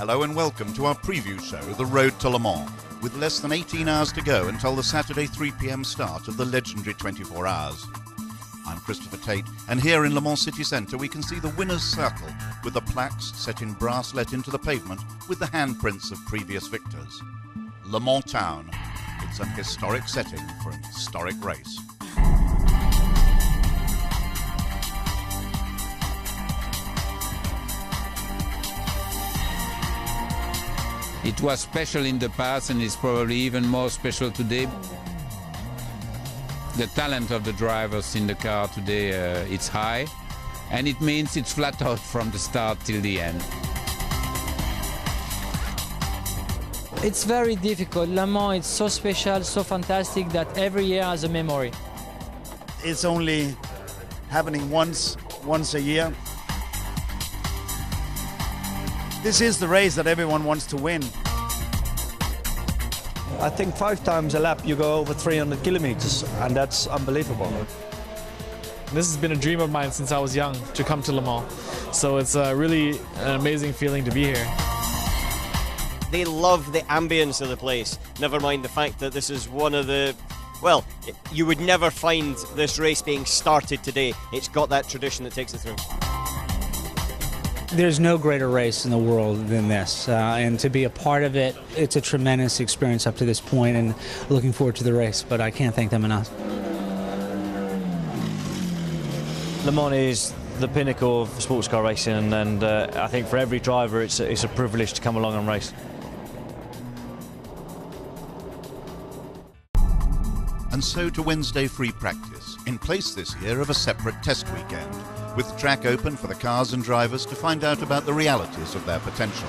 Hello and welcome to our preview show, The Road to Le Mans, with less than 18 hours to go until the Saturday 3 p.m. start of the legendary 24 Hours. I'm Christopher Tate, and here in Le Mans City Centre we can see the winner's circle, with the plaques set in brass let into the pavement with the handprints of previous victors. Le Mans Town. It's an historic setting for an historic race. It was special in the past and it's probably even more special today. The talent of the drivers in the car today, it's high, and it means it's flat out from the start till the end. It's very difficult. Le Mans is so special, so fantastic that every year has a memory. It's only happening once a year. This is the race that everyone wants to win. I think 5 times a lap you go over 300 kilometers, and that's unbelievable. This has been a dream of mine since I was young, to come to Le Mans. So it's really an amazing feeling to be here. They love the ambience of the place, never mind the fact that this is one of the... Well, you would never find this race being started today. It's got that tradition that takes it through. There's no greater race in the world than this, and to be a part of it, it's a tremendous experience up to this point, and looking forward to the race, but I can't thank them enough. Le Mans is the pinnacle of sports car racing, and I think for every driver it's a privilege to come along and race. And so to Wednesday free practice, in place this year of a separate test weekend, with the track open for the cars and drivers to find out about the realities of their potential.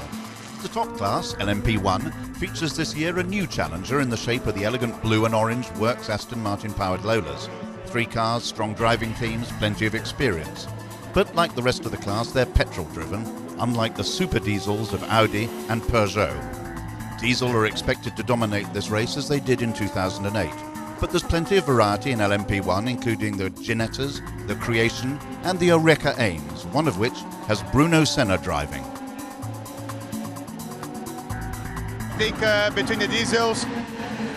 The top class, LMP1, features this year a new challenger in the shape of the elegant blue and orange Works Aston Martin powered Lolas. 3 cars, strong driving teams, plenty of experience. But like the rest of the class, they're petrol driven, unlike the super diesels of Audi and Peugeot. Diesel are expected to dominate this race as they did in 2008. But there's plenty of variety in LMP1, including the Ginettas, the Creation and the Oreca Ames, one of which has Bruno Senna driving. I think between the diesels,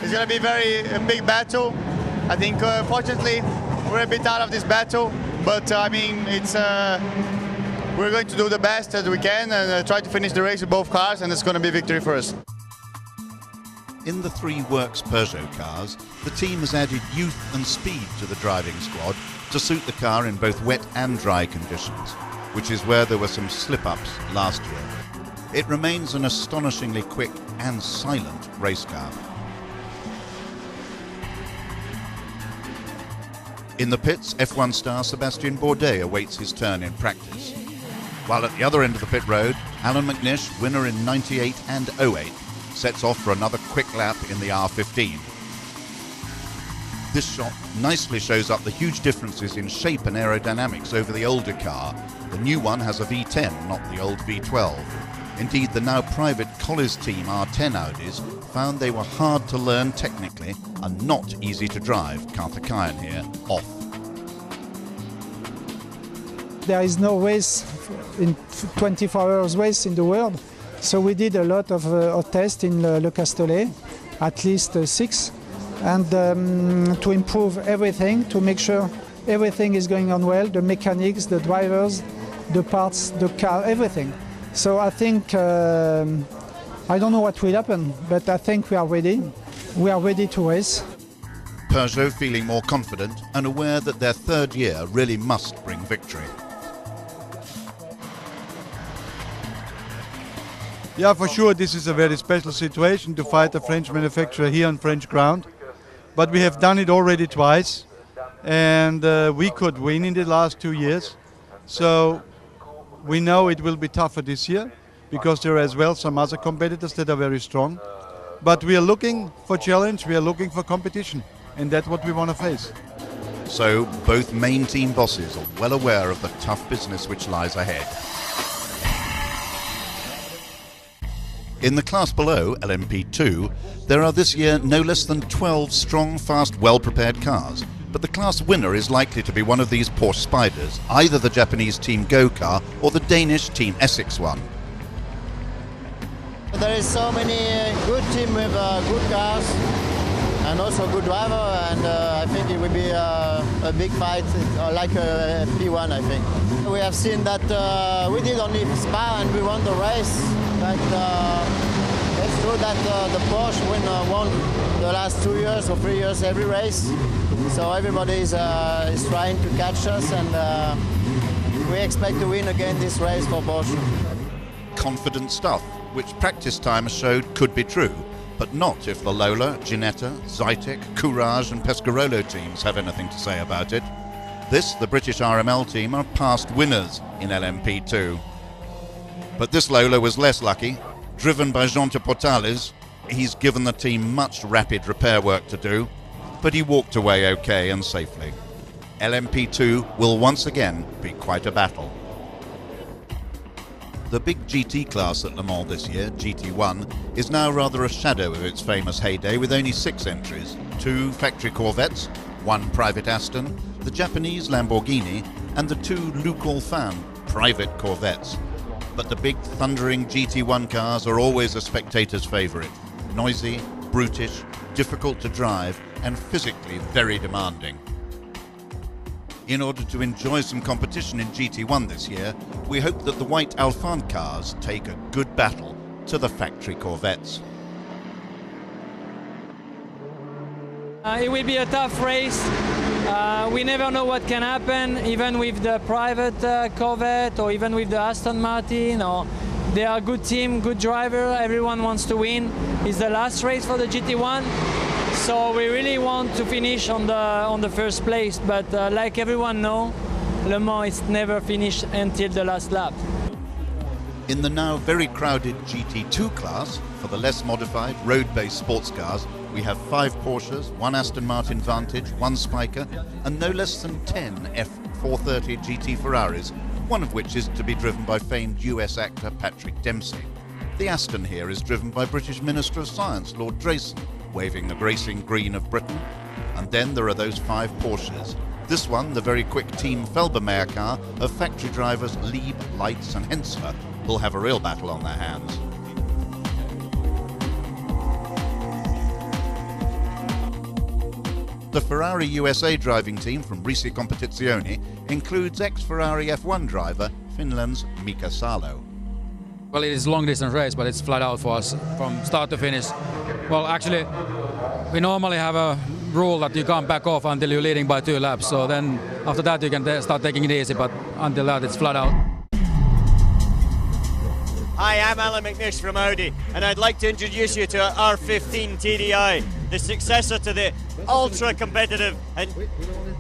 it's going to be a big battle. I think fortunately we're a bit out of this battle, but I mean we're going to do the best as we can and try to finish the race with both cars, and it's going to be a victory for us. In the 3 Works Peugeot cars, the team has added youth and speed to the driving squad to suit the car in both wet and dry conditions, which is where there were some slip-ups last year. It remains an astonishingly quick and silent race car. In the pits, F1 star Sébastien Bourdais awaits his turn in practice. While at the other end of the pit road, Allan McNish, winner in 98 and 08, sets off for another quick lap in the R15. This shot nicely shows up the huge differences in shape and aerodynamics over the older car. The new one has a V10, not the old V12. Indeed, the now private Collis team R10 Audis found they were hard to learn technically and not easy to drive. Carter Kyan here, off. There is no race in 24 hours race in the world. So we did a lot of tests in Le Castellet, at least 6, and to improve everything, to make sure everything is going on well, the mechanics, the drivers, the parts, the car, everything. So I think, I don't know what will happen, but I think we are ready. We are ready to race. Peugeot feeling more confident and aware that their 3rd year really must bring victory. Yeah, for sure, this is a very special situation to fight a French manufacturer here on French ground. But we have done it already twice, and we could win in the last 2 years. So we know it will be tougher this year, because there are as well some other competitors that are very strong. But we are looking for challenge, we are looking for competition, and that's what we want to face. So both main team bosses are well aware of the tough business which lies ahead. In the class below, LMP2, there are this year no less than 12 strong, fast, well-prepared cars. But the class winner is likely to be one of these Porsche Spiders, either the Japanese Team Go car or the Danish Team Essex one. There is so many good team with good cars and also good driver, and I think it will be a big fight, like a P1, I think. We have seen that we did only Spa and we won the race, but it's true that the Porsche won the last 2 years or 3 years every race, so everybody is trying to catch us, and we expect to win again this race for Porsche. Confident stuff, which practice time showed could be true, but not if the Lola, Ginetta, Zytek, Courage and Pescarolo teams have anything to say about it. The British RML team, are past winners in LMP2. But this Lola was less lucky. Driven by Jean Portales, he's given the team much rapid repair work to do, but he walked away okay and safely. LMP2 will once again be quite a battle. The big GT class at Le Mans this year, GT1, is now rather a shadow of its famous heyday with only 6 entries, 2 factory Corvettes, 1 private Aston, the Japanese Lamborghini and the 2 Luc Alfin private Corvettes. But the big thundering GT1 cars are always a spectator's favourite. Noisy, brutish, difficult to drive and physically very demanding. In order to enjoy some competition in GT1 this year, we hope that the white Alfin cars take a good battle to the factory Corvettes. It will be a tough race. We never know what can happen, even with the private Corvette or even with the Aston Martin. They are a good team, good driver, everyone wants to win. It's the last race for the GT1. So we really want to finish on the first place, but like everyone knows, Le Mans is never finished until the last lap. In the now very crowded GT2 class, for the less modified road-based sports cars, we have 5 Porsches, 1 Aston Martin Vantage, 1 Spiker, and no less than 10 F430 GT Ferraris, one of which is to be driven by famed US actor Patrick Dempsey. The Aston here is driven by British Minister of Science Lord Drayson, waving the gracing green of Britain. And then there are those 5 Porsches. This one, the very quick Team Felbermayr car of factory drivers Lieb, Leitz and Hensler, will have a real battle on their hands. The Ferrari USA driving team from Risi Competizione includes ex-Ferrari F1 driver Finland's Mika Salo. Well, it is a long-distance race, but it's flat out for us from start to finish. Well, actually, we normally have a rule that you can't back off until you're leading by 2 laps. So then after that you can start taking it easy, but until that it's flat out. Hi, I'm Alan McNish from Audi, and I'd like to introduce you to our R15 TDI, the successor to the ultra-competitive and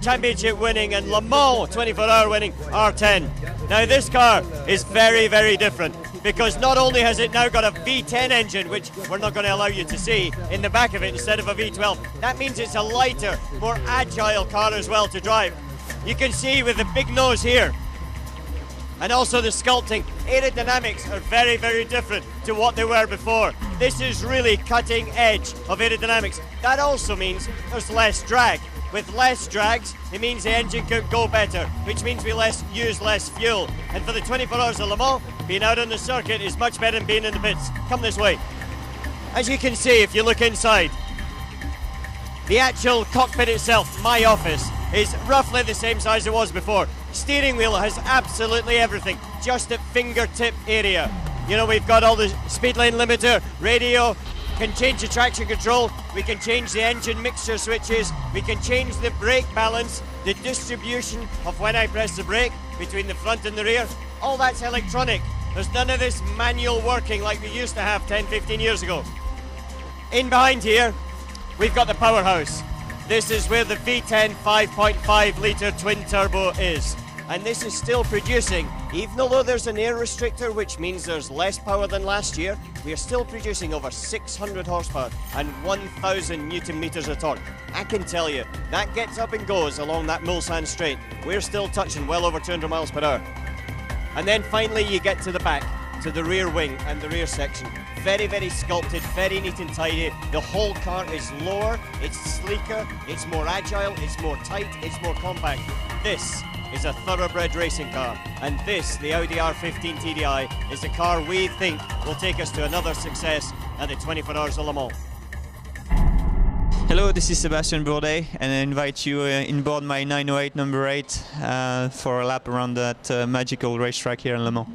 championship-winning and Le Mans 24-hour winning R10. Now, this car is very, very different, because not only has it now got a V10 engine, which we're not going to allow you to see, in the back of it instead of a V12, that means it's a lighter, more agile car as well to drive. You can see with the big nose here, and also the sculpting, aerodynamics are very, very different to what they were before. This is really cutting edge of aerodynamics. That also means there's less drag. With less drags, it means the engine can go better, which means we use less fuel. And for the 24 hours of Le Mans, being out on the circuit is much better than being in the pits. Come this way. As you can see, if you look inside, the actual cockpit itself, my office, is roughly the same size it was before. Steering wheel has absolutely everything, just at fingertip area. You know, we've got all the speed lane limiter, radio, can change the traction control, we can change the engine mixture switches, we can change the brake balance, the distribution of when I press the brake between the front and the rear. All that's electronic. There's none of this manual working like we used to have 10, 15 years ago. In behind here, we've got the powerhouse. This is where the V10 5.5 litre twin turbo is. And this is still producing, even though there's an air restrictor, which means there's less power than last year, we are still producing over 600 horsepower and 1,000 newton meters of torque. I can tell you, that gets up and goes along that Mulsanne straight. We're still touching well over 200 miles per hour. And then finally you get to the back, to the rear wing and the rear section. very, very sculpted, very neat and tidy. The whole car is lower, it's sleeker, it's more agile, it's more tight, it's more compact. This is a thoroughbred racing car, and this, the Audi R15 TDI, is a car we think will take us to another success at the 24 Hours of Le Mans. Hello, this is Sebastian Bourdais, and I invite you inboard my 908 number 8 for a lap around that magical racetrack here in Le Mans.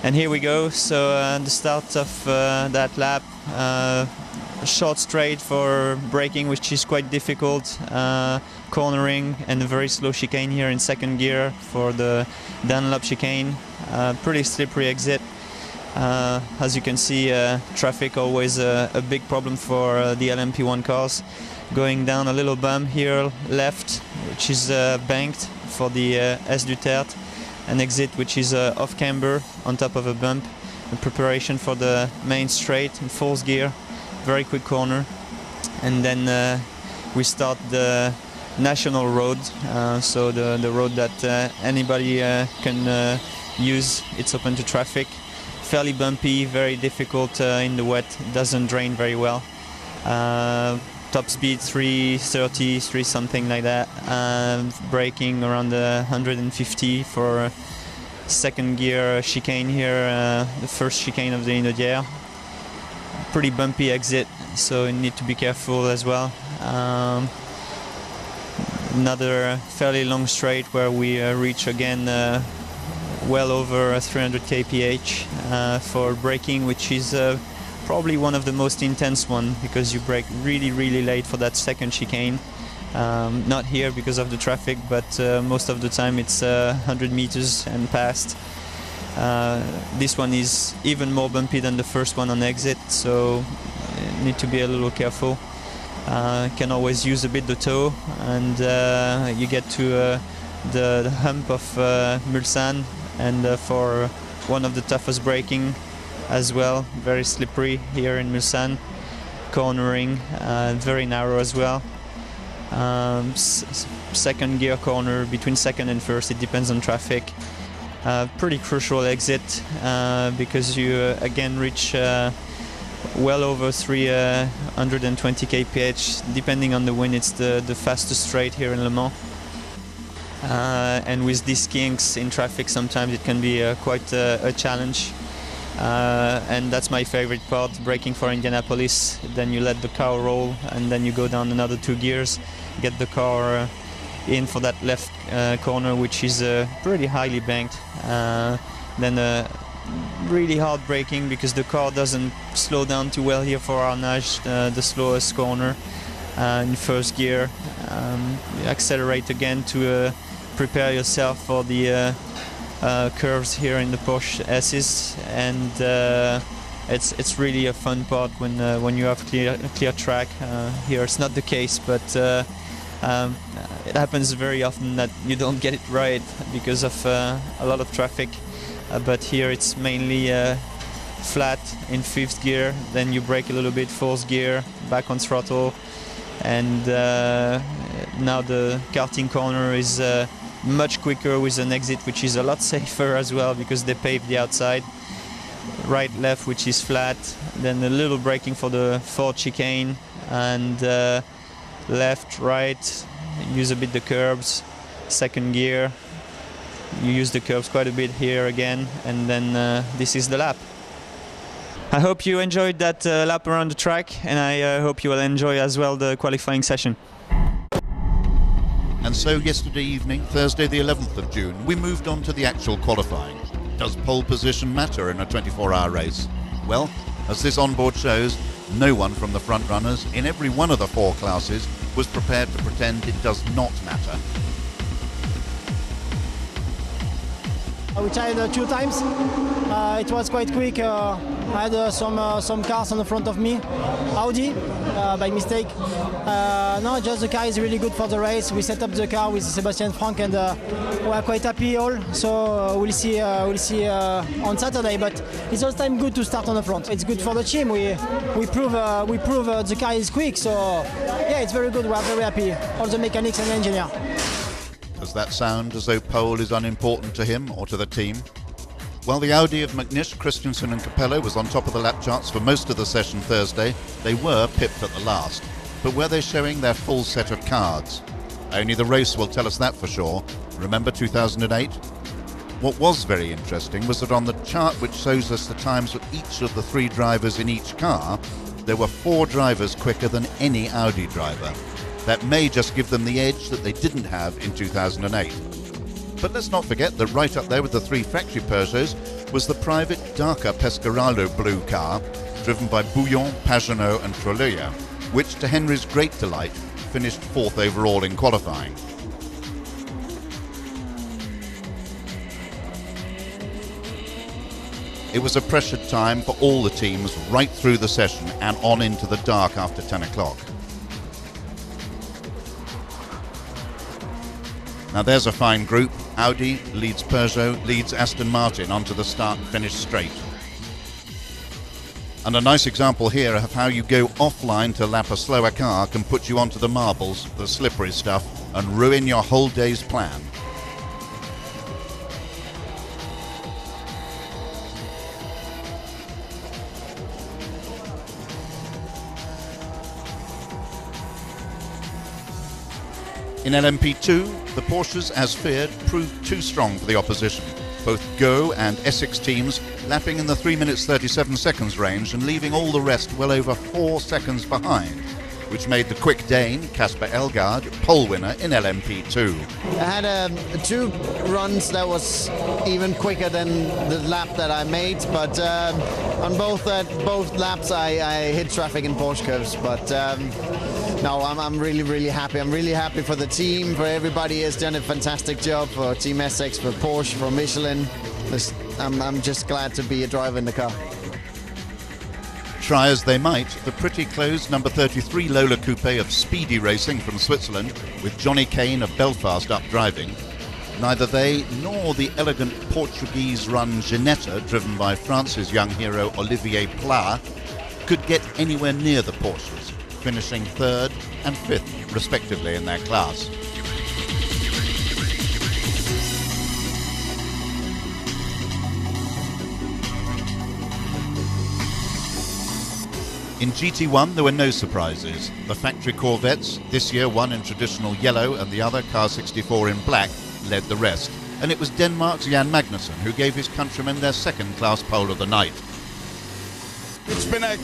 And here we go, so the start of that lap, short straight for braking, which is quite difficult, cornering, and a very slow chicane here in second gear for the Dunlop chicane, pretty slippery exit. As you can see, traffic always a big problem for the LMP1 cars. Going down a little bump here left, which is banked for the S Duterte, an exit which is off camber on top of a bump, in preparation for the main straight in fourth gear, very quick corner, and then we start the national road, so the road that anybody can use. It's open to traffic. Fairly bumpy, very difficult in the wet, doesn't drain very well. Top speed 330, 3 something like that. Braking around 150 for second gear chicane here, the first chicane of the Inaudière. Pretty bumpy exit, so you need to be careful as well. Another fairly long straight where we reach again well over 300 kph for braking, which is probably one of the most intense one, because you brake really late for that second chicane. Not here because of the traffic, but most of the time it's 100 meters and past. This one is even more bumpy than the first one on exit, so you need to be a little careful. Can always use a bit the toe, and you get to the hump of Mulsanne, and for one of the toughest braking as well, very slippery here in Mulsanne, cornering, very narrow as well. Second gear corner between second and first, it depends on traffic. Pretty crucial exit because you again reach well over 320 kph, depending on the wind. It's the fastest straight here in Le Mans. And with these kinks in traffic, sometimes it can be quite a challenge. And that's my favorite part, braking for Indianapolis. Then you let the car roll, and then you go down another 2 gears, get the car in for that left corner, which is pretty highly banked. Then really hard braking, because the car doesn't slow down too well here for Arnage, the slowest corner. In first gear, you accelerate again to prepare yourself for the curves here in the Porsche S's, and it's really a fun part when you have clear track. Here it's not the case, but it happens very often that you don't get it right because of a lot of traffic. But here it's mainly flat in 5th gear, then you brake a little bit, 4th gear, back on throttle, and now the karting corner is much quicker with an exit which is a lot safer as well, because they pave the outside. Right, left, which is flat, then a little braking for the 4th chicane, and left, right, use a bit the curbs. Second gear, you use the curbs quite a bit here again, and then this is the lap. I hope you enjoyed that lap around the track, and I hope you will enjoy as well the qualifying session. And so yesterday evening, Thursday the 11th of June, we moved on to the actual qualifying. Does pole position matter in a 24-hour race? Well, as this onboard shows, no one from the front runners in every one of the 4 classes was prepared to pretend it does not matter. We tried 2 times. It was quite quick. I had some cars on the front of me. Audi, by mistake. No, just the car is really good for the race. We set up the car with Sebastian Frank, and we are quite happy all. So we'll see on Saturday. But it's all time good to start on the front. It's good for the team. We prove the car is quick. So yeah, it's very good. We are very happy. All the mechanics and the engineer. Does that sound as though pole is unimportant to him or to the team? While the Audi of McNish, Christensen and Capello was on top of the lap charts for most of the session Thursday, they were pipped at the last. But were they showing their full set of cards? Only the race will tell us that for sure. Remember 2008? What was very interesting was that on the chart which shows us the times of each of the 3 drivers in each car, there were 4 drivers quicker than any Audi driver. That may just give them the edge that they didn't have in 2008. But let's not forget that right up there with the 3 factory Peugeots was the private Darca Pescarolo blue car, driven by Bouillon, Pagenaud and Trolleya, which, to Henry's great delight, finished 4th overall in qualifying. It was a pressured time for all the teams right through the session and on into the dark after 10 o'clock. Now there's a fine group. Audi leads Peugeot, leads Aston Martin onto the start and finish straight. And a nice example here of how you go offline to lap a slower car can put you onto the marbles, the slippery stuff, and ruin your whole day's plan. In LMP2, the Porsches, as feared, proved too strong for the opposition. Both Go and Essex teams lapping in the 3 minutes 37 seconds range and leaving all the rest well over 4 seconds behind, which made the quick Dane, Kasper Elgaard, pole winner in LMP2. I had 2 runs that was even quicker than the lap that I made, but on both laps I hit traffic in Porsche curves. But no, I'm really happy. I'm really happy for the team, for everybody has done a fantastic job, for Team Essex, for Porsche, for Michelin. I'm just glad to be a driver in the car. Try as they might, the pretty close number 33 Lola Coupe of Speedy Racing from Switzerland, with Johnny Kane of Belfast up driving, neither they nor the elegant Portuguese-run Ginetta, driven by France's young hero Olivier Pla, could get anywhere near the Porsches, finishing 3rd and 5th respectively in their class. In GT1 there were no surprises. The factory Corvettes, this year one in traditional yellow and the other, Car 64, in black, led the rest. And it was Denmark's Jan Magnussen who gave his countrymen their second-class pole of the night. It's been a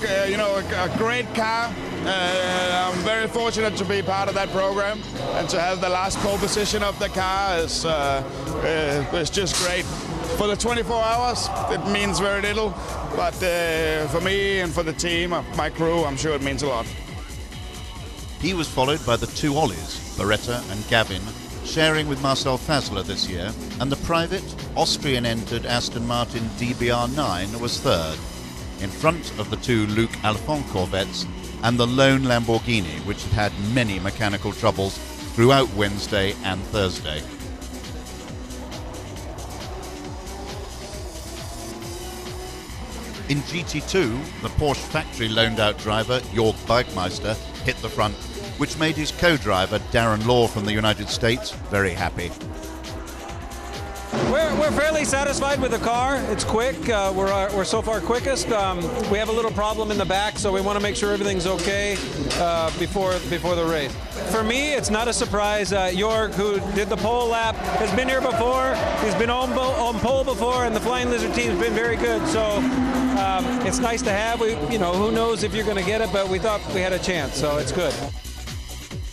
great car. I'm very fortunate to be part of that program, and to have the last pole position of the car is just great. For the 24 hours, it means very little, but for me and for the team, my crew, I'm sure it means a lot. He was followed by the 2 Ollies, Beretta and Gavin, sharing with Marcel Fassler this year, and the private, Austrian-entered Aston Martin DBR9 was 3rd, in front of the 2 Luc Alphand Corvettes and the lone Lamborghini, which had had many mechanical troubles throughout Wednesday and Thursday. In GT2, the Porsche factory loaned-out driver, Jörg Bergmeister, hit the front, which made his co-driver, Darren Law from the United States, very happy. We're fairly satisfied with the car. It's quick. We're so far quickest. We have a little problem in the back, so we want to make sure everything's okay before the race. For me, it's not a surprise. Jörg, who did the pole lap, has been here before. He's been on pole before, and the Flying Lizard team's been very good. So it's nice to have. Who knows if you're going to get it, but we thought we had a chance, so it's good.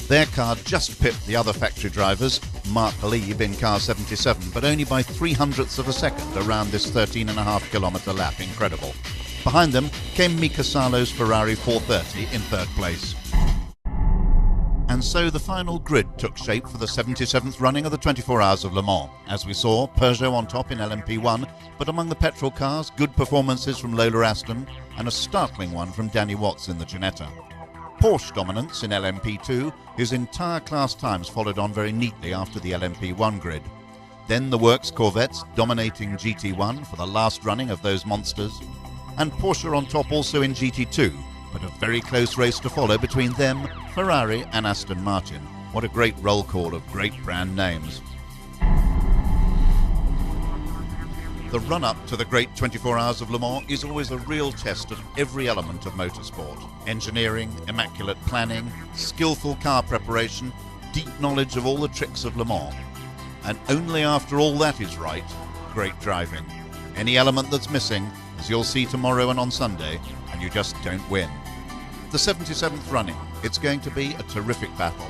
Their car just pipped the other factory drivers, Mark Lieb in car 77, but only by 0.03 of a second around this 13.5 kilometre lap. Incredible. Behind them came Mika Salo's Ferrari 430 in 3rd place. And so the final grid took shape for the 77th running of the 24 Hours of Le Mans. As we saw, Peugeot on top in LMP1, but among the petrol cars, good performances from Lola Aston and a startling one from Danny Watts in the Ginetta. Porsche dominance in LMP2, his entire class times followed on very neatly after the LMP1 grid. Then the Works Corvettes dominating GT1 for the last running of those monsters, and Porsche on top also in GT2, but a very close race to follow between them, Ferrari and Aston Martin. What a great roll call of great brand names. The run-up to the great 24 Hours of Le Mans is always a real test of every element of motorsport. Engineering, immaculate planning, skillful car preparation, deep knowledge of all the tricks of Le Mans. And only after all that is right, great driving. Any element that's missing, as you'll see tomorrow and on Sunday, and you just don't win. The 77th running, it's going to be a terrific battle.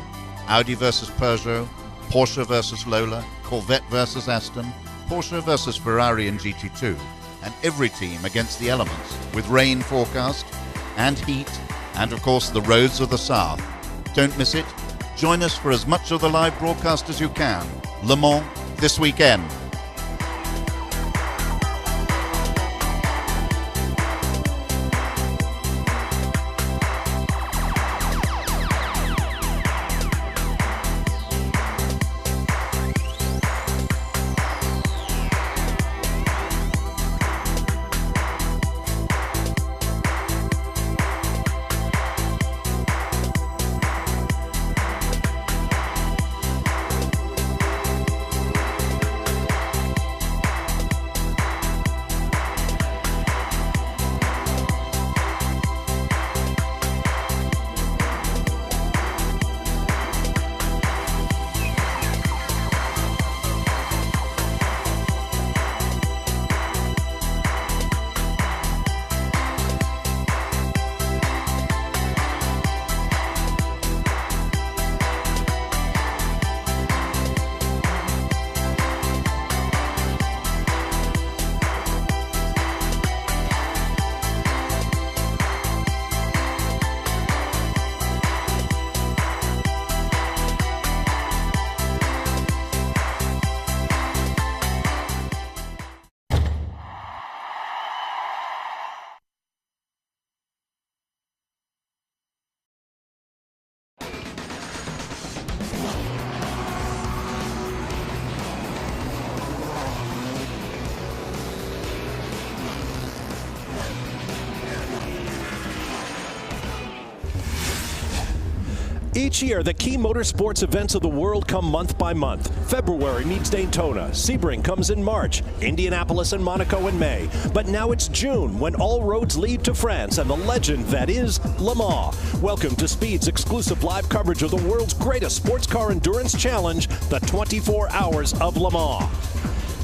Audi versus Peugeot, Porsche versus Lola, Corvette versus Aston, Porsche versus Ferrari and GT2, and every team against the elements, with rain forecast, and heat, and of course the roads of the South. Don't miss it. Join us for as much of the live broadcast as you can. Le Mans, this weekend. Each year, the key motorsports events of the world come month by month. February meets Daytona, Sebring comes in March, Indianapolis and Monaco in May. But now it's June, when all roads lead to France and the legend that is Le Mans. Welcome to Speed's exclusive live coverage of the world's greatest sports car endurance challenge, the 24 Hours of Le Mans.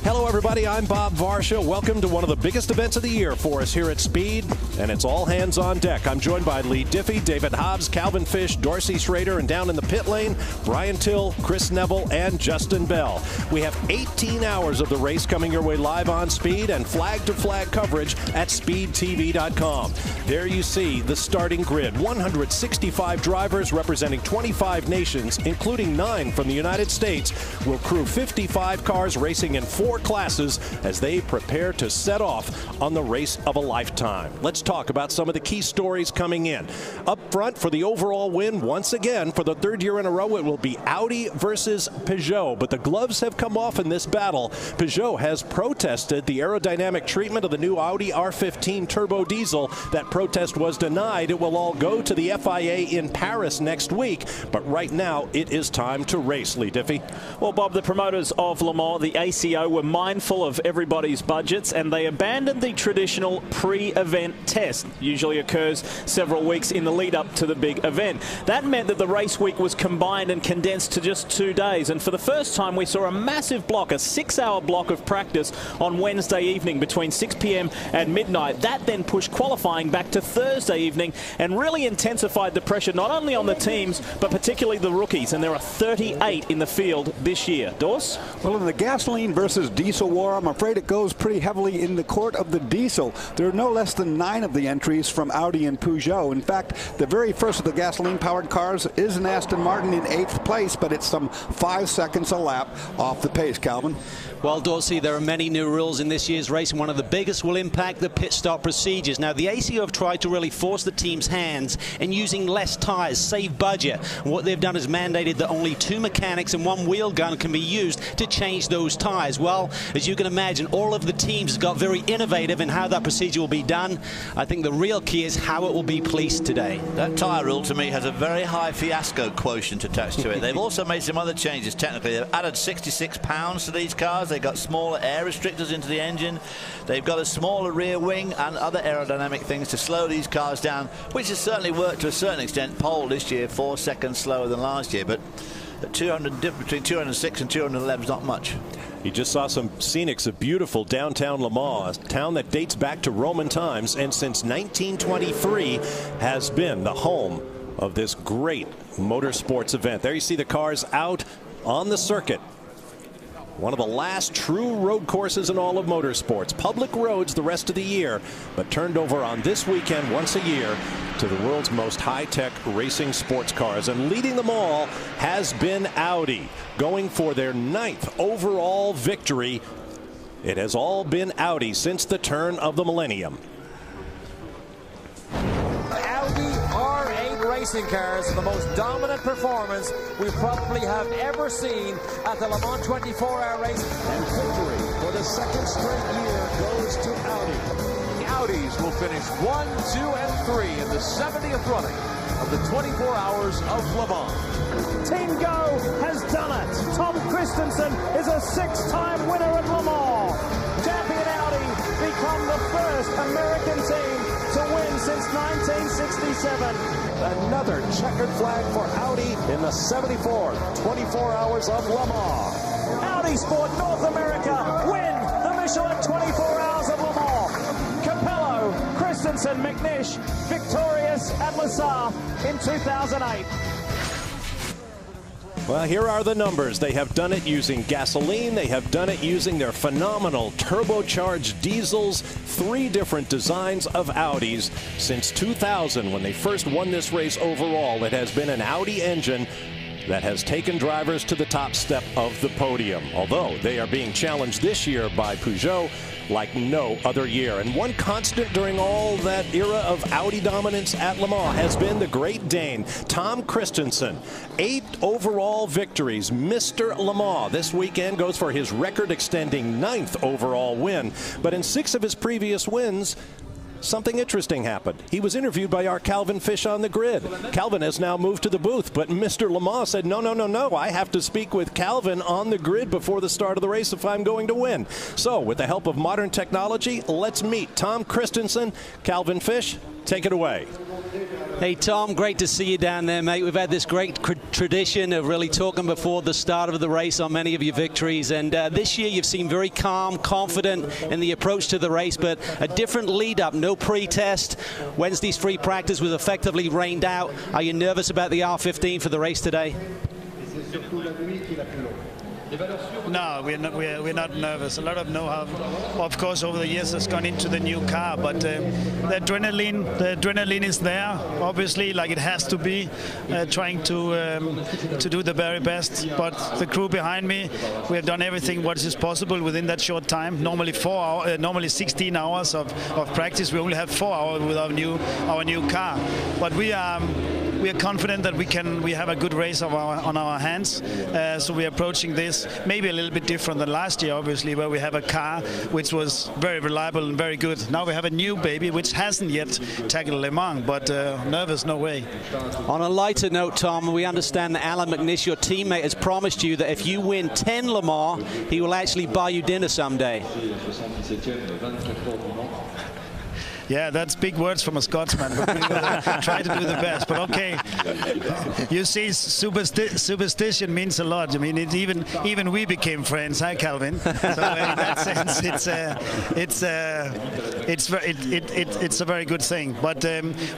Hello everybody, I'm Bob Varsha. Welcome to one of the biggest events of the year for us here at Speed, and it's all hands on deck. I'm joined by Lee Diffie, David Hobbs, Calvin Fish, Dorsey Schrader, and down in the pit lane, Brian Till, Chris Neville, and Justin Bell. We have 18 hours of the race coming your way live on Speed and flag-to-flag coverage at speedtv.com. There you see the starting grid. 165 drivers representing 25 nations, including 9 from the United States, will crew 55 cars racing in 4 classes as they prepare to set off on the race of a lifetime. Let's talk about some of the key stories coming in. Up front for the overall win, once again, for the 3rd year in a row, it will be Audi versus Peugeot. But the gloves have come off in this battle. Peugeot has protested the aerodynamic treatment of the new Audi R15 turbo diesel. That protest was denied. It will all go to the FIA in Paris next week. But right now, it is time to race. Lee Diffie. Well, Bob, the promoters of Le Mans, the ACO, were mindful of everybody's budgets, and they abandoned the traditional pre-event test. Usually occurs several weeks in the lead up to the big event. That meant that the race week was combined and condensed to just 2 days, and for the first time we saw a massive block, a 6-hour block of practice on Wednesday evening between 6 p.m. and midnight. That then pushed qualifying back to Thursday evening and really intensified the pressure not only on the teams but particularly the rookies, and there are 38 in the field this year. Dors? Well, in the gasoline versus diesel war, I'm afraid it goes pretty heavily in the court of the diesel. There are no less than 9 of the entries from Audi and Peugeot. In fact, the very first of the gasoline-powered cars is an Aston Martin in 8th place, but it's some 5 seconds a lap off the pace, Calvin. Well, Dorsey, there are many new rules in this year's race, and one of the biggest will impact the pit stop procedures. Now, the ACO have tried to really force the team's hands in using less tyres, save budget. And what they've done is mandated that only 2 mechanics and 1 wheel gun can be used to change those tyres. Well, Well, as you can imagine, all of the teams got very innovative in how that procedure will be done. I think the real key is how it will be policed today. That tyre rule, to me, has a very high fiasco quotient attached to it. They've also made some other changes technically. They've added 66 pounds to these cars. They've got smaller air restrictors into the engine. They've got a smaller rear wing and other aerodynamic things to slow these cars down, which has certainly worked to a certain extent. Pole this year 4 seconds slower than last year, but the 200 difference between 206 and 211 is not much. You just saw some scenics of beautiful downtown Le Mans, a town that dates back to Roman times and since 1923 has been the home of this great motorsports event. There you see the cars out on the circuit. One of the last true road courses in all of motorsports. Public roads the rest of the year, but turned over on this weekend once a year to the world's most high-tech racing sports cars. And leading them all has been Audi, going for their 9th overall victory. It has all been Audi since the turn of the millennium. Audi R8 racing cars are the most dominant performance we probably have ever seen at the Le Mans 24-hour race. And victory for the second straight year goes to Audi. The Audis will finish 1, 2, and 3 in the 70th running of the 24 Hours of Le Mans. Team Go has done it. Tom Christensen is a 6-time winner at Le Mans. Champion Audi become the first American team to win since 1967. Another checkered flag for Audi in the 74th 24 Hours of Le Mans. Audi Sport North America win the Michelin 24 Hours of Le Mans. Capello, Christensen, McNish victorious at Le Mans in 2008. Well, here are the numbers. They have done it using gasoline. They have done it using their phenomenal turbocharged diesels. 3 different designs of Audis. Since 2000, when they first won this race overall, it has been an Audi engine that has taken drivers to the top step of the podium. Although they are being challenged this year by Peugeot like no other year. And one constant during all that era of Audi dominance at Le Mans has been the Great Dane, Tom Christensen. 8 overall victories. Mr. Le Mans this weekend goes for his record-extending 9th overall win. But in 6 of his previous wins, something interesting happened. He was interviewed by our Calvin Fish on the grid. Calvin has now moved to the booth, but Mr. Le Mans said, no, I have to speak with Calvin on the grid before the start of the race if I'm going to win. So, with the help of modern technology, let's meet Tom Christensen. Calvin Fish, take it away. Hey, Tom, great to see you down there, mate. We've had this great tradition of really talking before the start of the race on many of your victories. And this year you've seemed very calm, confident in the approach to the race, but a different lead-up, no pre-test. Wednesday's free practice was effectively rained out. Are you nervous about the R15 for the race today? No, we're not nervous. A lot of know-how, of course, over the years has gone into the new car, but the adrenaline is there, obviously, like it has to be, trying to do the very best. But the crew behind me, we have done everything what is possible within that short time. Normally 16 hours of practice. We only have 4 hours with our new car, but we are confident that we have a good race on our hands. So we're approaching this maybe a little bit different than last year, obviously, where we have a car which was very reliable and very good. Now we have a new baby which hasn't yet tackled Le Mans, but nervous, no way. On a lighter note, Tom, we understand that Alan McNish, your teammate, has promised you that if you win 10 Le Mans, he will actually buy you dinner someday. Yeah, that's big words from a Scotsman, but we will try to do the best. But okay, you see, superstition means a lot. I mean, even we became friends, huh, Calvin? So in that sense, it's a very good thing. But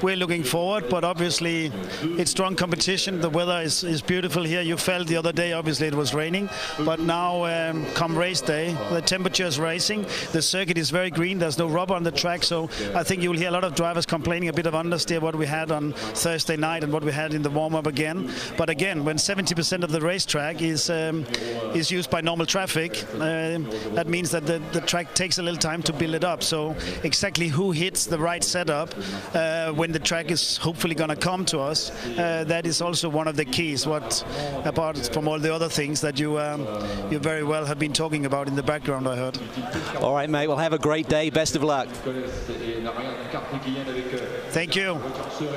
we're looking forward. But obviously, it's strong competition. The weather is beautiful here. You felt the other day, obviously, it was raining. But now, come race day, the temperature is rising. The circuit is very green. There's no rubber on the track, so I think you will hear a lot of drivers complaining a bit of understeer what we had on Thursday night and what we had in the warm-up again. But again, when 70% of the racetrack is used by normal traffic, that means that the track takes a little time to build it up. So exactly who hits the right setup when the track is hopefully going to come to us, that is also one of the keys. What, apart from all the other things that you very well have been talking about in the background, I heard. All right, mate. Well, have a great day. Best of luck. Thank you.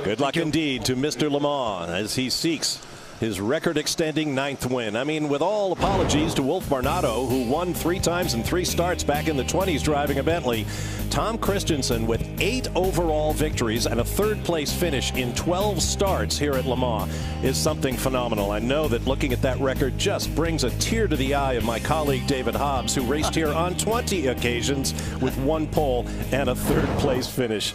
Good luck indeed to Mr. Le Mans as he seeks his record-extending 9th win. I mean, with all apologies to Wolf Barnado, who won 3 times in 3 starts back in the 20s driving a Bentley, Tom Christensen with 8 overall victories and a 3rd-place finish in 12 starts here at Le Mans is something phenomenal. I know that looking at that record just brings a tear to the eye of my colleague David Hobbs, who raced here on 20 occasions with 1 pole and a 3rd-place finish.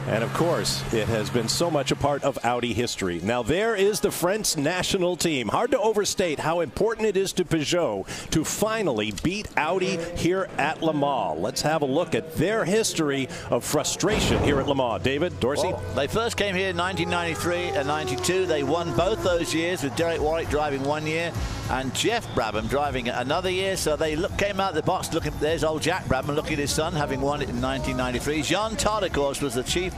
And of course, it has been so much a part of Audi history. Now there is the French national team. Hard to overstate how important it is to Peugeot to finally beat Audi here at Le Mans. Let's have a look at their history of frustration here at Le Mans. David, Dorsey? Well, they first came here in 1993 and 92. They won both those years with Derek Warwick driving 1 year and Jeff Brabham driving another year. So they came out of the box looking. There's old Jack Brabham looking at his son, having won it in 1993. Jean Todt, of course, was the chief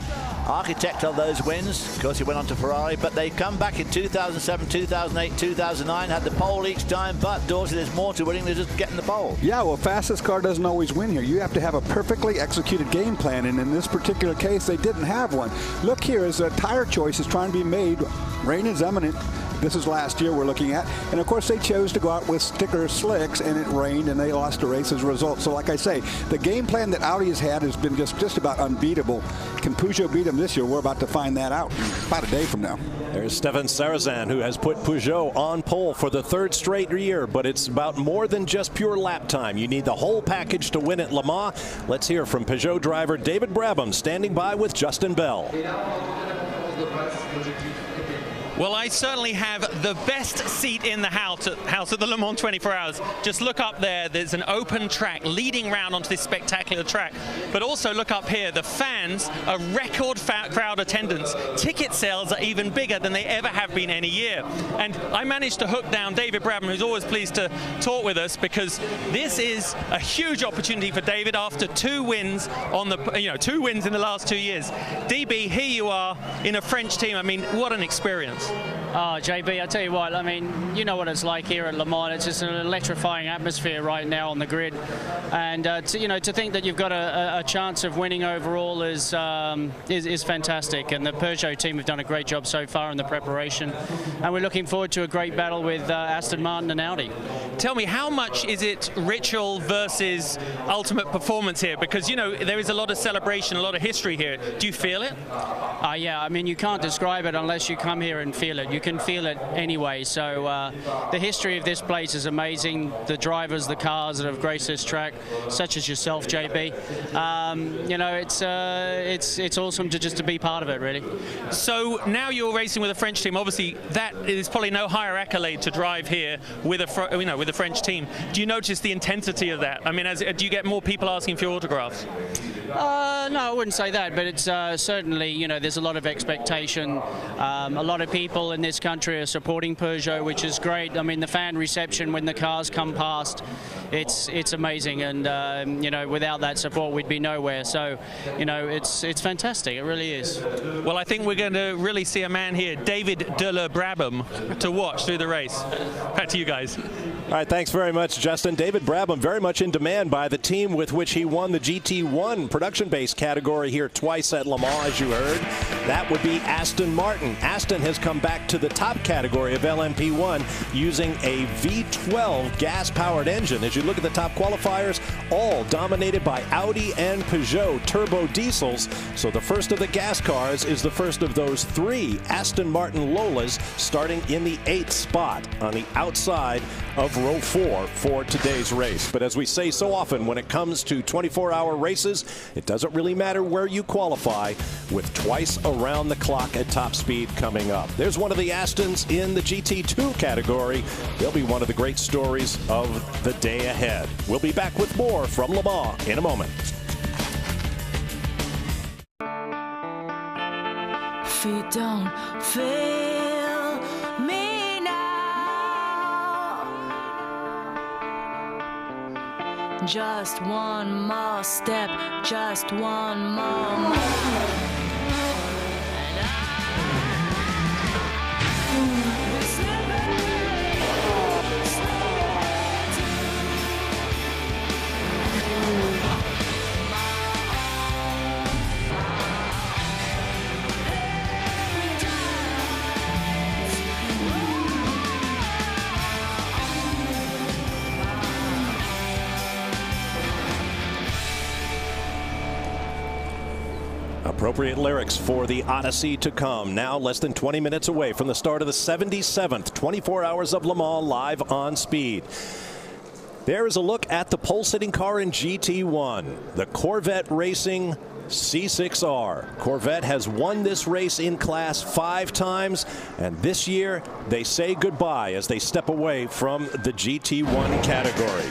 architect of those wins. Of course, he went on to Ferrari, but they come back in 2007, 2008, 2009, had the pole each time. But Dorsey, there's more to winning than just getting the pole. Yeah, well, fastest car doesn't always win here. You have to have a perfectly executed game plan, and in this particular case, they didn't have one. Look here, as a tire choice is trying to be made. Rain is imminent. This is last year we're looking at. And of course they chose to go out with sticker slicks and it rained and they lost the race as a result. So like I say, the game plan that Audi has had has been just about unbeatable. Can Peugeot beat them this year? We're about to find that out about a day from now. There's Stefan Sarrazin, who has put Peugeot on pole for the 3rd straight year, but it's about more than just pure lap time. You need the whole package to win at Le Mans. Let's hear from Peugeot driver David Brabham standing by with Justin Bell. Well, I certainly have the best seat in the house at the Le Mans 24 Hours. Just look up there. There's an open track leading round onto this spectacular track. But also look up here. The fans, a record crowd attendance. Ticket sales are even bigger than they ever have been any year. And I managed to hook down David Brabham, who's always pleased to talk with us, because this is a huge opportunity for David after 2 wins on the 2 wins in the last 2 years. DB, here you are in a French team. I mean, what an experience. Oh, JB, I tell you what, I mean, you know what it's like here at Le Mans. It's just an electrifying atmosphere right now on the grid. And, to think that you've got a chance of winning overall is fantastic. And the Peugeot team have done a great job so far in the preparation. And we're looking forward to a great battle with Aston Martin and Audi. Tell me, how much is it ritual versus ultimate performance here? Because, there is a lot of celebration, a lot of history here. Do you feel it? Yeah, I mean, you can't describe it unless you come here and feel it. You can feel it anyway. So the history of this place is amazing. The drivers, the cars that have graced this track, such as yourself, JB. It's awesome to be part of it, really. So now you're racing with a French team. Obviously, that is probably no higher accolade to drive here with a French team. Do you notice the intensity of that? I mean, do you get more people asking for your autographs? No, I wouldn't say that, but it's certainly, there's a lot of expectation. A lot of people in this country are supporting Peugeot, which is great. I mean, the fan reception when the cars come past, it's amazing. And, without that support, we'd be nowhere. So, it's fantastic. It really is. Well, I think we're going to really see a man here, David de Brabham, to watch through the race. Back to you guys. All right, thanks very much, Justin. David Brabham, very much in demand by the team with which he won the GT1 production-based category here twice at Le Mans, as you heard. That would be Aston Martin. Aston has come back to the top category of LMP1 using a V12 gas-powered engine. As you look at the top qualifiers, all dominated by Audi and Peugeot turbo diesels. So the first of the gas cars is the first of those 3 Aston Martin Lolas, starting in the 8th spot on the outside of row 4 for today's race. But as we say so often, when it comes to 24-hour races, it doesn't really matter where you qualify, with twice around the clock at top speed coming up. There's one of the Astons in the GT2 category. They'll be one of the great stories of the day ahead. We'll be back with more from Le Mans in a moment. don't feel me now. Just one more step, just one more moment. Appropriate lyrics for the Odyssey to come. Now less than 20 minutes away from the start of the 77th 24 Hours of Le Mans live on Speed. There is a look at the pole-sitting car in GT1, the Corvette Racing C6R. Corvette has won this race in class 5 times, and this year they say goodbye as they step away from the GT1 category.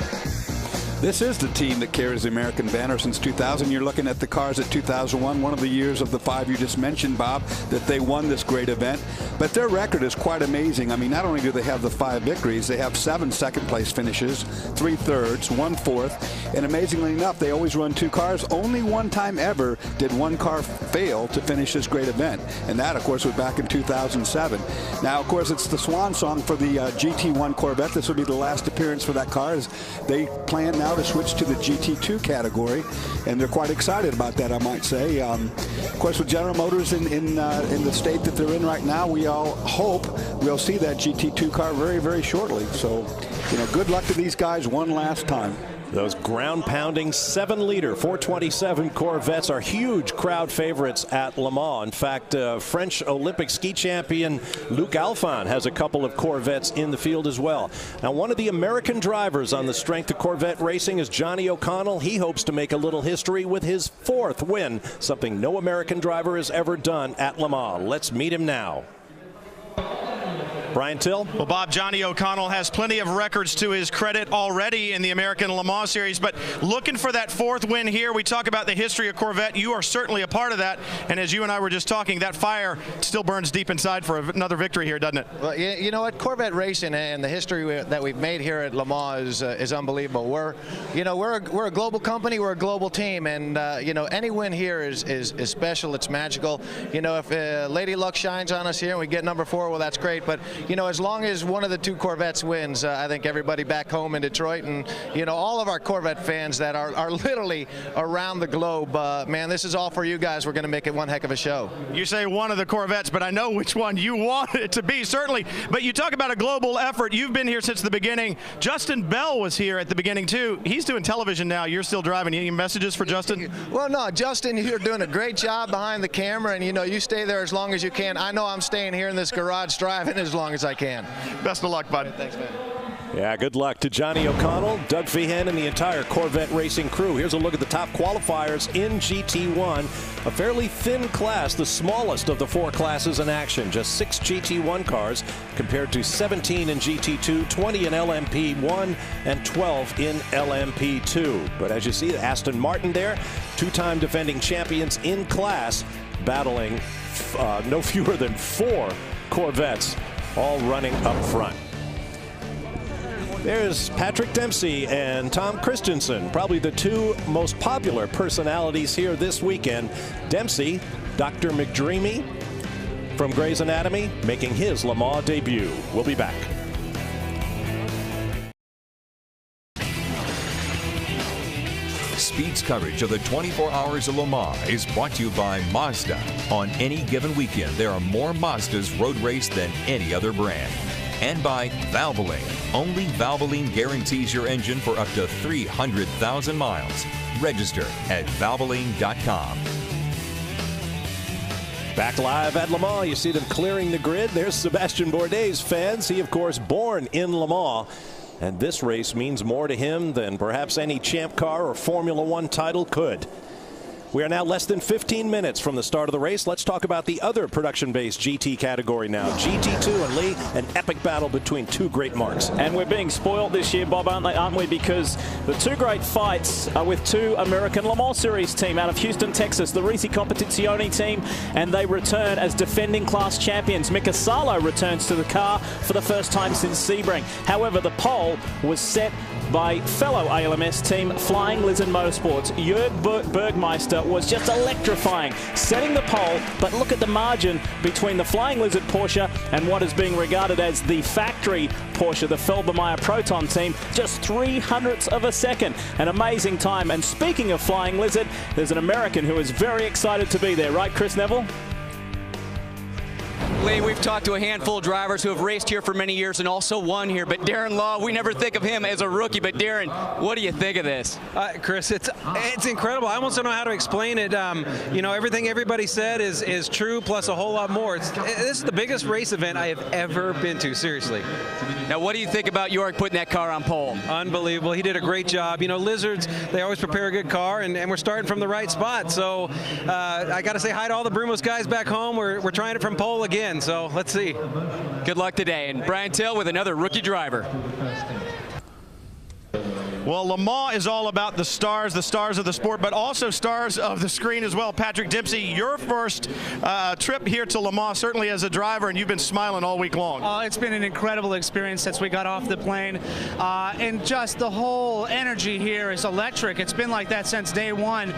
This is the team that carries the American banner since 2000. You're looking at the cars at 2001, one of the years of the 5 you just mentioned, Bob, that they won this great event. But their record is quite amazing. I mean, not only do they have the 5 victories, they have 7 second-place finishes, 3 thirds, 1 fourth, and amazingly enough, they always run 2 cars. Only one time ever did 1 car fail to finish this great event, and that, of course, was back in 2007. Now, of course, it's the swan song for the GT1 Corvette. This will be the last appearance for that car as they plan now to switch to the GT2 category, and they're quite excited about that, I might say. Of course, with General Motors in the state that they're in right now, we all hope we'll see that GT2 car very, very shortly. So, you know, good luck to these guys one last time. Those ground-pounding 7-liter 427 Corvettes are huge crowd favorites at Le Mans. In fact, French Olympic ski champion Luc Alphand has a couple of Corvettes in the field as well. Now, one of the American drivers on the strength of Corvette racing is Johnny O'Connell. He hopes to make a little history with his 4th win, something no American driver has ever done at Le Mans. Let's meet him now. Brian Till. Well, Bob, Johnny O'Connell has plenty of records to his credit already in the American Le Mans Series, but looking for that 4th win here. We talk about the history of Corvette. You are certainly a part of that, and as you and I were just talking, that fire still burns deep inside for another victory here, doesn't it? Well, you know what? Corvette racing and the history that we've made here at Le Mans is unbelievable. We're a global company. We're a global team, and you know, any win here is special. It's magical. You know, if Lady Luck shines on us here and we get number 4, well, that's great. But you know, as long as one of the 2 Corvettes wins, I think everybody back home in Detroit and, you know, all of our Corvette fans that are literally around the globe, man, this is all for you guys. We're going to make it one heck of a show. You say one of the Corvettes, but I know which one you want it to be, certainly. But you talk about a global effort. You've been here since the beginning. Justin Bell was here at the beginning, too. He's doing television now. You're still driving. Any messages for Justin? Well, no, Justin, you're doing a great job behind the camera, and, you know, you stay there as long as you can. I know I'm staying here in this garage driving as long as I can. Best of luck, bud. Thanks, man. Yeah, good luck to Johnny O'Connell, Doug Feehan, and the entire Corvette racing crew. Here's a look at the top qualifiers in GT1. A fairly thin class, the smallest of the 4 classes in action. Just 6 GT1 cars compared to 17 in GT2, 20 in LMP1, and 12 in LMP2. But as you see, Aston Martin there, 2-time defending champions in class, battling no fewer than 4 Corvettes, all running up front. There's Patrick Dempsey and Tom Christensen, probably the 2 most popular personalities here this weekend. Dempsey, Dr. McDreamy from Grey's Anatomy, making his Le Mans debut. We'll be back. Speed's coverage of the 24 Hours of Le Mans is brought to you by Mazda. On any given weekend, there are more Mazdas road race than any other brand. And by Valvoline. Only Valvoline guarantees your engine for up to 300,000 miles. Register at Valvoline.com. Back live at Le Mans, you see them clearing the grid. There's Sebastian Bourdais' fans. He, of course, born in Le Mans. And this race means more to him than perhaps any champ car or Formula One title could. We are now less than 15 minutes from the start of the race. Let's talk about the other production-based GT category now. GT2 and Lee, an epic battle between two great marks. And we're being spoiled this year, Bob, aren't we? Because the two great fights are with two American Le Mans Series team out of Houston, Texas, the Risi Competizione team, and they return as defending class champions. Mika Salo returns to the car for the first time since Sebring. However, the pole was set by fellow ALMS team Flying Lizard Motorsports. Jörg Bergmeister was just electrifying, setting the pole, but look at the margin between the Flying Lizard Porsche and what is being regarded as the factory Porsche, the Felbermayr Proton team, just 0.03 of a second. An amazing time. And speaking of Flying Lizard, there's an American who is very excited to be there, right, Chris Neville? Lee, we've talked to a handful of drivers who have raced here for many years and also won here, but Darren Law, we never think of him as a rookie. But Darren, what do you think of this? Chris, it's incredible. I almost don't know how to explain it. You know, everything everybody said is true, plus a whole lot more. This is the biggest race event I have ever been to, seriously. Now, what do you think about Jörg putting that car on pole? Unbelievable. He did a great job. You know, Lizards, they always prepare a good car, and we're starting from the right spot. So I got to say hi to all the Brumos guys back home. We're trying it from pole again, so let's see. Good luck today. And Brian Till with another rookie driver. Well, Le Mans is all about the stars of the sport, but also stars of the screen as well. Patrick Dempsey, your first trip here to Le Mans, certainly as a driver, and you've been smiling all week long. It's been an incredible experience since we got off the plane, and just the whole energy here is electric. It's been like that since day one.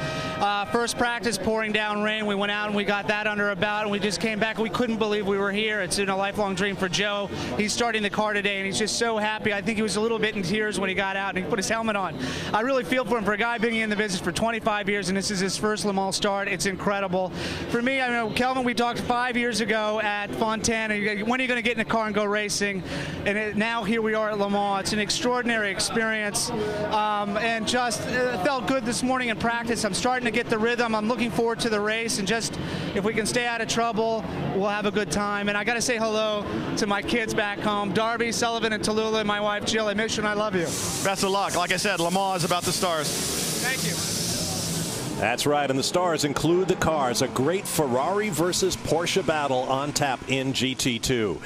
First practice, pouring down rain. We went out and we got that under our belt, and we just came back. We couldn't believe we were here. It's been a lifelong dream for Joe. He's starting the car today, and he's just so happy. I think he was a little bit in tears when he got out and he put his helmet on. I really feel for him, for a guy being in the business for 25 years, and this is his first Le Mans start. It's incredible. For me, I know, Kelvin, we talked 5 years ago at Fontana. When are you going to get in the car and go racing? And now here we are at Le Mans. It's an extraordinary experience, and just felt good this morning in practice. I'm starting to get the rhythm. I'm looking forward to the race, and just if we can stay out of trouble, we'll have a good time. And I got to say hello to my kids back home, Darby, Sullivan, and Tallulah, and my wife Jill. I miss you and I love you. Best of luck. Like I said, Le Mans is about the stars. Thank you. That's right, and the stars include the cars. A great Ferrari versus Porsche battle on tap in GT2.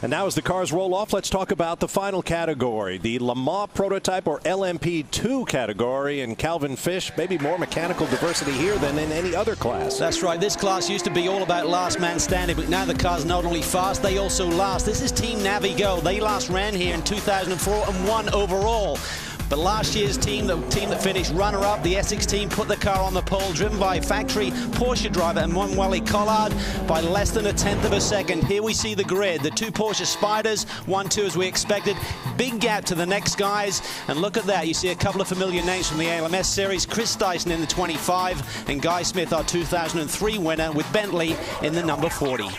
And now as the cars roll off, let's talk about the final category, the Le Mans Prototype or LMP2 category. And Calvin Fish, maybe more mechanical diversity here than in any other class. That's right. This class used to be all about last man standing, but now the car's not only fast, they also last. This is Team Navigo. They last ran here in 2004 and won overall. But last year's team, the team that finished runner-up, the Essex team, put the car on the pole, driven by factory Porsche driver Emmanuel Collard by less than 1/10 of a second. Here we see the grid. The two Porsche Spiders, 1-2 as we expected. Big gap to the next guys. And look at that. You see a couple of familiar names from the ALMS series. Chris Dyson in the 25 and Guy Smith, our 2003 winner, with Bentley in the number 40.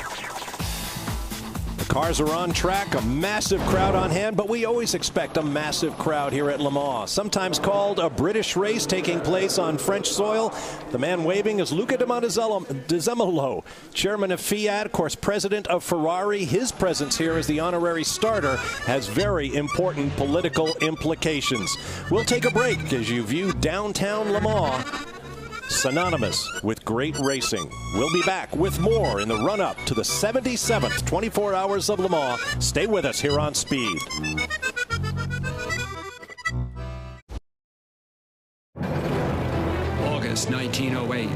The cars are on track, a massive crowd on hand, but we always expect a massive crowd here at Le Mans. Sometimes called a British race taking place on French soil. The man waving is Luca de Montezemolo, chairman of Fiat, of course, president of Ferrari. His presence here as the honorary starter has very important political implications. We'll take a break as you view downtown Le Mans, synonymous with great racing. We'll be back with more in the run-up to the 77th 24 Hours of Le Mans. Stay with us here on Speed. August 1908.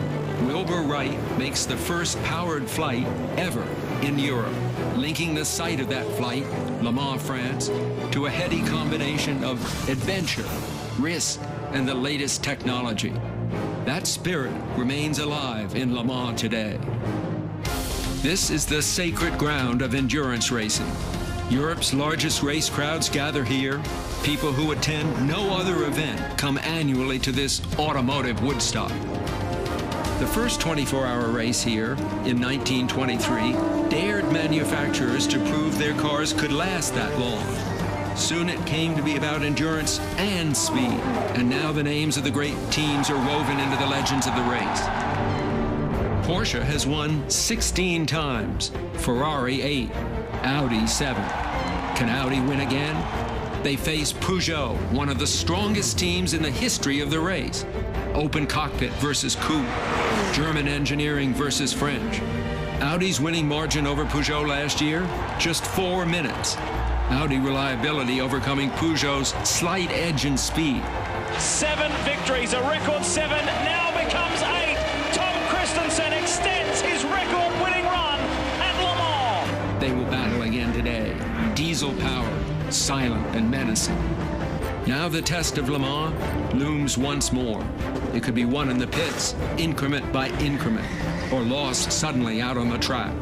Wilbur Wright makes the first powered flight ever in Europe, linking the site of that flight, Le Mans, France, to a heady combination of adventure, risk, and the latest technology. That spirit remains alive in Le Mans today. This is the sacred ground of endurance racing. Europe's largest race crowds gather here. People who attend no other event come annually to this automotive Woodstock. The first 24-hour race here in 1923 dared manufacturers to prove their cars could last that long. Soon it came to be about endurance and speed, and now the names of the great teams are woven into the legends of the race. Porsche has won 16 times, Ferrari 8, Audi 7. Can Audi win again? They face Peugeot, one of the strongest teams in the history of the race. Open cockpit versus coupe. German engineering versus French. Audi's winning margin over Peugeot last year, just 4 minutes. Audi reliability overcoming Peugeot's slight edge in speed. 7 victories, a record 7, now becomes 8. Tom Christensen extends his record-winning run at Le Mans. They will battle again today. Diesel power, silent and menacing. Now the test of Le Mans looms once more. It could be won in the pits, increment by increment, or lost suddenly out on the track.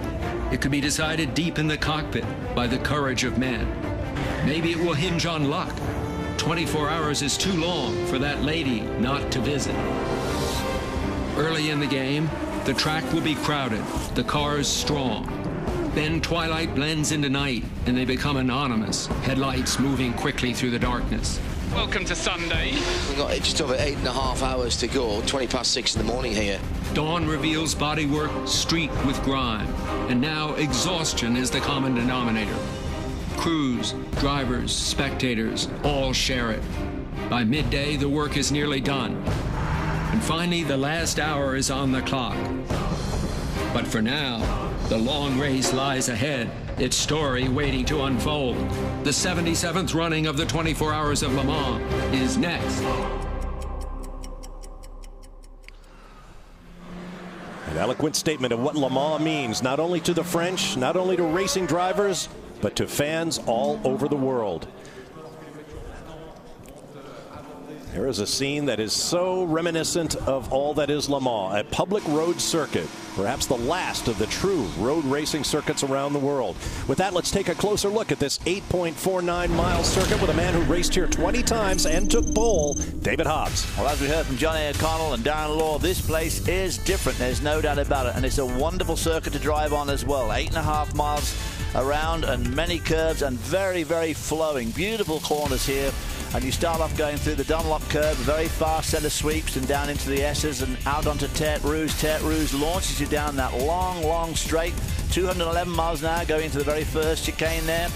It could be decided deep in the cockpit by the courage of men. Maybe it will hinge on luck. 24 hours is too long for that lady not to visit. Early in the game, the track will be crowded, the cars strong. Then twilight blends into night and they become anonymous, headlights moving quickly through the darkness. Welcome to Sunday. We've got just over 8.5 hours to go, 20 past 6 in the morning here. Dawn reveals bodywork streaked with grime, and now exhaustion is the common denominator. Crews, drivers, spectators all share it. By midday, the work is nearly done. And finally, the last hour is on the clock. But for now, the long race lies ahead, its story waiting to unfold. The 77th running of the 24 Hours of Le Mans is next. An eloquent statement of what Le Mans means, not only to the French, not only to racing drivers, but to fans all over the world. There is a scene that is so reminiscent of all that is Le Mans, a public road circuit, perhaps the last of the true road racing circuits around the world. With that, let's take a closer look at this 8.49-mile circuit with a man who raced here 20 times and took pole, David Hobbs. Well, as we heard from Johnny O'Connell and Darren Law, this place is different. There's no doubt about it, and it's a wonderful circuit to drive on as well. 8.5 miles around and many curves and very, very flowing. Beautiful corners here. And you start off going through the Dunlop curve, a very fast set of sweeps, and down into the S's and out onto Tertre Rouge. Tertre Rouge launches you down that long, long straight, 211 miles an hour, going into the very first chicane there.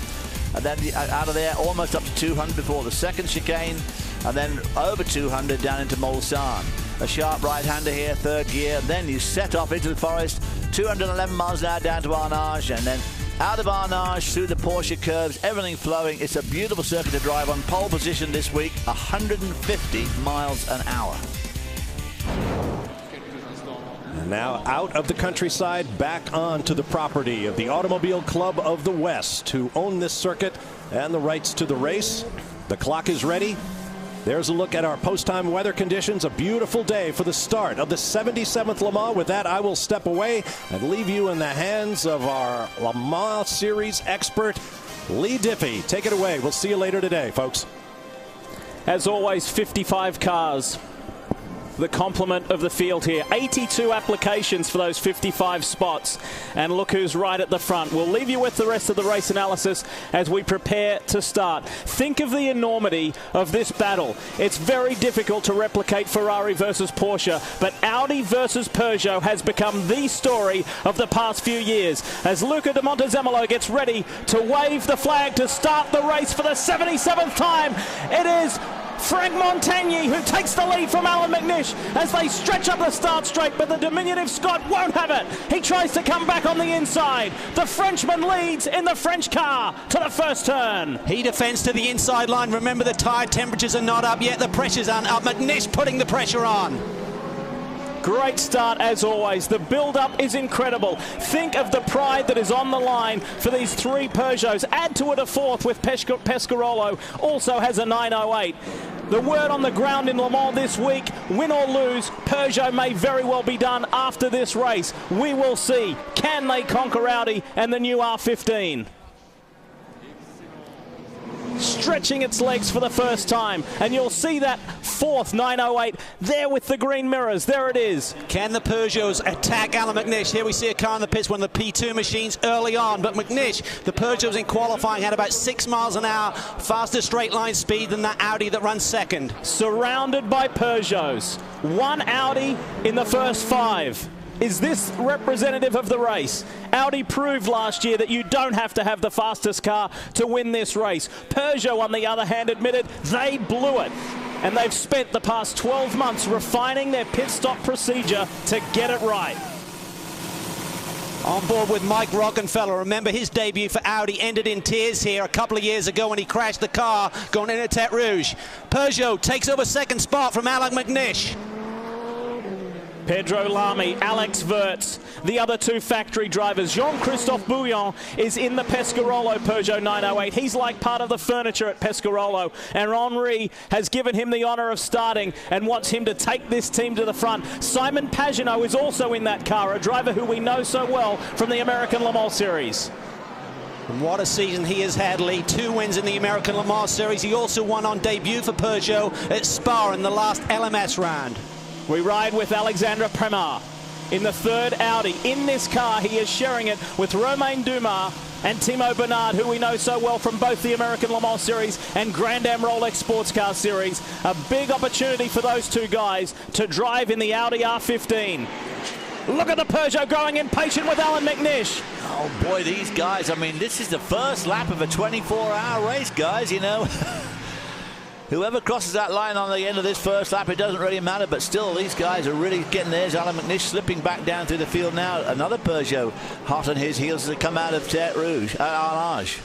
And then out of there, almost up to 200 before the second chicane, and then over 200 down into Mulsanne. A sharp right-hander here, third gear, and then you set off into the forest, 211 miles an hour down to Arnage, and then out of Arnage through the Porsche curves, everything flowing. It's a beautiful circuit to drive on. Pole position this week, 150 miles an hour. And now out of the countryside, back onto the property of the Automobile Club of the West, who own this circuit and the rights to the race. The clock is ready. There's a look at our post-time weather conditions. A beautiful day for the start of the 77th Le Mans. With that, I will step away and leave you in the hands of our Le Mans Series expert, Lee Diffie. Take it away. We'll see you later today, folks. As always, 55 cars. The complement of the field here. 82 applications for those 55 spots. And look who's right at the front. We'll leave you with the rest of the race analysis as we prepare to start. Think of the enormity of this battle. It's very difficult to replicate Ferrari versus Porsche, but Audi versus Peugeot has become the story of the past few years as Luca de Montezemolo gets ready to wave the flag to start the race for the 77th time. It is Franck Montagny who takes the lead from Allan McNish as they stretch up the start straight, but the diminutive Scott won't have it. He tries to come back on the inside. The Frenchman leads in the French car to the first turn. He defends to the inside line. Remember, the tyre temperatures are not up yet. The pressures aren't up. McNish putting the pressure on. Great start as always. The build-up is incredible. Think of the pride that is on the line for these three Peugeots. Add to it a fourth with Pescarolo, also has a 908. The word on the ground in Le Mans this week, win or lose, Peugeot may very well be done after this race. We will see. Can they conquer Audi and the new R15? Stretching its legs for the first time, and you'll see that fourth 908 there with the green mirrors. There it is. Can the Peugeots attack Allan McNish? Here we see a car in the pits, one of the P2 machines early on, but McNish, the Peugeots in qualifying, had about 6 miles an hour faster straight line speed than the Audi that runs second. Surrounded by Peugeots, one Audi in the first 5. Is this representative of the race? Audi proved last year that you don't have to have the fastest car to win this race. Peugeot, on the other hand, admitted they blew it. and they've spent the past 12 months refining their pit stop procedure to get it right. On board with Mike Rockenfeller. Remember, his debut for Audi ended in tears here a couple of years ago when he crashed the car going into Tertre Rouge. Peugeot takes over second spot from Alec McNish. Pedro Lamy, Alex Wurz, the other two factory drivers. Jean-Christophe Bouillon is in the Pescarolo Peugeot 908. He's like part of the furniture at Pescarolo, and Henri has given him the honour of starting and wants him to take this team to the front. Simon Pagenaud is also in that car, a driver who we know so well from the American Le Mans Series. And what a season he has had, Lee. 2 wins in the American Le Mans Series. He also won on debut for Peugeot at Spa in the last LMS round. We ride with Alexandre Premar in the third Audi. In this car, he is sharing it with Romain Dumas and Timo Bernard, who we know so well from both the American Le Mans Series and Grand Am Rolex Sports Car Series. A big opportunity for those two guys to drive in the Audi R15. Look at the Peugeot growing impatient with Alan McNish. Oh boy, these guys, I mean, this is the first lap of a 24-hour race, guys, you know. Whoever crosses that line on the end of this first lap, it doesn't really matter, but still, these guys are really getting theirs. Alan McNish slipping back down through the field now. Another Peugeot hot on his heels as they come out of Tertre Rouge, Arnage.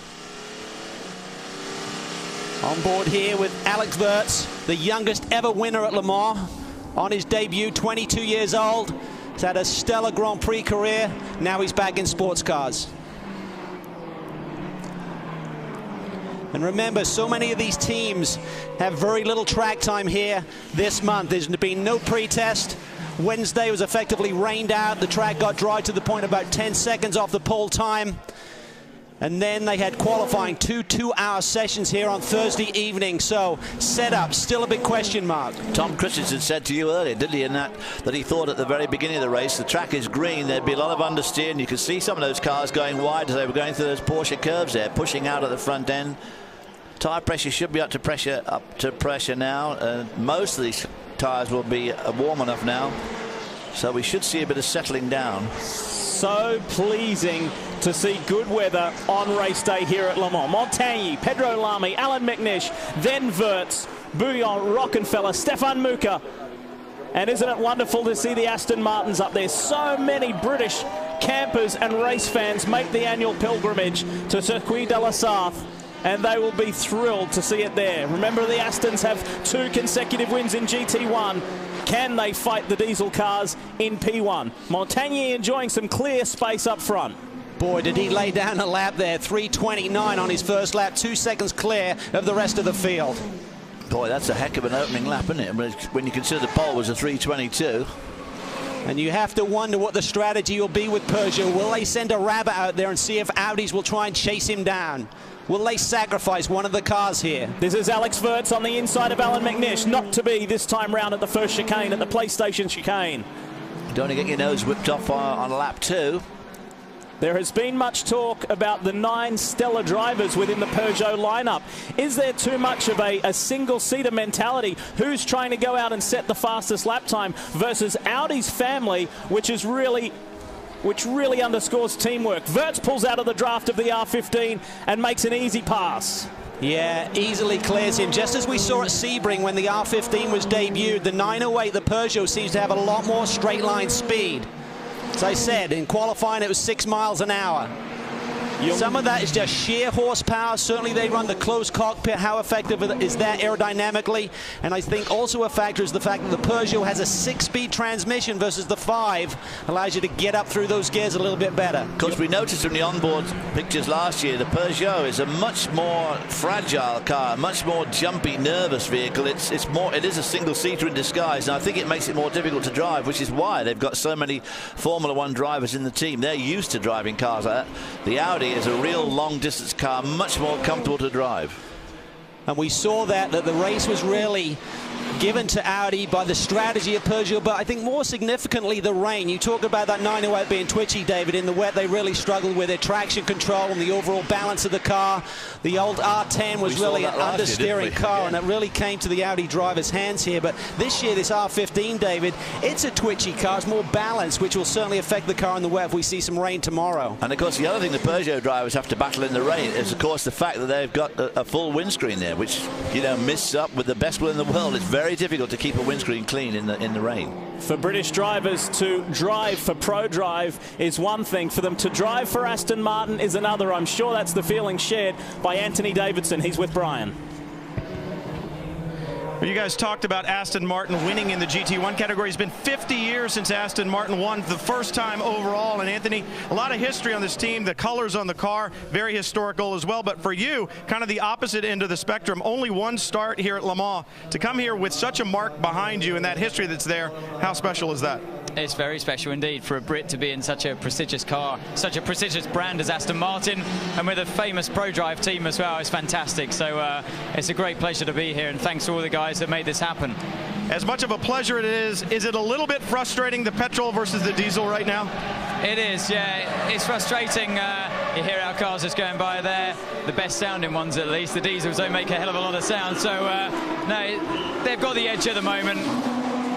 On board here with Alex Wurz, the youngest ever winner at Le Mans. On his debut, 22 years old. He's had a stellar Grand Prix career. Now he's back in sports cars. And remember, so many of these teams have very little track time here this month. There's been no pre-test. Wednesday was effectively rained out. The track got dry to the point about 10 seconds off the pole time. And then they had qualifying 2 2-hour sessions here on Thursday evening. So setup, still a big question mark. Tom Christensen said to you earlier, didn't he, in that he thought at the very beginning of the race, the track is green, there'd be a lot of understeer, and you could see some of those cars going wide as they were going through those Porsche curves there, pushing out at the front end. Tyre pressure should be up to pressure now. Most of these tyres will be warm enough now, so we should see a bit of settling down. So pleasing to see good weather on race day here at Le Mans. Montagny, Pedro Lamy, Alan McNish, then Wurz, Bouillon, Rockenfeller, Stefan Muka. And isn't it wonderful to see the Aston Martins up there? So many British campers and race fans make the annual pilgrimage to Circuit de la Sarthe, and they will be thrilled to see it there. Remember, the Astons have 2 consecutive wins in GT1. Can they fight the diesel cars in P1? Montagny enjoying some clear space up front. Boy, did he lay down a lap there. 3:29 on his first lap, 2 seconds clear of the rest of the field. Boy, that's a heck of an opening lap, isn't it? When you consider the pole was a 3:22. And you have to wonder what the strategy will be with Peugeot. Will they send a rabbit out there and see if Audis will try and chase him down? Will they sacrifice one of the cars here? This is Alex Wurz on the inside of Alan McNish. Not to be this time round at the first chicane, at the PlayStation chicane. Don't want to get your nose whipped off on lap 2. There has been much talk about the 9 stellar drivers within the Peugeot lineup. Is there too much of a single-seater mentality? Who's trying to go out and set the fastest lap time versus Audi's family, which really underscores teamwork. Wurz pulls out of the draft of the R15 and makes an easy pass. Yeah, easily clears him. Just as we saw at Sebring when the R15 was debuted, the 908, the Peugeot, seems to have a lot more straight line speed. As I said, in qualifying it was 6 miles an hour. Some of that is just sheer horsepower. Certainly they run the closed cockpit. How effective is that aerodynamically? And I think also a factor is the fact that the Peugeot has a 6-speed transmission versus the 5. Allows you to get up through those gears a little bit better. Because we noticed from the onboard pictures last year, the Peugeot is a much more fragile car, a much more jumpy, nervous vehicle. It is a single-seater in disguise, and I think it makes it more difficult to drive, which is why they've got so many Formula One drivers in the team. They're used to driving cars like that. The Audi is a real long-distance car, much more comfortable to drive. And we saw that the race was really given to Audi by the strategy of Peugeot, but I think more significantly the rain. You talk about that 908 being twitchy, David. In the wet, they really struggled with their traction control and the overall balance of the car. The old R10 was really an understeering car, and it really came to the Audi drivers' hands here. But this year, this R15, David, it's a twitchy car. It's more balanced, which will certainly affect the car in the wet if we see some rain tomorrow. And, of course, the other thing the Peugeot drivers have to battle in the rain is, of course, the fact that they've got a full windscreen there, which, you know, mists up with the best will in the world. It's very difficult to keep a windscreen clean in the rain. For British drivers to drive for ProDrive is one thing. For them to drive for Aston Martin is another. I'm sure that's the feeling shared by Anthony Davidson. He's with Brian. You guys talked about Aston Martin winning in the GT1 category. It's been 50 years since Aston Martin won the first time overall. And Anthony, a lot of history on this team. The colors on the car, very historical as well. But for you, kind of the opposite end of the spectrum, only one start here at Le Mans. To come here with such a mark behind you and that history that's there, how special is that? It's very special indeed for a Brit to be in such a prestigious car, such a prestigious brand as Aston Martin, and with a famous ProDrive team as well. It's fantastic. So it's a great pleasure to be here, and thanks to all the guys that made this happen. As much of a pleasure it is it a little bit frustrating, the petrol versus the diesel right now? It is, yeah. It's frustrating. You hear our cars just going by there, the best sounding ones at least. The diesels don't make a hell of a lot of sound. So, no, they've got the edge at the moment.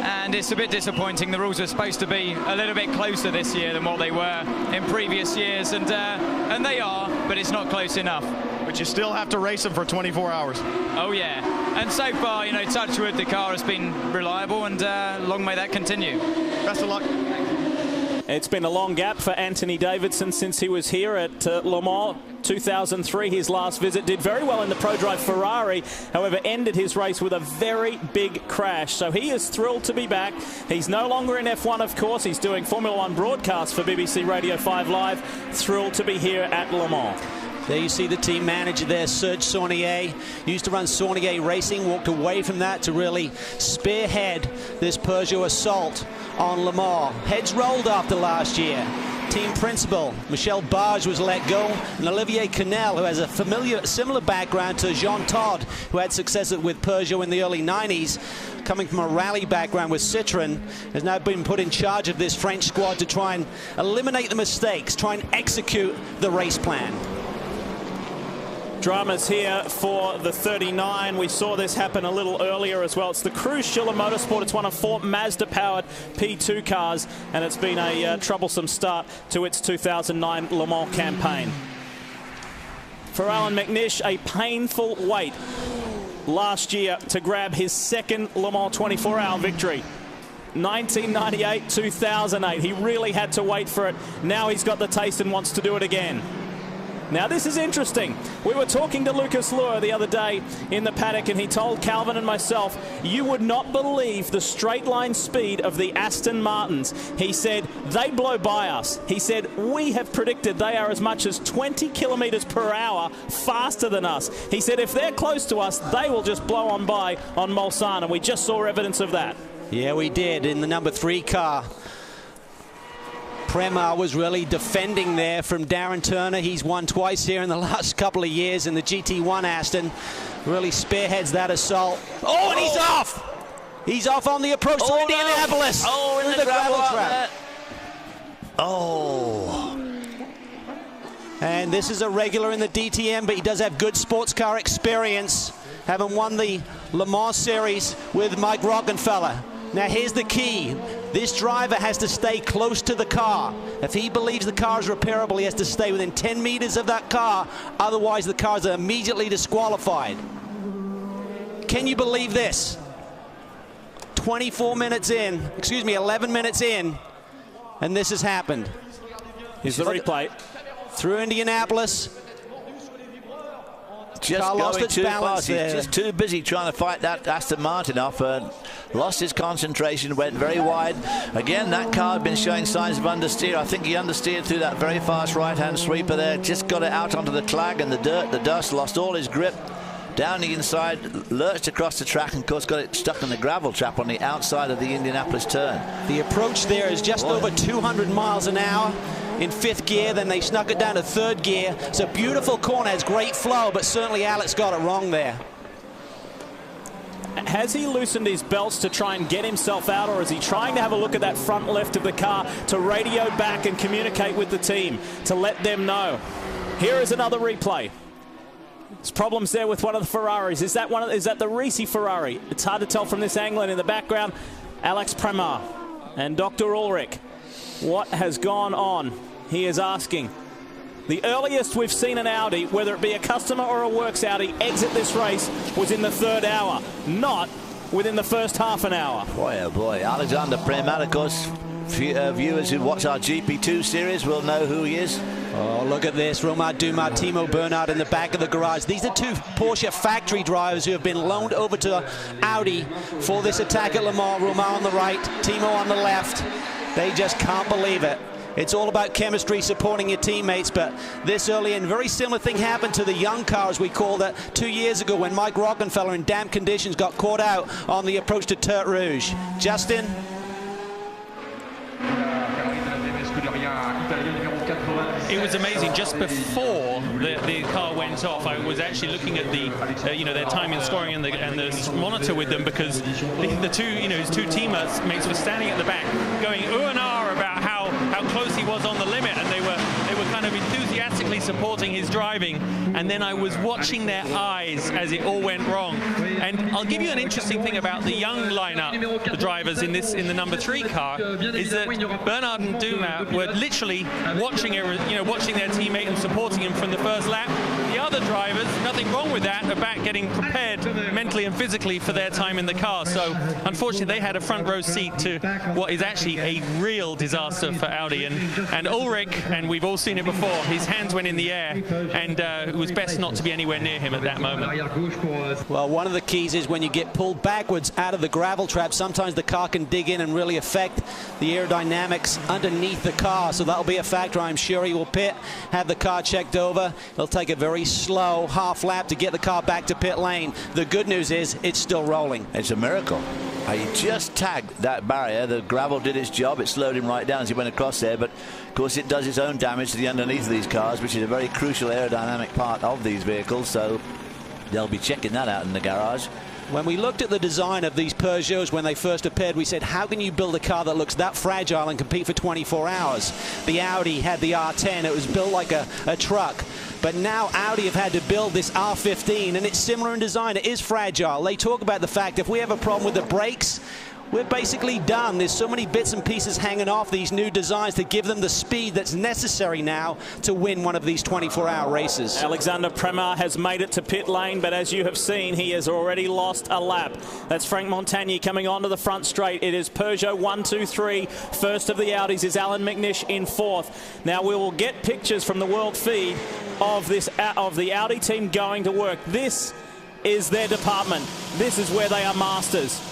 And it's a bit disappointing. The rules are supposed to be a little bit closer this year than what they were in previous years, and they are, but it's not close enough. But you still have to race them for 24 hours. Oh yeah, and so far, you know, touch wood, the car has been reliable, and long may that continue. Best of luck. It's been a long gap for Anthony Davidson since he was here at Le Mans. 2003, his last visit, did very well in the ProDrive Ferrari, however ended his race with a very big crash. So he is thrilled to be back. He's no longer in F1, of course. He's doing Formula One broadcasts for BBC Radio 5 Live. Thrilled to be here at Le Mans. There you see the team manager there, Serge Saunier. Used to run Saunier Racing, walked away from that to really spearhead this Peugeot assault on Le Mans. Heads rolled after last year. Team principal Michel Barge was let go, and Olivier Canel, who has a similar background to Jean Todt, who had success with Peugeot in the early 90s, coming from a rally background with Citroën, has now been put in charge of this French squad to try and eliminate the mistakes, try and execute the race plan. Dramas here for the 39. We saw this happen a little earlier as well. It's the Cruise Schiller Motorsport. It's one of 4 Mazda-powered P2 cars, and it's been a troublesome start to its 2009 Le Mans campaign. For Alan McNish, a painful wait last year to grab his second Le Mans 24-hour victory. 1998, 2008. He really had to wait for it. Now he's got the taste and wants to do it again. Now this is interesting. We were talking to Lucas Luhr the other day in the paddock, and he told Calvin and myself, you would not believe the straight line speed of the Aston Martins. He said, they blow by us. He said, we have predicted they are as much as 20 kilometers per hour faster than us. He said, if they're close to us, they will just blow on by on Mulsanne, and we just saw evidence of that. Yeah, we did in the number 3 car. Prema was really defending there from Darren Turner. He's won twice here in the last couple of years in the GT1 Aston. Really spearheads that assault. Oh, and he's off! He's off on the approach to Indianapolis. Oh, in the gravel trap. Oh. And this is a regular in the DTM, but he does have good sports car experience, having won the Le Mans Series with Mike Rockenfeller. Now here's the key. This driver has to stay close to the car. If he believes the car is repairable, he has to stay within 10 meters of that car. Otherwise, the cars are immediately disqualified. Can you believe this? 11 minutes in, and this has happened. Here's the replay. Through Indianapolis. Just going too fast. He's just too busy trying to fight that Aston Martin off, and lost his concentration, went very wide. Again, that car had been showing signs of understeer. I think he understeered through that very fast right-hand sweeper there. Just got it out onto the clag and the dirt, the dust, lost all his grip. Down the inside, lurched across the track, and of course got it stuck in the gravel trap on the outside of the Indianapolis turn. The approach there is just over 200 miles an hour. In 5th gear, then they snuck it down to 3rd gear. It's a beautiful corner, has great flow, but certainly Alex got it wrong there. Has he loosened his belts to try and get himself out, or is he trying to have a look at that front left of the car to radio back and communicate with the team to let them know? Here is another replay. There's problems there with one of the Ferraris. Is that the Risi Ferrari? It's hard to tell from this angle, and in the background, Alex Prema and Dr. Ulrich. What has gone on? He is asking. The earliest we've seen an Audi, whether it be a customer or a works Audi, exit this race was in the 3rd hour, not within the first half an hour. Boy, oh boy. Alexander Prema, of course, viewers who watch our GP2 series will know who he is. Oh, look at this. Romain Dumas, Timo Bernhard in the back of the garage. These are 2 Porsche factory drivers who have been loaned over to Audi for this attack at Le Mans. Romain on the right, Timo on the left. They just can't believe it. It's all about chemistry, supporting your teammates, but this early and very similar thing happened to the young car, as we called it, 2 years ago when Mike Rockenfeller in damp conditions got caught out on the approach to Tertre Rouge. Justin? It was amazing. Just before the car went off, I was actually looking at the their time in scoring and the monitor with them, because the two his 2 teammates were standing at the back going ooh and ah about how close he was on the limit, and they were kind of enthusiastically supporting his driving. And then I was watching their eyes as it all went wrong. And I'll give you an interesting thing about the young lineup, the drivers in the number 3 car, is that Bernhard and Dumas were literally watching their teammate and supporting him from the first lap. The other drivers, nothing wrong with that, are back getting prepared mentally and physically for their time in the car. So unfortunately, they had a front row seat to what is actually a real disaster for Audi. And Ulrich, and we've all seen it before, his hands went in the air, and it was best not to be anywhere near him at that moment. Well, one of the keys is when you get pulled backwards out of the gravel trap, sometimes the car can dig in and really affect the aerodynamics underneath the car. So that'll be a factor. I'm sure he will pit, have the car checked over. It'll take a very slow half lap to get the car back to pit lane. The good news is it's still rolling. It's a miracle. He just tagged that barrier. The gravel did its job. It slowed him right down as he went across there. But, of course, it does its own damage to the underneath of these cars, which is a very crucial aerodynamic part of these vehicles. So they'll be checking that out in the garage. When we looked at the design of these Peugeots when they first appeared, we said, how can you build a car that looks that fragile and compete for 24 hours? The Audi had the R10. It was built like a truck. But now Audi have had to build this R15, and it's similar in design. It is fragile. They talk about the fact if we have a problem with the brakes, we're basically done. There's so many bits and pieces hanging off these new designs to give them the speed that's necessary now to win one of these 24-hour races. Alexander Prema has made it to pit lane, but as you have seen, he has already lost a lap. That's Frank Montagny coming onto the front straight. It is Peugeot 1, 2, 3. First of the Audis is Alan McNish in 4th. Now we will get pictures from the world feed of the Audi team going to work. This is their department. This is where they are masters.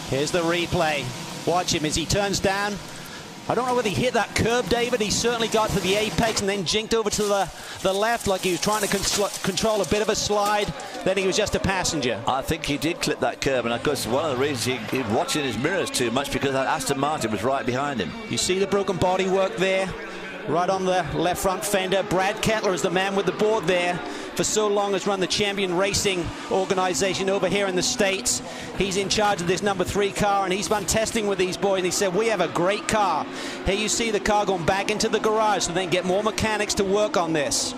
Here's the replay. Watch him as he turns down. I don't know whether he hit that curb, David. He certainly got to the apex and then jinked over to the left like he was trying to control a bit of a slide. Then he was just a passenger. I think he did clip that curb, and of course one of the reasons he was watching his mirrors too much because that Aston Martin was right behind him. You see the broken bodywork there? Right on the left front fender. Brad Kettler is the man with the board there. For so long has run the Champion Racing organization over here in the States. He's in charge of this number 3 car, and he's been testing with these boys, and he said, we have a great car. Here you see the car going back into the garage to then get more mechanics to work on this.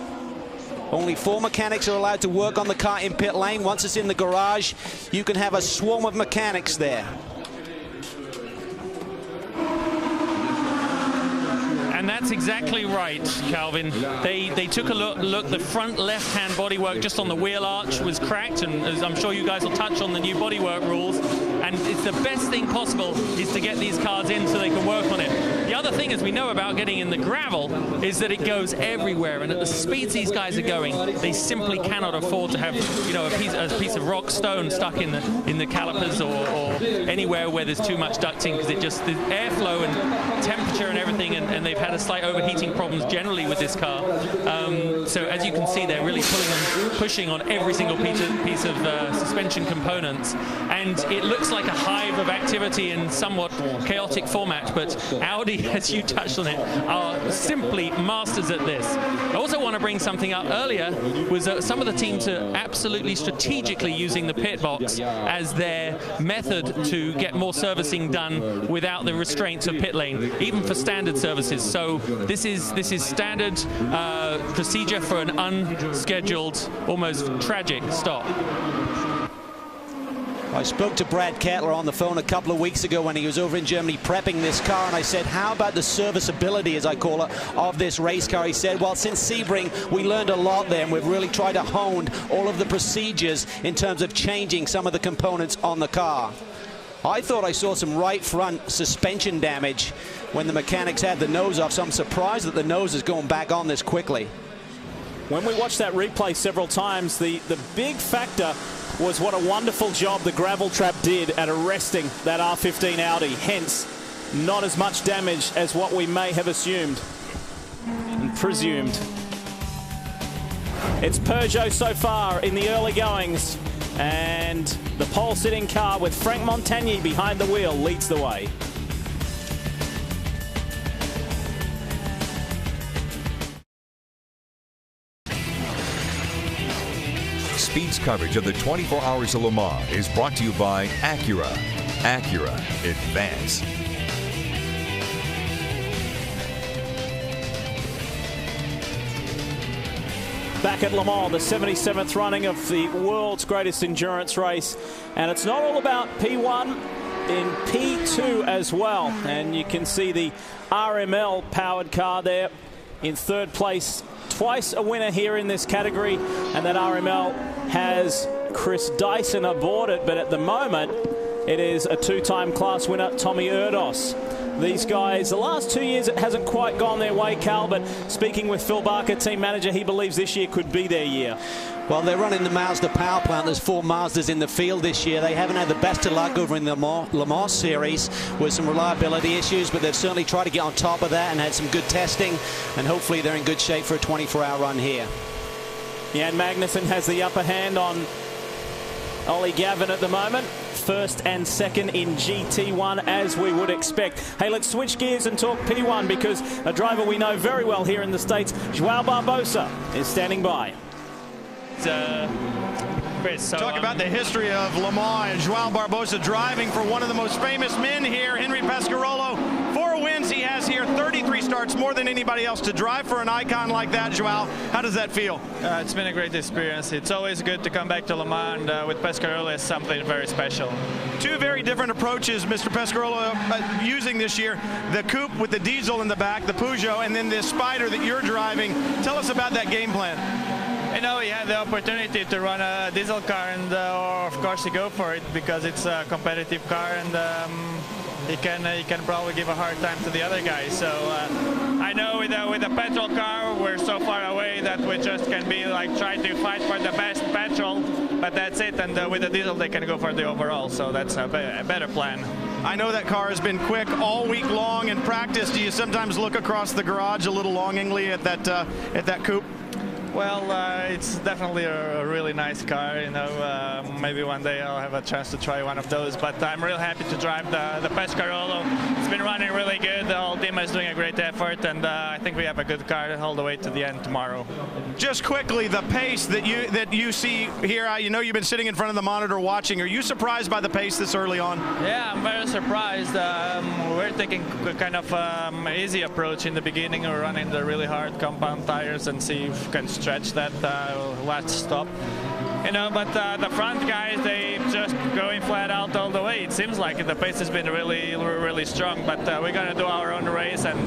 Only 4 mechanics are allowed to work on the car in pit lane. Once it's in the garage, you can have a swarm of mechanics there. And that's exactly right, Calvin. They took a look. The front left-hand bodywork just on the wheel arch was cracked, and as I'm sure you guys will touch on the new bodywork rules. And it's the best thing possible is to get these cars in so they can work on it. The other thing, as we know about getting in the gravel, is that it goes everywhere. And at the speeds these guys are going, they simply cannot afford to have, a piece of rock stone stuck in the calipers or anywhere where there's too much ducting, because it just the airflow and temperature and everything, and they've had a slight overheating problems generally with this car. So as you can see, they're really pushing on every single piece of suspension components, and it looks like a hive of activity in somewhat chaotic format. But Audi as you touched on it, are simply masters at this. I also want to bring something up earlier, was that some of the teams are absolutely strategically using the pit box as their method to get more servicing done without the restraints of pit lane, even for standard services. So this is standard procedure for an unscheduled, almost tragic stop. I spoke to Brad Kettler on the phone a couple of weeks ago when he was over in Germany prepping this car, and I said, how about the serviceability, as I call it, of this race car? He said, well, since Sebring, we learned a lot there, and we've really tried to hone all of the procedures in terms of changing some of the components on the car. I thought I saw some right front suspension damage when the mechanics had the nose off, so I'm surprised that the nose is going back on this quickly. When we watched that replay several times, the big factor was what a wonderful job the gravel trap did at arresting that R15 Audi. Hence, not as much damage as what we may have assumed and presumed. It's Peugeot so far in the early goings, and the pole-sitting car with Frank Montagny behind the wheel leads the way. Speed's coverage of the 24 Hours of Le Mans is brought to you by Acura. Acura Advance. Back at Le Mans, the 77th running of the world's greatest endurance race. And it's not all about P1, in P2 as well. And you can see the RML powered car there in third place. Twice a winner here in this category, and that RML has Chris Dyson aboard it, but at the moment it is a two-time class winner, Tommy Erdos. These guys, the last 2 years it hasn't quite gone their way, Carl, but speaking with Phil Barker, team manager, he believes this year could be their year. Well, they're running the Mazda power plant. There's 4 Mazdas in the field this year. They haven't had the best of luck over in the Le Mans series with some reliability issues, but they've certainly tried to get on top of that and had some good testing, and hopefully they're in good shape for a 24-hour run here. Jan Magnussen has the upper hand on Ollie Gavin at the moment. First and second in GT1, as we would expect. Hey, let's switch gears and talk P1, because a driver we know very well here in the States, Joao Barbosa, is standing by. Chris, talk about the history of Le Mans and Joao Barbosa driving for one of the most famous men here, Henry Pescarolo. 4 wins he has here, 33 starts, more than anybody else. To drive for an icon like that, Joao, how does that feel? It's been a great experience. It's always good to come back to Le Mans, and with Pescarolo is something very special. 2 very different approaches Mr. Pescarolo using this year. The coupe with the diesel in the back, the Peugeot, and then this Spider that you're driving. Tell us about that game plan. You know, he had the opportunity to run a diesel car, and of course he go for it because it's a competitive car, and he can probably give a hard time to the other guys. So I know with a petrol car we're so far away that we just can be like trying to fight for the best petrol, but that's it. And with the diesel they can go for the overall. So that's a better plan. I know that car has been quick all week long in practice. Do you sometimes look across the garage a little longingly at that coupe? Well, it's definitely a really nice car, you know. Maybe one day I'll have a chance to try one of those, but I'm real happy to drive the Pescarolo. It's been running really good. The whole team is doing a great effort, and I think we have a good car all the way to the end tomorrow. Just quickly, the pace that you see here, you know you've been sitting in front of the monitor watching. Are you surprised by the pace this early on? Yeah, I'm very surprised. We're taking a kind of easy approach in the beginning. We're running the really hard compound tires and see if we can stretch that last stop. You know, but the front guys, they just going flat out all the way. It seems like the pace has been really strong, but we're going to do our own race and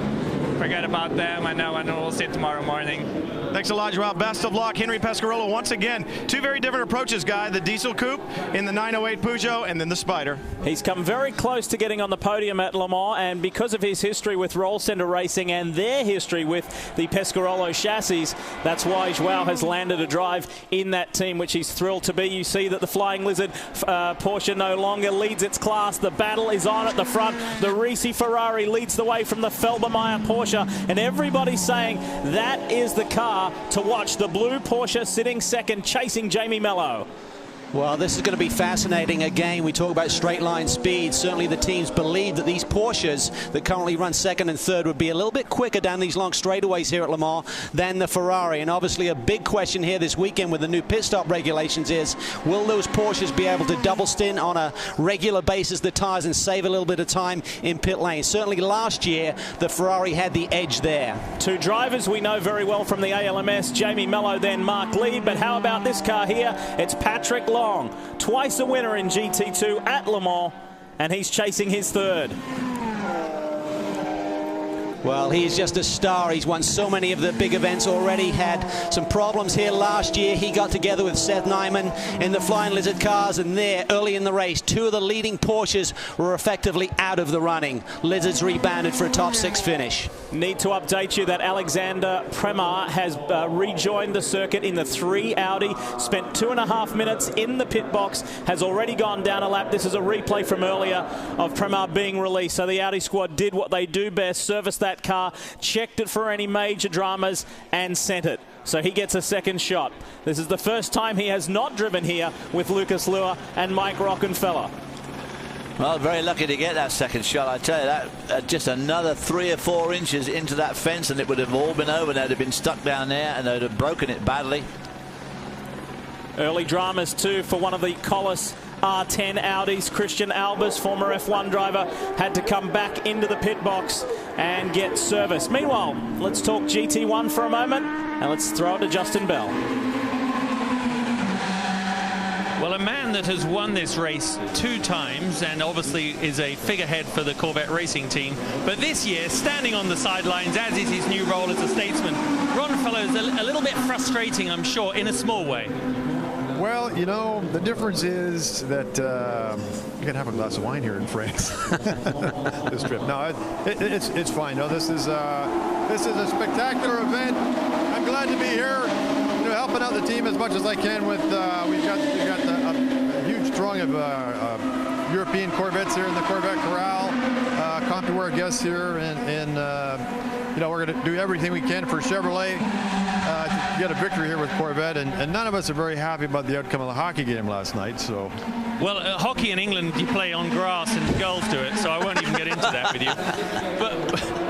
forget about them, and we'll see tomorrow morning. Thanks a lot, Joao. Best of luck. Henry Pescarolo, once again, 2 very different approaches, guy. The diesel coupe in the 908 Peugeot, and then the Spider. He's come very close to getting on the podium at Le Mans, and because of his history with Roll Center Racing and their history with the Pescarolo chassis, that's why Joao has landed a drive in that team, which he's thrilled to be. You see that the Flying Lizard Porsche no longer leads its class. The battle is on at the front. The Risi Ferrari leads the way from the Felbermeyer Porsche, and everybody's saying that is the car to watch. The blue Porsche sitting second, chasing Jamie Mello. Well, this is going to be fascinating. Again, we talk about straight line speed. Certainly the teams believe that these Porsches that currently run second and third would be a little bit quicker down these long straightaways here at Le Mans than the Ferrari. And obviously a big question here this weekend with the new pit stop regulations is, will those Porsches be able to double stint on a regular basis the tires and save a little bit of time in pit lane? Certainly last year, the Ferrari had the edge there. Two drivers we know very well from the ALMS, Jamie Mello, then Mark Lee. But how about this car here? It's Patrick Long, twice a winner in GT2 at Le Mans, and he's chasing his third. Well, he's just a star. He's won so many of the big events already. Had some problems here last year. He got together with Seth Nyman in the Flying Lizard cars, and there, early in the race, two of the leading Porsches were effectively out of the running. Lizards rebounded for a top 6 finish. Need to update you that Alexander Premar has rejoined the circuit in the 3 Audi, spent 2.5 minutes in the pit box, has already gone down a lap. This is a replay from earlier of Premar being released. So the Audi squad did what they do best, serviced that car, checked it for any major dramas, and sent it. So he gets a second shot. This is the first time he has not driven here with Lucas Luhr and Mike Rockenfeller. Well, very lucky to get that second shot. I tell you, that just another 3 or 4 inches into that fence and it would have all been over. They'd have been stuck down there and they'd have broken it badly. Early dramas too for one of the Collis R10 Audis. Christian Albers, former F1 driver, had to come back into the pit box and get service. Meanwhile, let's talk GT1 for a moment and let's throw it to Justin Bell. Well, a man that has won this race 2 times and obviously is a figurehead for the Corvette racing team, but this year standing on the sidelines, as is his new role as a statesman. Ron Fellows, a little bit frustrating, I'm sure, in a small way. Well, you know, the difference is that you can have a glass of wine here in France this trip. No, it's fine. No, this is a spectacular event. I'm glad to be here, you know, helping out the team as much as I can. With we've got a huge throng of European Corvettes here in the Corvette Corral. Compuware guests here, and you know, we're going to do everything we can for Chevrolet to get a victory here with Corvette, and none of us are very happy about the outcome of the hockey game last night. So, well, hockey in England, you play on grass and girls do it, so I won't even get into that with you.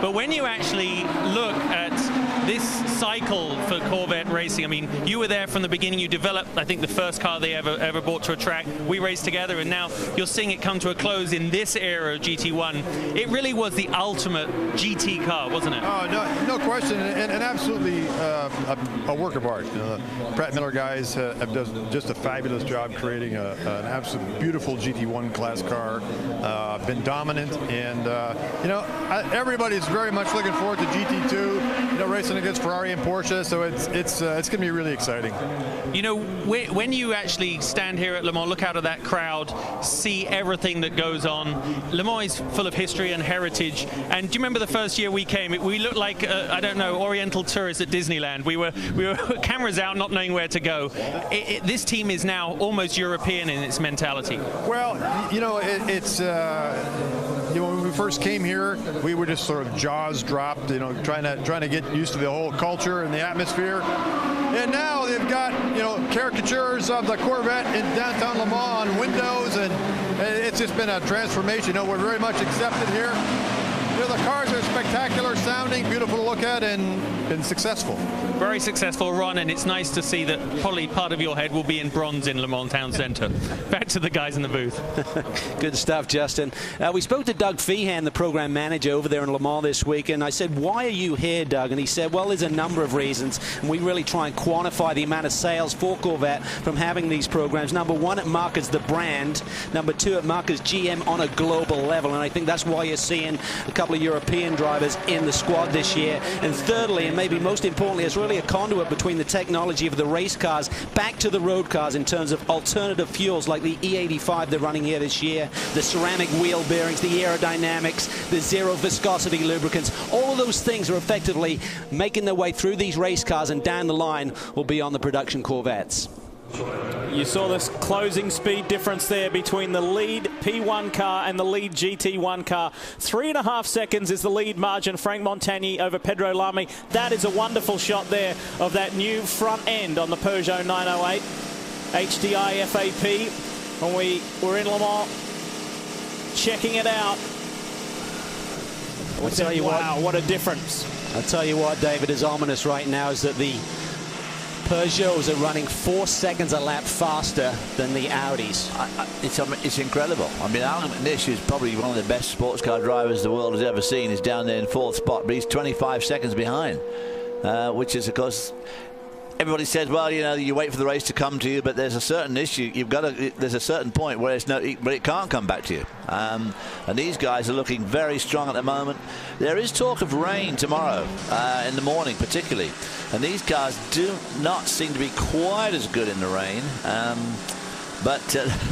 But when you actually look at this cycle for Corvette racing, I mean, you were there from the beginning. You developed, I think, the first car they ever brought to a track. We raced together, and now you're seeing it come to a close in this era of GT1. It really was the ultimate GT car, wasn't it? Oh, no question, and absolutely a work of art. You know, the Pratt Miller guys have done just a fabulous job creating an absolute beautiful GT1 class car. Been dominant, and you know, everybody's very much looking forward to GT2. You know, racing against Ferrari and Porsche, so it's going to be really exciting. You know, when you actually stand here at Le Mans, look out at that crowd, see everything that goes on. Le Mans is full of history and heritage. And do you remember the first year we came? We looked like I don't know, Oriental tourists at Disneyland. We were cameras out, not knowing where to go. This team is now almost European in its mentality. Well, you know, it's. You know, when we first came here, we were just sort of jaws dropped, you know, trying to get used to the whole culture and the atmosphere. And now they've got, you know, caricatures of the Corvette in downtown Le Mans on windows, and it's just been a transformation. You know, we're very much accepted here. You know, the cars are spectacular sounding, beautiful to look at, and successful. Very successful, Ron, and it's nice to see that probably part of your head will be in bronze in Le Mans Town Centre. Back to the guys in the booth. Good stuff, Justin. We spoke to Doug Feehan, the program manager over there in Le Mans this week, and I said, why are you here, Doug? And he said, well, there's a number of reasons, and we really try and quantify the amount of sales for Corvette from having these programs. Number one, it markets the brand. Number two, it markets GM on a global level, and I think that's why you're seeing a couple of European drivers in the squad this year. And thirdly, and maybe most importantly, it's really a conduit between the technology of the race cars back to the road cars in terms of alternative fuels like the E85 they're running here this year, the ceramic wheel bearings, the aerodynamics, the zero viscosity lubricants. All of those things are effectively making their way through these race cars, and down the line will be on the production Corvettes. You saw this closing speed difference there between the lead P1 car and the lead GT1 car. 3.5 seconds is the lead margin. Frank Montagny over Pedro Lamy. That is a wonderful shot there of that new front end on the Peugeot 908. HDI FAP when we were in Le Mans, checking it out. I'll tell you wow, what a difference. I'll tell you what, David, is ominous right now is that the Peugeots are running 4 seconds a lap faster than the Audis. It's incredible. I mean, Alan McNish is probably one of the best sports car drivers the world has ever seen. He's down there in 4th spot, but he's 25 seconds behind, which is, of course, everybody says, well, you know, you wait for the race to come to you, but there's a certain issue. There's a certain point where it can't come back to you. And these guys are looking very strong at the moment. There is talk of rain tomorrow in the morning, particularly. And these cars do not seem to be quite as good in the rain. But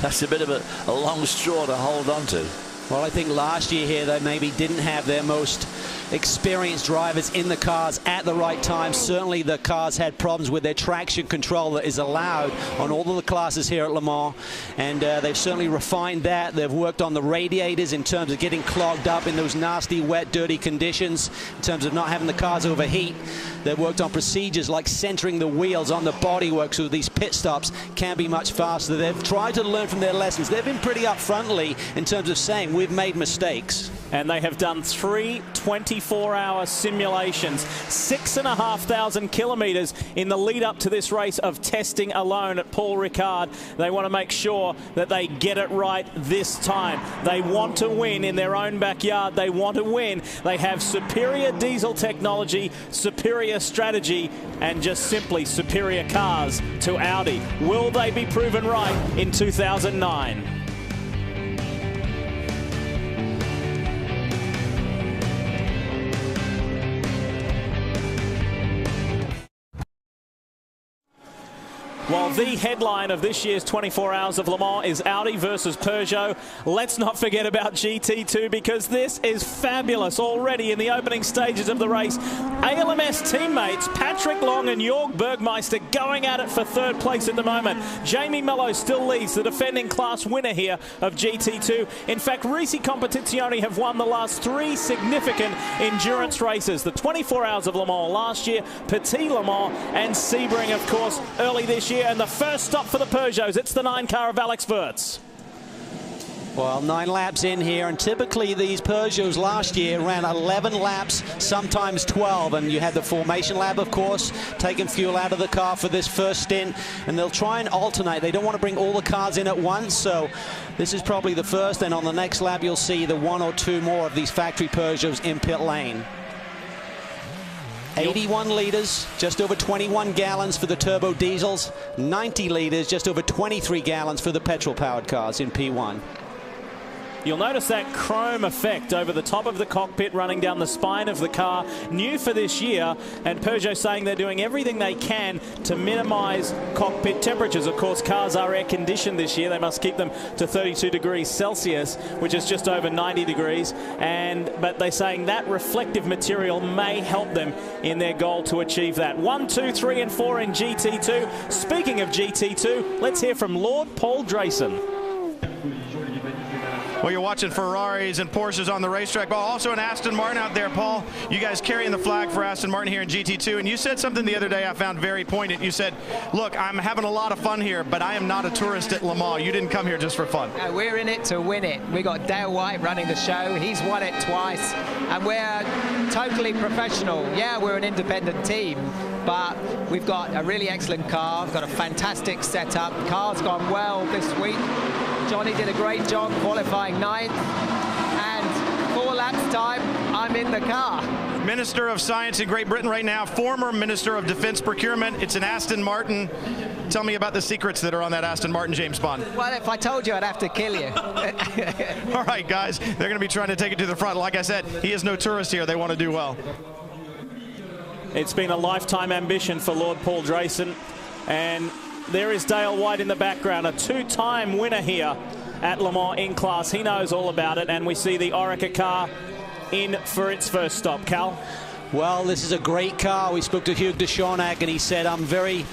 that's a bit of a long straw to hold on to. Well, I think last year here they maybe didn't have their most experienced drivers in the cars at the right time. Certainly the cars had problems with their traction control that is allowed on all of the classes here at Le Mans, and they've certainly refined that. They've worked on the radiators in terms of getting clogged up in those nasty, wet, dirty conditions, in terms of not having the cars overheat. They've worked on procedures like centering the wheels on the bodywork so these pit stops can be much faster. They've tried to learn from their lessons. They've been pretty upfrontly in terms of saying we've made mistakes. And they have done 3 24-hour simulations, 6,500 kilometres in the lead up to this race of testing alone at Paul Ricard. They want to make sure that they get it right this time. They want to win in their own backyard. They want to win. They have superior diesel technology, superior strategy, and just simply superior cars to Audi. Will they be proven right in 2009? Well, the headline of this year's 24 Hours of Le Mans is Audi versus Peugeot. Let's not forget about GT2 because this is fabulous already in the opening stages of the race. ALMS teammates Patrick Long and Jörg Bergmeister going at it for 3rd place at the moment. Jamie Mello still leads, the defending class winner here of GT2. In fact, Risi Competizione have won the last 3 significant endurance races. The 24 Hours of Le Mans last year, Petit Le Mans, and Sebring, of course, early this year. And the first stop for the Peugeots, it's the 9 car of Alex Wurz. Well, 9 laps in here, and typically these Peugeots last year ran 11 laps, sometimes 12, and you had the formation lap, of course, taking fuel out of the car for this first stint, and they'll try and alternate. They don't want to bring all the cars in at once, so this is probably the first, and on the next lap you'll see the 1 or 2 more of these factory Peugeots in pit lane. 81 litres, just over 21 gallons for the turbo diesels, 90 litres, just over 23 gallons for the petrol-powered cars in P1. You'll notice that chrome effect over the top of the cockpit running down the spine of the car, new for this year, and Peugeot saying they're doing everything they can to minimise cockpit temperatures. Of course, cars are air-conditioned this year. They must keep them to 32 degrees Celsius, which is just over 90 degrees, but they're saying that reflective material may help them in their goal to achieve that. 1, 2, 3 and 4 in GT2. Speaking of GT2, let's hear from Lord Paul Drayson. Well, you're watching Ferraris and Porsches on the racetrack, but also an Aston Martin out there, Paul. You guys carrying the flag for Aston Martin here in GT2, and you said something the other day I found very poignant. You said, look, I'm having a lot of fun here, but I am not a tourist at Le Mans. You didn't come here just for fun. No, we're in it to win it. We got Dale White running the show. He's won it twice, and we're totally professional. Yeah, we're an independent team, but we've got a really excellent car. We've got a fantastic setup. The car's gone well this week. Johnny did a great job qualifying 9th, and 4 laps time, I'm in the car. Minister of Science in Great Britain right now, former Minister of Defense Procurement. It's an Aston Martin. Tell me about the secrets that are on that Aston Martin, James Bond. Well, if I told you, I'd have to kill you. All right, guys, they're going to be trying to take it to the front. Like I said, he is no tourist here. They want to do well. It's been a lifetime ambition for Lord Paul Drayson, and there is Dale White in the background, a 2-time winner here at Le Mans in class. He knows all about it, and we see the Oreca car in for its first stop. Cal? Well, this is a great car. We spoke to Hugh de Schornack, and he said, I'm very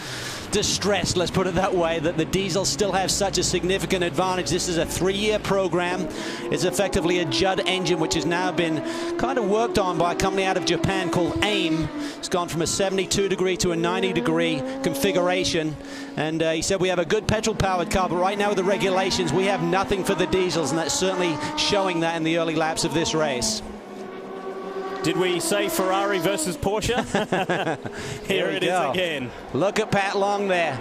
distressed, let's put it that way, that the diesels still have such a significant advantage. This is a 3-year program. It's effectively a Judd engine, which has now been kind of worked on by a company out of Japan called AIM. It's gone from a 72-degree to a 90-degree configuration. And he said we have a good petrol-powered car, but right now with the regulations, we have nothing for the diesels, and that's certainly showing that in the early laps of this race. Did we say Ferrari versus Porsche? Here it is again. Look at Pat Long there.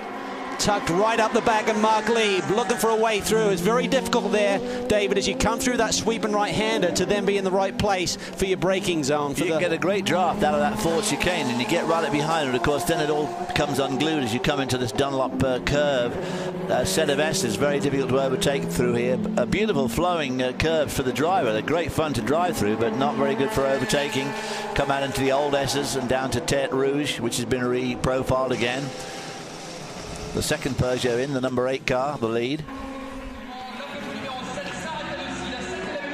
Tucked right up the back of Mark Lieb, looking for a way through. It's very difficult there, David, as you come through that sweeping right-hander to then be in the right place for your braking zone. You can get a great draft out of that forward chicane, and you get right up behind it. Of course, then it all becomes unglued as you come into this Dunlop curve. A set of S's, very difficult to overtake through here. A beautiful flowing curve for the driver. They're great fun to drive through, but not very good for overtaking. Come out into the old S's and down to Tête Rouge, which has been re-profiled again. The second Peugeot in, the number 8 car, the lead.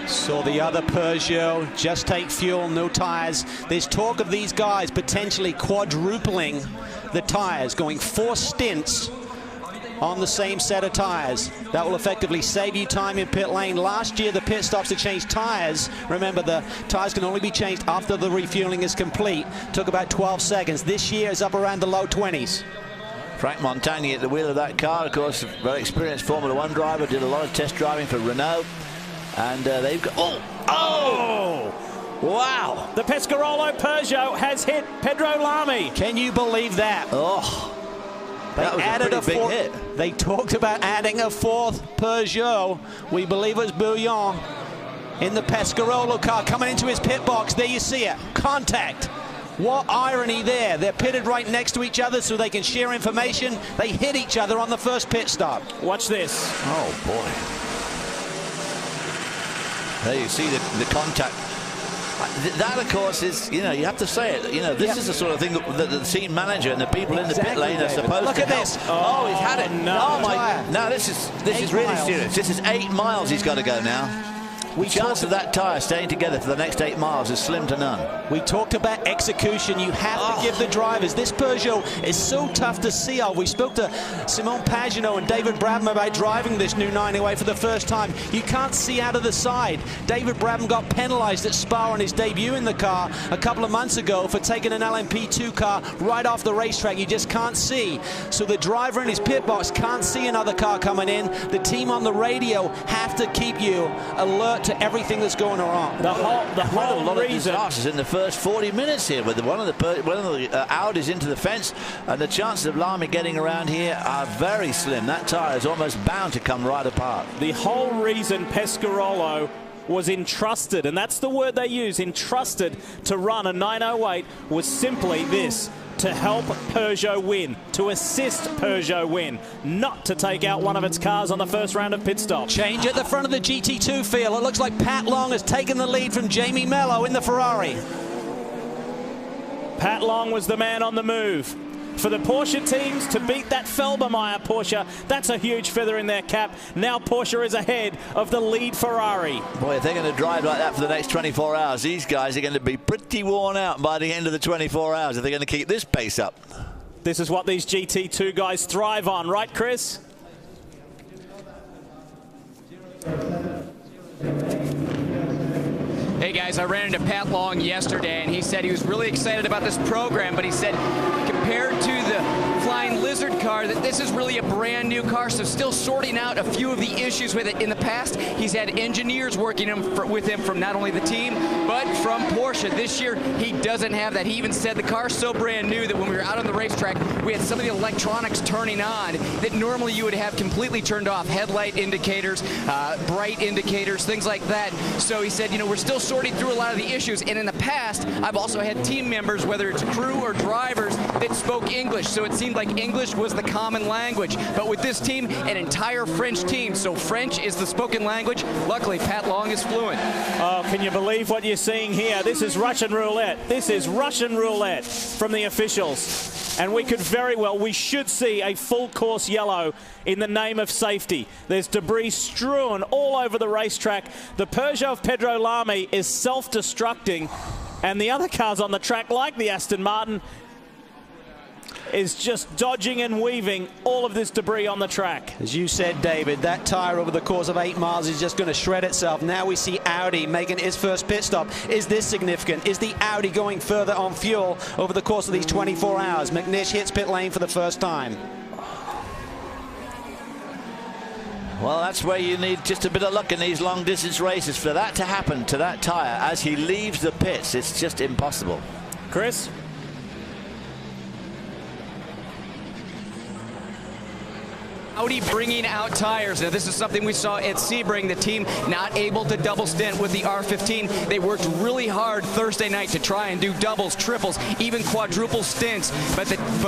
Saw the other Peugeot just take fuel, no tires. There's talk of these guys potentially quadrupling the tires, going 4 stints on the same set of tires. That will effectively save you time in pit lane. Last year, the pit stops to change tires. Remember, the tires can only be changed after the refueling is complete. Took about 12 seconds. This year is up around the low 20s. Frank Montagny at the wheel of that car, of course, a very experienced Formula 1 driver, did a lot of test driving for Renault. And they've got... Oh! Wow! The Pescarolo Peugeot has hit Pedro Lamy. Can you believe that? Oh! They added a big hit. They talked about adding a 4th Peugeot. We believe it was Bouillon in the Pescarolo car coming into his pit box. There you see it. Contact. What irony there. They're pitted right next to each other so they can share information. They hit each other on the first pit stop. Watch this. Oh, boy. There you see the contact. That, of course, is, you know, you have to say it. You know, this is the sort of thing that the team manager and the people in the pit lane are supposed to Look at this. Oh, he's had it. No. Oh, my. No, this is really serious. This is 8 miles he's got to go now. The chance of that tyre staying together for the next 8 miles is slim to none. We talked about execution. You have to give the drivers. This Peugeot is so tough to see. We spoke to Simon Pagenaud and David Brabham about driving this new 908 for the first time. You can't see out of the side. David Brabham got penalised at Spa on his debut in the car a couple of months ago for taking an LMP2 car right off the racetrack. You just can't see. So the driver in his pit box can't see another car coming in. The team on the radio have to keep you alert to everything that's going on. The whole lot of disasters in the first 40 minutes here, with one of the Audis into the fence, and the chances of Lamy getting around here are very slim. That tyre is almost bound to come right apart. The whole reason Pescarolo was entrusted, and that's the word they use, entrusted to run a 908, was simply this: to help Peugeot win, to assist Peugeot win, not to take out one of its cars on the first round of pit stop. Change at the front of the GT2 field. It looks like Pat Long has taken the lead from Jamie Mello in the Ferrari. Pat Long was the man on the move. For the Porsche teams to beat that Felbermeyer Porsche, that's a huge feather in their cap. Now Porsche is ahead of the lead Ferrari. Boy, if they're going to drive like that for the next 24 hours, these guys are going to be pretty worn out by the end of the 24 hours if they're going to keep this pace up. This is what these GT2 guys thrive on, right, Chris? Hey guys, I ran into Pat Long yesterday and he said he was really excited about this program, but he said compared to the Flying Lizard car that this is really a brand new car, so still sorting out a few of the issues with it. In the past, he's had engineers working with him from not only the team, but from Porsche. This year, he doesn't have that. He even said the car's so brand new that when we were out on the racetrack, we had some of the electronics turning on that normally you would have completely turned off. Headlight indicators, bright indicators, things like that. So he said, you know, we're still sorting through a lot of the issues. And in the past, I've also had team members, whether it's crew or drivers, that spoke English. So it seemed like English was the common language. But with this team, an entire French team. So French is the spoken language. Luckily, Pat Long is fluent. Oh, can you believe what you're seeing here? This is Russian roulette. This is Russian roulette from the officials. And we could very well, we should see a full course yellow in the name of safety. There's debris strewn all over the racetrack. The Peugeot of Pedro Lamy is self-destructing, and the other cars on the track, like the Aston Martin, is just dodging and weaving all of this debris on the track. As you said, David, that tyre over the course of 8 miles is just going to shred itself. Now we see Audi making its first pit stop. Is this significant? Is the Audi going further on fuel over the course of these 24 hours? McNish hits pit lane for the first time. Well, that's where you need just a bit of luck in these long distance races. For that to happen to that tyre as he leaves the pits, it's just impossible. Chris? Audi bringing out tires. Now, this is something we saw at Sebring. The team not able to double stint with the R15. They worked really hard Thursday night to try and do doubles, triples, even quadruple stints. But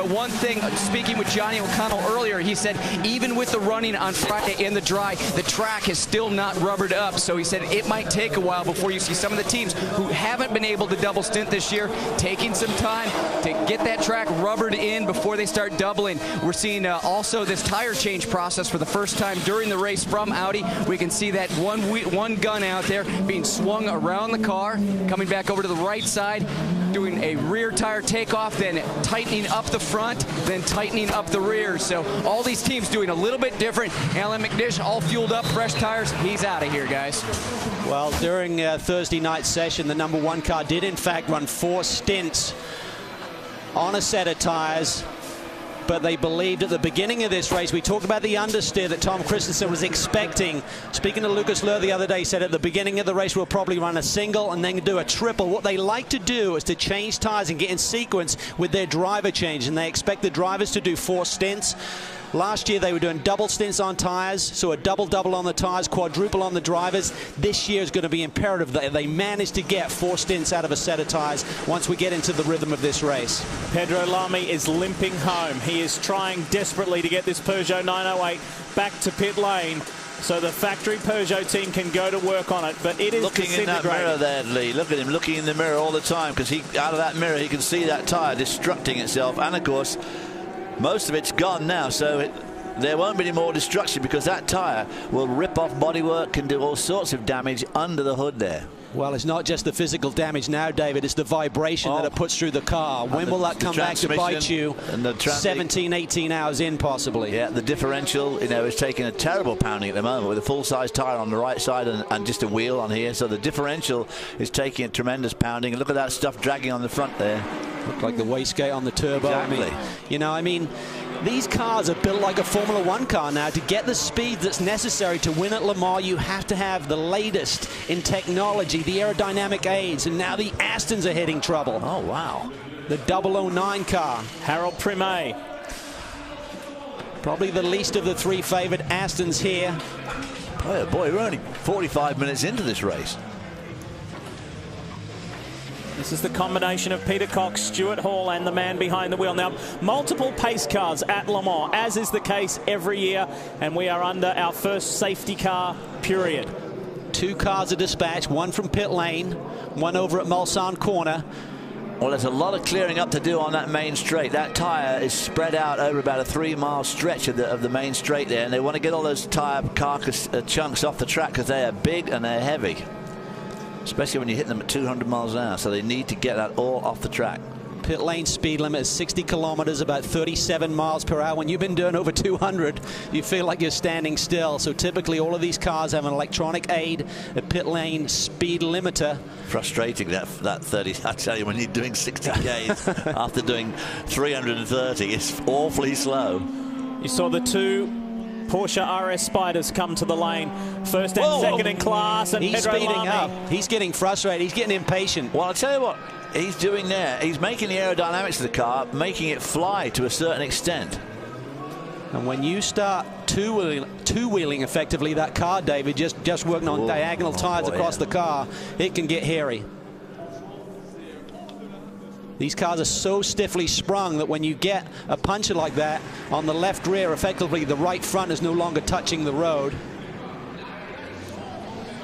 one thing, speaking with Johnny O'Connell earlier, he said even with the running on Friday in the dry, the track is still not rubbered up. So he said it might take a while before you see some of the teams who haven't been able to double stint this year taking some time to get that track rubbered in before they start doubling. We're seeing also this tire change process for the first time during the race from Audi. We can see that one gun out there being swung around the car, coming back over to the right side, doing a rear tire takeoff, then tightening up the front, then tightening up the rear. So all these teams doing a little bit different. Alan McNish all fueled up, fresh tires. He's out of here, guys. Well, during Thursday night session, the #1 car did in fact run 4 stints on a set of tires. But they believed at the beginning of this race, we talked about the understeer that Tom Christensen was expecting. Speaking to Lucas Luhr the other day, he said at the beginning of the race we'll probably run a single and then do a triple. What they like to do is to change tires and get in sequence with their driver change, and they expect the drivers to do 4 stints. Last year they were doing double stints on tires, so a double on the tires, quadruple on the drivers. This year is going to be imperative that they manage to get 4 stints out of a set of tires once we get into the rhythm of this race. Pedro Lamy is limping home. He is trying desperately to get this Peugeot 908 back to pit lane so the factory Peugeot team can go to work on it, but it is looking in that mirror there, Lee. Look at him looking in the mirror all the time, because out of that mirror he can see that tyre destructing itself, and of course most of it's gone now, so there won't be any more destruction, because that tyre will rip off bodywork, can do all sorts of damage under the hood there. Well, it's not just the physical damage now, David, it's the vibration that it puts through the car. When will that come back to bite you? And 17, 18 hours in, possibly. Yeah, the differential, is taking a terrible pounding at the moment with a full-size tyre on the right side and just a wheel on here. So the differential is taking a tremendous pounding. Look at that stuff dragging on the front there. Look like the wastegate on the turbo. Exactly. These cars are built like a Formula 1 car now. To get the speed that's necessary to win at Le Mans, you have to have the latest in technology, the aerodynamic aids, and now the Astons are hitting trouble. Oh, wow. The 009 car. Harold Primet. Probably the least of the 3 favored Astons here. Oh, boy, we're only 45 minutes into this race. This is the combination of Peter Cox, Stuart Hall, and the man behind the wheel. Now, multiple pace cars at Le Mans, as is the case every year, and we are under our first safety car period. 2 cars are dispatched, one from pit lane, one over at Mulsanne Corner. Well, there's a lot of clearing up to do on that main straight. That tyre is spread out over about a 3-mile stretch of the main straight there, and they want to get all those tyre carcass chunks off the track because they are big and they're heavy, especially when you hit them at 200 miles an hour, so they need to get that all off the track. Pit lane speed limit is 60 kilometers, about 37 miles per hour. When you've been doing over 200, you feel like you're standing still. So typically all of these cars have an electronic aid, a pit lane speed limiter. Frustrating that 30. I tell you, when you're doing 60 Ks after doing 330, it's awfully slow. You saw the 2 Porsche RS Spiders come to the lane, first and second in class, and he's Pedro speeding Lamy. up. He's getting frustrated. He's getting impatient. Well, I'll tell you what he's doing there. He's making the aerodynamics of the car, making it fly to a certain extent. And when you start two-wheeling effectively that car, David, just working on diagonal tires across the car, it can get hairy. These cars are so stiffly sprung that when you get a puncture like that on the left rear, effectively the right front is no longer touching the road.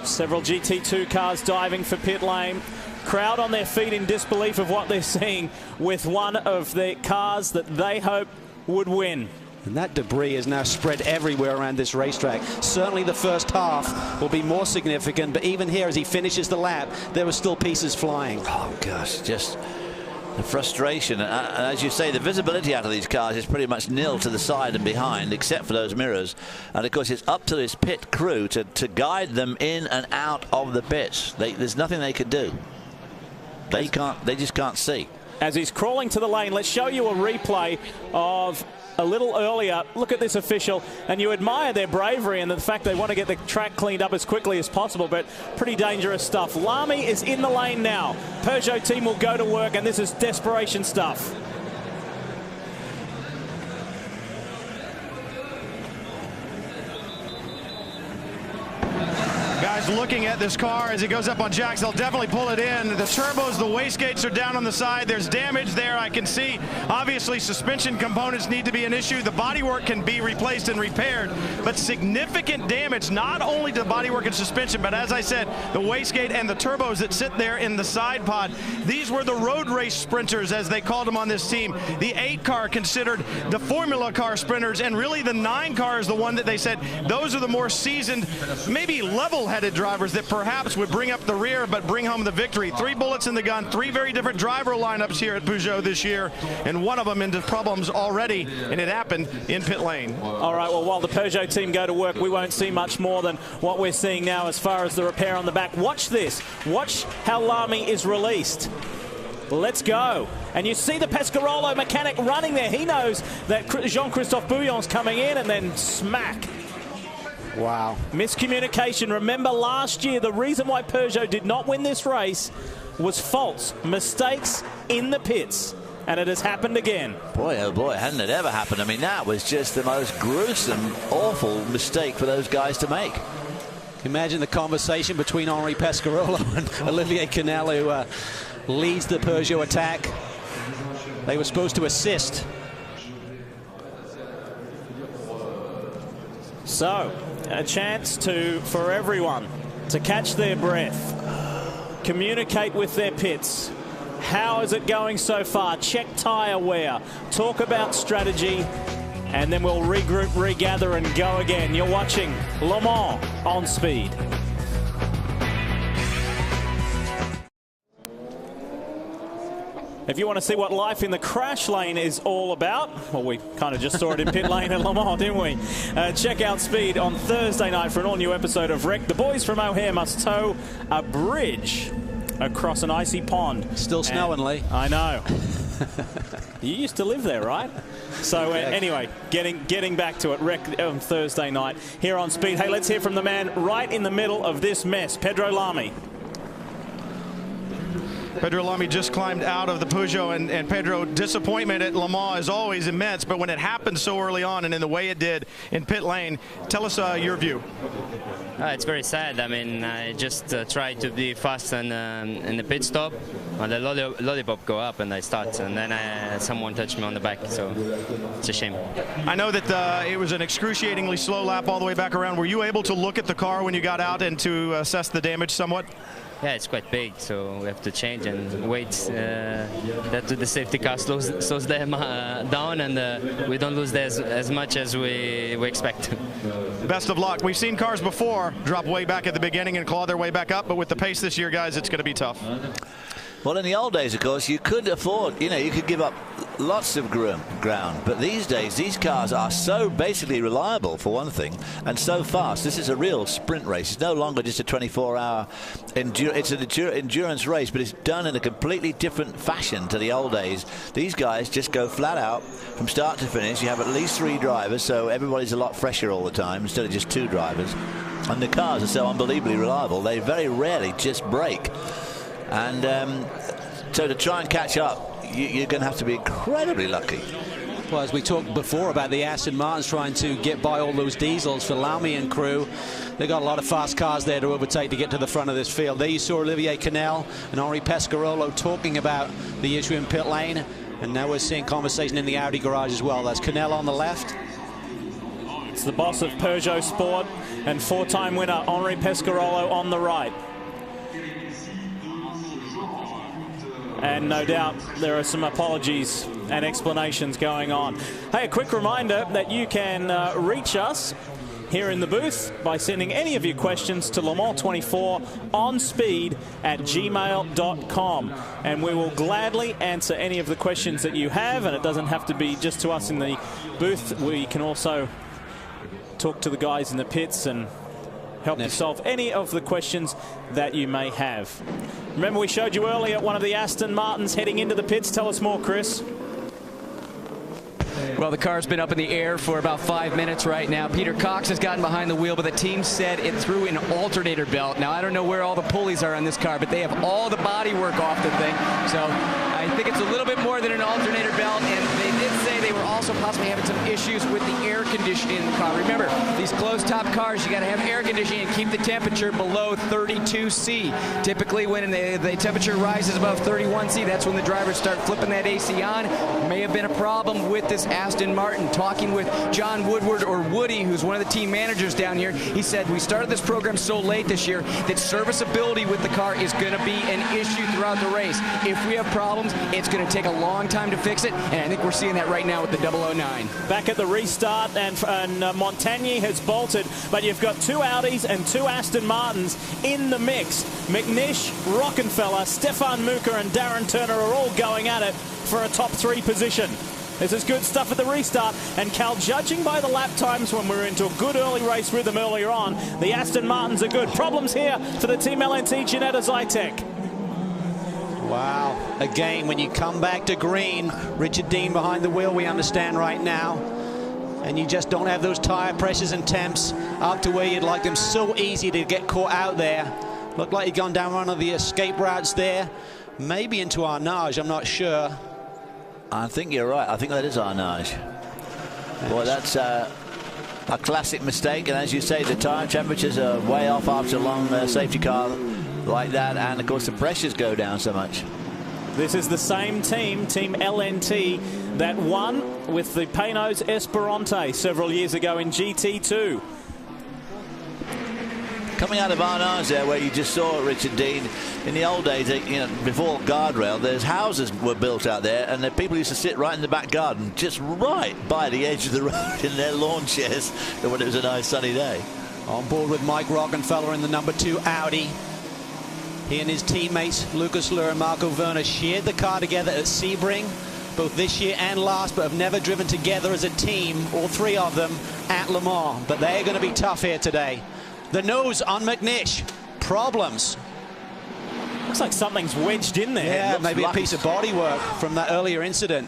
Several GT2 cars diving for pit lane. Crowd on their feet in disbelief of what they're seeing with one of the cars that they hope would win. And that debris is now spread everywhere around this racetrack. Certainly the first half will be more significant, but even here as he finishes the lap, there were still pieces flying. Oh, gosh, just The frustration, and as you say, the visibility out of these cars is pretty much nil to the side and behind, except for those mirrors. And of course, it's up to this pit crew to guide them in and out of the pits. There's nothing they can do. They just can't see. As he's crawling to the lane, let's show you a replay of a little earlier. Look at this official, and you admire their bravery and the fact they want to get the track cleaned up as quickly as possible, but pretty dangerous stuff. Lamy is in the lane now. Peugeot team will go to work, and this is desperation stuff. Guys looking at this car as it goes up on jacks, they'll definitely pull it in. The turbos, the wastegates are down on the side. There's damage there, I can see. Obviously, suspension components need to be an issue. The bodywork can be replaced and repaired, but significant damage, not only to the bodywork and suspension, but as I said, the wastegate and the turbos that sit there in the side pod. These were the road race sprinters, as they called them on this team. The 8 car considered the Formula car sprinters, and really the 9 car is the one that they said, those are the more seasoned, maybe level-headed drivers that perhaps would bring up the rear but bring home the victory. 3 bullets in the gun, 3 very different driver lineups here at Peugeot this year, and one of them into problems already, and it happened in pit lane. All right, well, while the Peugeot team go to work, we won't see much more than what we're seeing now as far as the repair on the back. Watch this. Watch how Lamy is released. Let's go. And you see the Pescarolo mechanic running there. He knows that Jean-Christophe Bouillon's coming in, and then smack. Wow. Miscommunication. Remember last year, the reason why Peugeot did not win this race was faults, mistakes in the pits. And it has happened again. Boy, oh boy, hadn't it ever happened. I mean, that was just the most gruesome, awful mistake for those guys to make. Imagine the conversation between Henri Pescarolo and Olivier Canal, who leads the Peugeot attack. They were supposed to assist. So, a chance for everyone to catch their breath, communicate with their pits. How is it going so far? Check tyre wear, talk about strategy, and then we'll regroup, regather, and go again. You're watching Le Mans on Speed. If you want to see what life in the crash lane is all about, well, we kind of just saw it in pit lane at Le Mans, didn't we? Check out Speed on Thursday night for an all-new episode of Wreck. The boys from O'Hare must tow a bridge across an icy pond. Still snowing, Lee. I know. You used to live there, right? So anyway, getting back to it, Wreck on Thursday night here on Speed. Hey, let's hear from the man right in the middle of this mess, Pedro Lamy. Pedro Lamy just climbed out of the Peugeot, and Pedro, disappointment at Le Mans is always immense, but when it happened so early on and in the way it did in pit lane, tell us your view. It's very sad. I mean, I just tried to be fast in the pit stop, and the lollipop go up, and I start, and then someone touched me on the back, so it's a shame. I know that it was an excruciatingly slow lap all the way back around. Were you able to look at the car when you got out and to assess the damage somewhat? Yeah, it's quite big, so we have to change and wait that the safety car slows them down, and we don't lose as much as we expect. Best of luck. We've seen cars before drop way back at the beginning and claw their way back up, but with the pace this year, guys, it's going to be tough. Well, in the old days, of course, you could afford, you could give up lots of ground. But these days, these cars are so basically reliable, for one thing, and so fast. This is a real sprint race. It's no longer just a 24-hour it's an endurance race, but it's done in a completely different fashion to the old days. These guys just go flat out from start to finish. You have at least 3 drivers, so everybody's a lot fresher all the time instead of just 2 drivers. And the cars are so unbelievably reliable, they very rarely just break. And so to try and catch up, you're going to have to be incredibly lucky. Well, as we talked before about the Aston Martins trying to get by all those diesels for Lamy and crew, they've got a lot of fast cars there to overtake to get to the front of this field. There you saw Olivier Canal and Henri Pescarolo talking about the issue in pit lane, and now we're seeing conversation in the Audi garage as well. That's Canal on the left. It's the boss of Peugeot Sport and 4-time winner Henri Pescarolo on the right. And no doubt there are some apologies and explanations going on. Hey, a quick reminder that you can reach us here in the booth by sending any of your questions to lemans24onspeed@gmail.com, and we will gladly answer any of the questions that you have. And it doesn't have to be just to us in the booth. We can also talk to the guys in the pits and help you solve any of the questions that you may have. Remember, we showed you earlier one of the Aston Martins heading into the pits. Tell us more, Chris. Well, the car's been up in the air for about 5 minutes right now. Peter Cox has gotten behind the wheel, but the team said it threw an alternator belt. Now, I don't know where all the pulleys are on this car, but they have all the body work off the thing. So I think it's a little bit more than an alternator belt, and they did say they were also possibly having some issues with the air conditioning in the car. Remember, these closed-top cars, you got to have air conditioning and keep the temperature below 32°C. Typically, when the temperature rises above 31°C, that's when the drivers start flipping that AC on. May have been a problem with this Aston Martin. Talking with John Woodward, or Woody, who's one of the team managers down here, he said, we started this program so late this year that serviceability with the car is going to be an issue throughout the race. If we have problems, it's going to take a long time to fix it, and I think we're seeing that right now with the 009. Back at the restart, and Montagny has bolted, but you've got 2 Audis and 2 Aston Martins in the mix. McNish, Rockenfeller, Stefan Muka and Darren Turner are all going at it for a top 3 position. This is good stuff at the restart, and Cal, judging by the lap times when we were into a good early race rhythm earlier on, the Aston Martins are good. Problems here for the Team LNT Ginetta Zytek. Wow. Again, when you come back to green, Richard Dean behind the wheel, we understand right now, and you just don't have those tire pressures and temps up to where you'd like them. So easy to get caught out there. Looked like he'd gone down one of the escape routes there, maybe into Arnage, I'm not sure. I think you're right. I think that is Arnage. Boy, that's a classic mistake. And as you say, the tire temperatures are way off after a long safety car like that. And, of course, the pressures go down so much. This is the same team, Team LNT, that won with the Peugeot Esperante several years ago in GT2. Coming out of Arnage there, where you just saw Richard Dean, in the old days, you know, before guardrail, there's houses were built out there, and the people used to sit right in the back garden, just right by the edge of the road in their lawn chairs when it was a nice sunny day. On board with Mike Rockenfeller in the number 2 Audi. He and his teammates, Lucas Luhr and Marco Werner, shared the car together at Sebring, both this year and last, but have never driven together as a team, all 3 of them, at Le Mans. But they're going to be tough here today. The nose on McNish. Problems. Looks like something's wedged in there. Yeah, maybe a piece of bodywork from that earlier incident.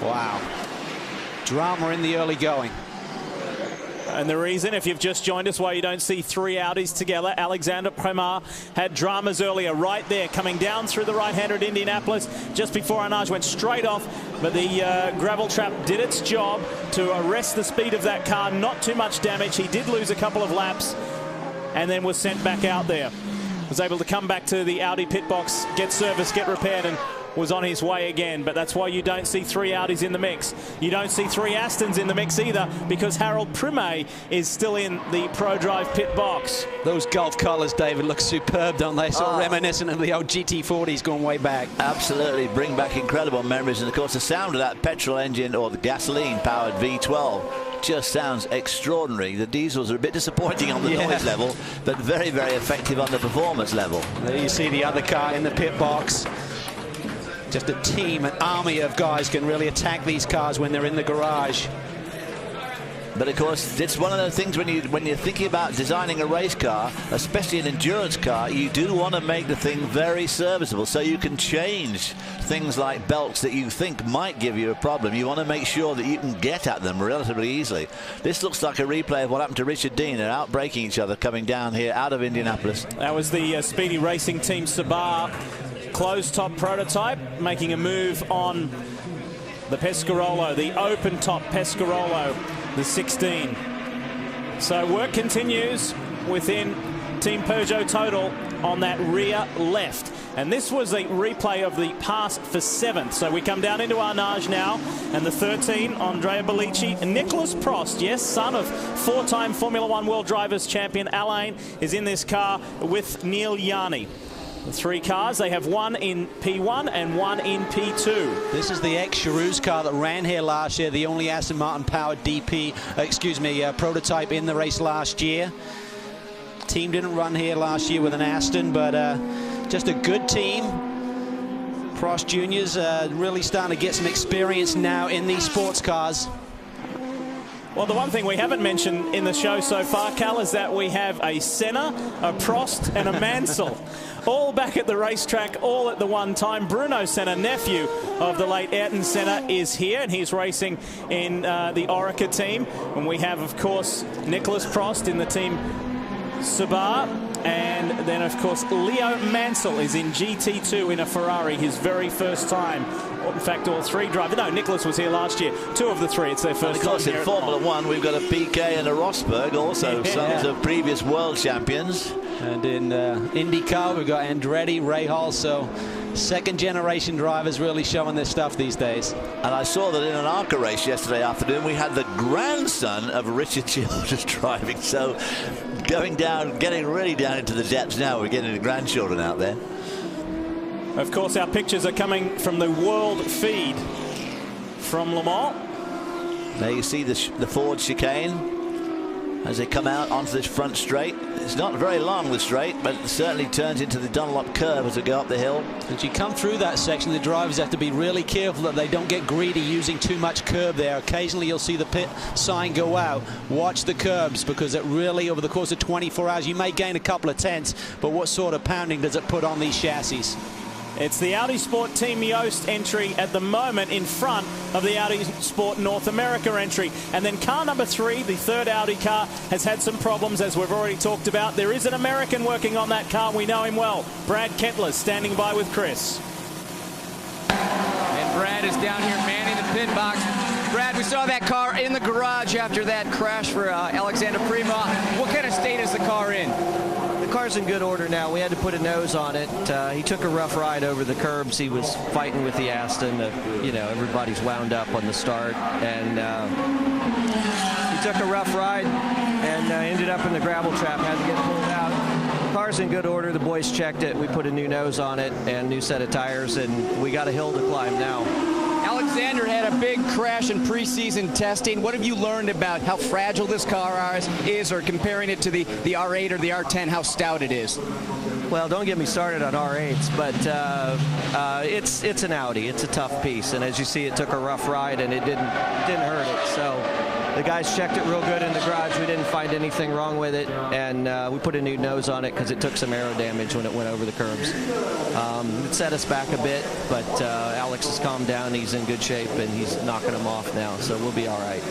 Wow. Drama in the early going. And the reason, if you've just joined us, why you don't see 3 Audis together, Alexander Premar had dramas earlier right there, coming down through the right-hander at Indianapolis just before Arnage went straight off, but the gravel trap did its job to arrest the speed of that car. Not too much damage. He did lose a couple of laps and then was sent back out there. Was able to come back to the Audi pit box, get serviced, get repaired, and was on his way again. But that's why you don't see 3 Audis in the mix. You don't see 3 Astons in the mix either, because Harold Primet is still in the ProDrive pit box. Those Gulf colours, David, look superb, don't they? So reminiscent of the old GT40s going way back. Absolutely, bring back incredible memories. And of course, the sound of that petrol engine or the gasoline-powered V12 just sounds extraordinary. The diesels are a bit disappointing on the noise level, but very, very effective on the performance level. There you see the other car in the pit box. Just a team, an army of guys can really attack these cars when they're in the garage. But of course, it's one of those things when you're thinking about designing a race car, especially an endurance car, you do want to make the thing very serviceable, so you can change things like belts that you think might give you a problem. You want to make sure that you can get at them relatively easily. This looks like a replay of what happened to Richard Dean. They're out braking each other coming down here out of Indianapolis. That was the Speedy Racing Team Sabar closed-top prototype, making a move on the Pescarolo, the open-top Pescarolo, the 16. So work continues within Team Peugeot Total on that rear left. And this was a replay of the pass for 7th. So we come down into Arnage now, and the 13, Andrea Bellici, and Nicholas Prost, yes, son of 4-time Formula 1 World Drivers champion Alain, is in this car with Neil Yarny. The 3 cars, they have one in P1 and one in P2. This is the ex-Charouz car that ran here last year, the only Aston Martin powered prototype in the race last year. Team didn't run here last year with an Aston, but just a good team. Prost Juniors really starting to get some experience now in these sports cars. Well, the one thing we haven't mentioned in the show so far, Cal, is that we have a Senna, a Prost and a Mansell all back at the racetrack, all at the one time. Bruno Senna, nephew of the late Ayrton Senna, is here, and he's racing in the Oreca team. And we have, of course, Nicolas Prost in the team Subar. And then, of course, Leo Mansell is in GT2 in a Ferrari, his very first time. In fact, all 3 drivers. No, Nicholas was here last year. 2 of the 3, it's their first time. And of course, in Formula 1, we've got a Piquet and a Rosberg, also sons of previous world champions. And in IndyCar, we've got Andretti, Rahal, so second-generation drivers really showing their stuff these days. And I saw that in an ARCA race yesterday afternoon, we had the grandson of Richard Childress driving. So going down, getting really down into the depths now. We're getting the grandchildren out there. Of course, our pictures are coming from the world feed from Le Mans. There you see the Ford chicane as they come out onto this front straight. It's not very long, the straight, but it certainly turns into the Dunlop curve as they go up the hill. As you come through that section, the drivers have to be really careful that they don't get greedy using too much curb there. Occasionally you'll see the pit sign go out. Watch the curbs, because it really, over the course of 24 hours, you may gain a couple of tenths, but what sort of pounding does it put on these chassis? It's the Audi Sport Team Yost entry at the moment in front of the Audi Sport North America entry. And then car number 3, the 3rd Audi car, has had some problems, as we've already talked about. There is an American working on that car. We know him well. Brad Kettler standing by with Chris. And Brad is down here manning the pit box. Brad, we saw that car in the garage after that crash for Alexander Prima. What kind of state is the car in? The car's in good order now. We had to put a nose on it. He took a rough ride over the curbs. He was fighting with the Aston. You know, everybody's wound up on the start. And he took a rough ride and ended up in the gravel trap. Had to get pulled out. The car's in good order. The boys checked it. We put a new nose on it and new set of tires, and we got a hill to climb now. Alexander had a big crash in preseason testing. What have you learned about how fragile this car is, or comparing it to the R8 or the R10, how stout it is? Well, don't get me started on R8s, but it's an Audi. It's a tough piece, and as you see, it took a rough ride, and it didn't hurt it. So the guys checked it real good in the garage. We didn't find anything wrong with it, and we put a new nose on it because it took some aero damage when it went over the curbs. It set us back a bit, but Alex has calmed down. He's in good shape, and he's knocking them off now, so we'll be all right.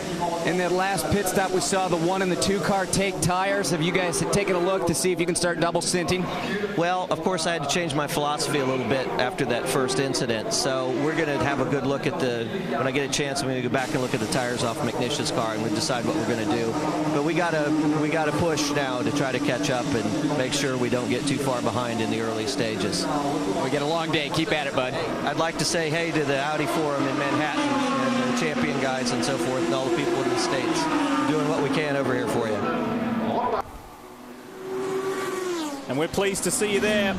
In that last pit stop, we saw the 1 and the 2 car take tires. Have you guys taken a look to see if you can start double stinting? Well, of course, I had to change my philosophy a little bit after that first incident, so we're going to have a good look at when I get a chance, I'm going to go back and look at the tires off McNish's car, and we'll decide what we're going to do. But we got to push now to try to catch up and make sure we don't get too far behind in the early stages. We get a long day. Keep at it, bud. I'd like to say hey to the Audi Forum in Manhattan and the champion guys and so forth, and all the people in the States. We're doing what we can over here for you. And we're pleased to see you there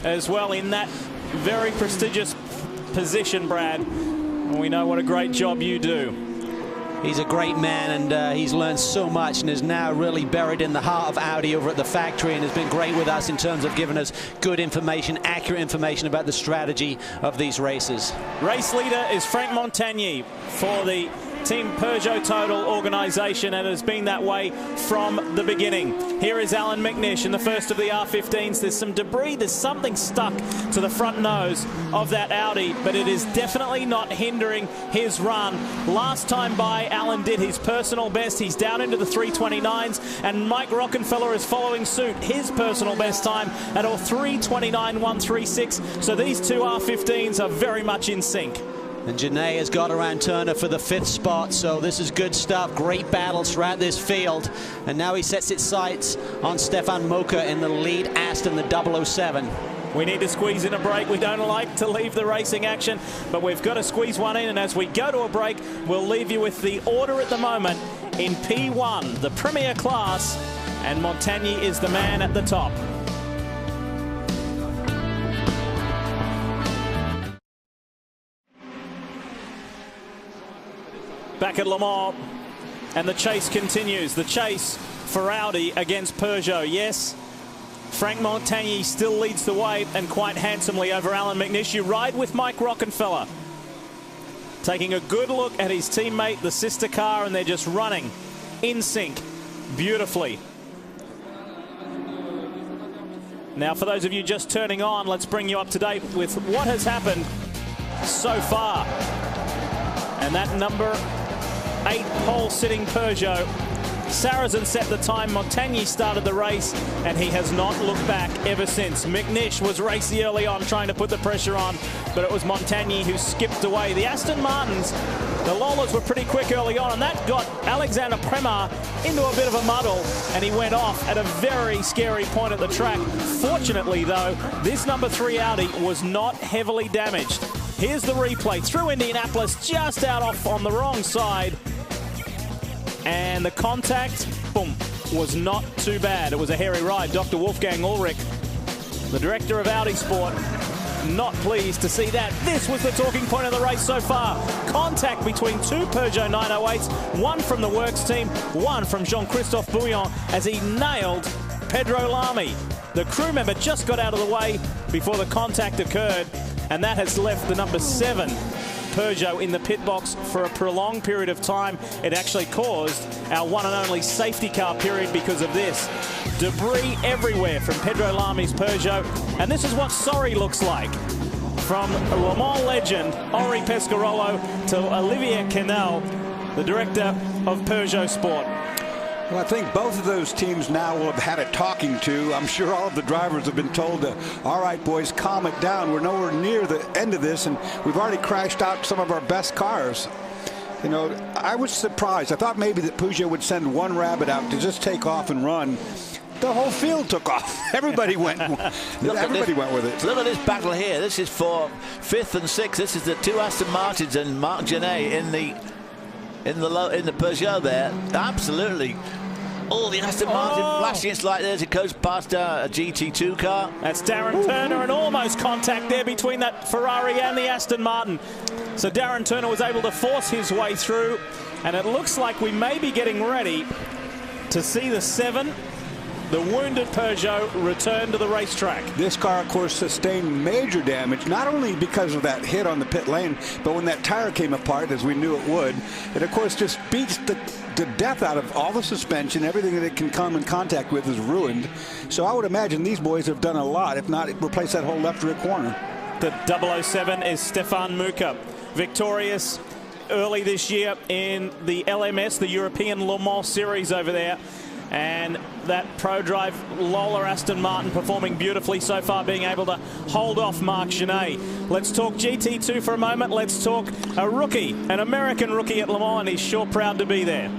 as well in that very prestigious position, Brad. And we know what a great job you do. He's a great man, and he's learned so much and is now really buried in the heart of Audi over at the factory, and has been great with us in terms of giving us good information, accurate information about the strategy of these races. Race leader is Frank Montagny for the Team Peugeot Total organization, and it has been that way from the beginning. Here is Alan McNish in the first of the R15s. There's some debris, there's something stuck to the front nose of that Audi, but it is definitely not hindering his run. Last time by, Alan did his personal best. He's down into the 329s, and Mike Rockenfeller is following suit. His personal best time at a 329.136. So these two R15s are very much in sync. And Janae has got around Turner for the 5th spot, so this is good stuff. Great battles throughout this field. And now he sets its sights on Stefan Moka in the lead Aston, the 007. We need to squeeze in a break. We don't like to leave the racing action, but we've got to squeeze one in. And as we go to a break, we'll leave you with the order at the moment in P1, the Premier class, and Montagny is the man at the top. back at Le Mans, and the chase continues. The chase for Audi against Peugeot. Yes, Franck Montagny still leads the way, and quite handsomely over Alan McNish. You ride with Mike Rockenfeller, taking a good look at his teammate, the sister car, and they're just running in sync beautifully. Now, for those of you just turning on, let's bring you up to date with what has happened so far. And that number 8 pole-sitting Peugeot, Sarrazin set the time. Montagny started the race, and he has not looked back ever since. McNish was racy early on, trying to put the pressure on, but it was Montagny who skipped away. The Aston Martins, the Lolas were pretty quick early on, and that got Alexander Prema into a bit of a muddle, and he went off at a very scary point at the track. Fortunately, though, this number 3 Audi was not heavily damaged. Here's the replay through Indianapolis, just out off on the wrong side. And the contact, boom, was not too bad. It was a hairy ride. Dr. Wolfgang Ulrich, the director of Audi Sport, not pleased to see that. This was the talking point of the race so far. Contact between 2 Peugeot 908s, one from the works team, one from Jean-Christophe Bouillon, as he nailed Pedro Lamy. The crew member just got out of the way before the contact occurred, and that has left the number 7 Peugeot in the pit box for a prolonged period of time. It actually caused our one and only safety car period because of this. Debris everywhere from Pedro Lamy's Peugeot, and this is what sorry looks like. From Le Mans legend Henri Pescarolo to Olivier Canal, the director of Peugeot Sport. Well, I think both of those teams now will have had a talking to. I'm sure all of the drivers have been told to, all right, boys, calm it down. We're nowhere near the end of this, and we've already crashed out some of our best cars. You know, I was surprised. I thought maybe that Peugeot would send one rabbit out to just take off and run. The whole field took off. Everybody went. Everybody went with it. Look at this battle here. This is for 5th and 6th. This is the 2 Aston Martins and Marc Genet in the Peugeot there. Absolutely. Oh, the Aston Martin flashing its light there as it goes past a GT2 car. That's Darren Turner, and almost contact there between that Ferrari and the Aston Martin. So Darren Turner was able to force his way through, and it looks like we may be getting ready to see the 7, the wounded Peugeot, return to the racetrack. This car, of course, sustained major damage, not only because of that hit on the pit lane, but when that tire came apart, as we knew it would, it, of course, just beats the death out of all the suspension. Everything that it can come in contact with is ruined. So I would imagine these boys have done a lot, if not replace that whole left rear corner. The 007 is Stefan Muka, victorious early this year in the LMS, the European Le Mans Series over there. And that ProDrive Lola Aston Martin performing beautifully so far, being able to hold off Marc Genet. Let's talk GT2 for a moment. Let's talk a rookie, an American rookie at Le Mans, and he's sure proud to be there.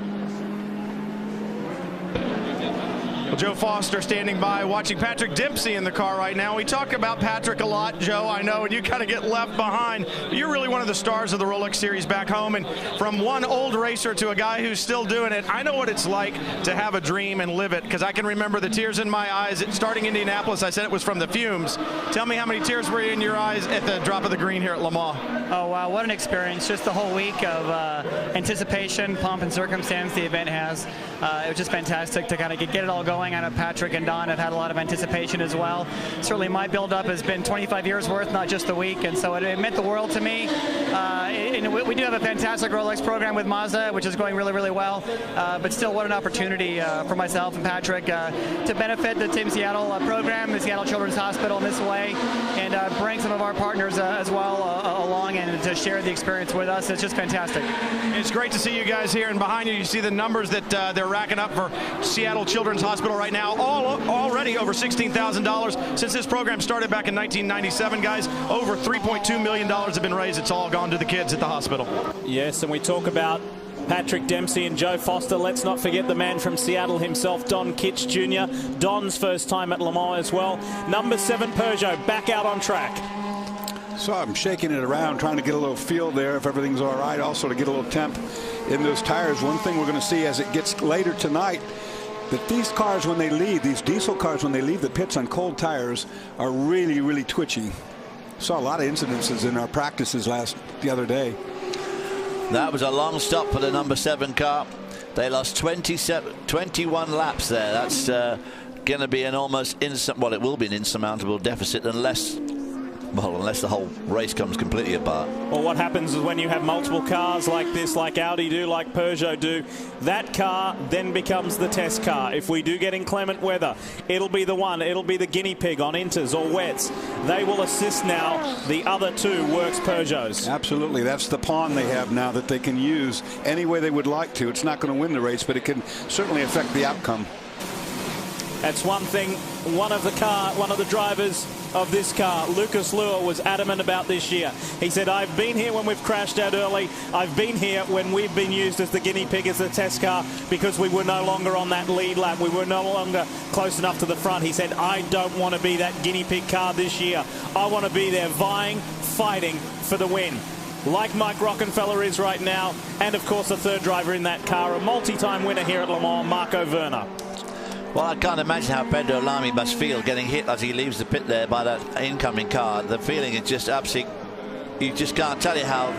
Well, Joe Foster standing by, watching Patrick Dempsey in the car right now. We talk about Patrick a lot, Joe, I know, and you kind of get left behind. You're really one of the stars of the Rolex Series back home, and from one old racer to a guy who's still doing it, I know what it's like to have a dream and live it, because I can remember the tears in my eyes. Starting Indianapolis, I said it was from the fumes. Tell me how many tears were in your eyes at the drop of the green here at Le Mans? Oh, wow, what an experience. Just the whole week of anticipation, pomp and circumstance the event has. It was just fantastic to kind of get it all going. I know Patrick and Don have had a lot of anticipation as well. Certainly my build-up has been 25 years worth, not just the week, and so it meant the world to me. We do have a fantastic Rolex program with Mazda, which is going really, really well, but still what an opportunity for myself and Patrick to benefit the Team Seattle program, the Seattle Children's Hospital in this way, and bring some of our partners as well along and to share the experience with us. It's just fantastic. It's great to see you guys here, and behind you, you see the numbers that they're racking up for Seattle Children's Hospital right now. Already over $16,000 since this program started back in 1997, guys. Over $3.2 million have been raised. It's all gone to the kids at the hospital. Yes, and we talk about Patrick Dempsey and Joe Foster. Let's not forget the man from Seattle himself, Don Kitch Jr. Don's first time at Le Mans as well. Number 7 Peugeot back out on track. So I'm shaking it around, trying to get a little feel there if everything's all right. Also to get a little temp in those tires. One thing we're going to see as it gets later tonight, that these cars, when they leave, these diesel cars, when they leave the pits on cold tires, are really, really twitchy. Saw a lot of incidences in our practices the other day. That was a long stop for the number 7 car. They lost 21 laps there. That's going to be an almost it will be an insurmountable deficit unless the whole race comes completely apart. Well, what happens is when you have multiple cars like this, like Audi do, like Peugeot do, that car then becomes the test car. If we do get inclement weather, it'll be the one, it'll be the guinea pig on inters or wets. They will assist now the other 2 Works Peugeots. Absolutely. That's the pawn they have now that they can use any way they would like to. It's not going to win the race, but it can certainly affect the outcome. That's one thing. One of the drivers of this car, Lucas Luhr, was adamant about this year. He said, I've been here when we've crashed out early. I've been here when we've been used as the guinea pig, as the test car, because we were no longer on that lead lap. We were no longer close enough to the front. He said, I don't want to be that guinea pig car this year. I want to be there vying, fighting for the win. Like Mike Rockenfeller is right now, and of course the third driver in that car, a multi-time winner here at Le Mans, Marco Werner. Well, I can't imagine how Pedro Lamy must feel getting hit as he leaves the pit there by that incoming car. The feeling is just absolutely, you just can't tell you how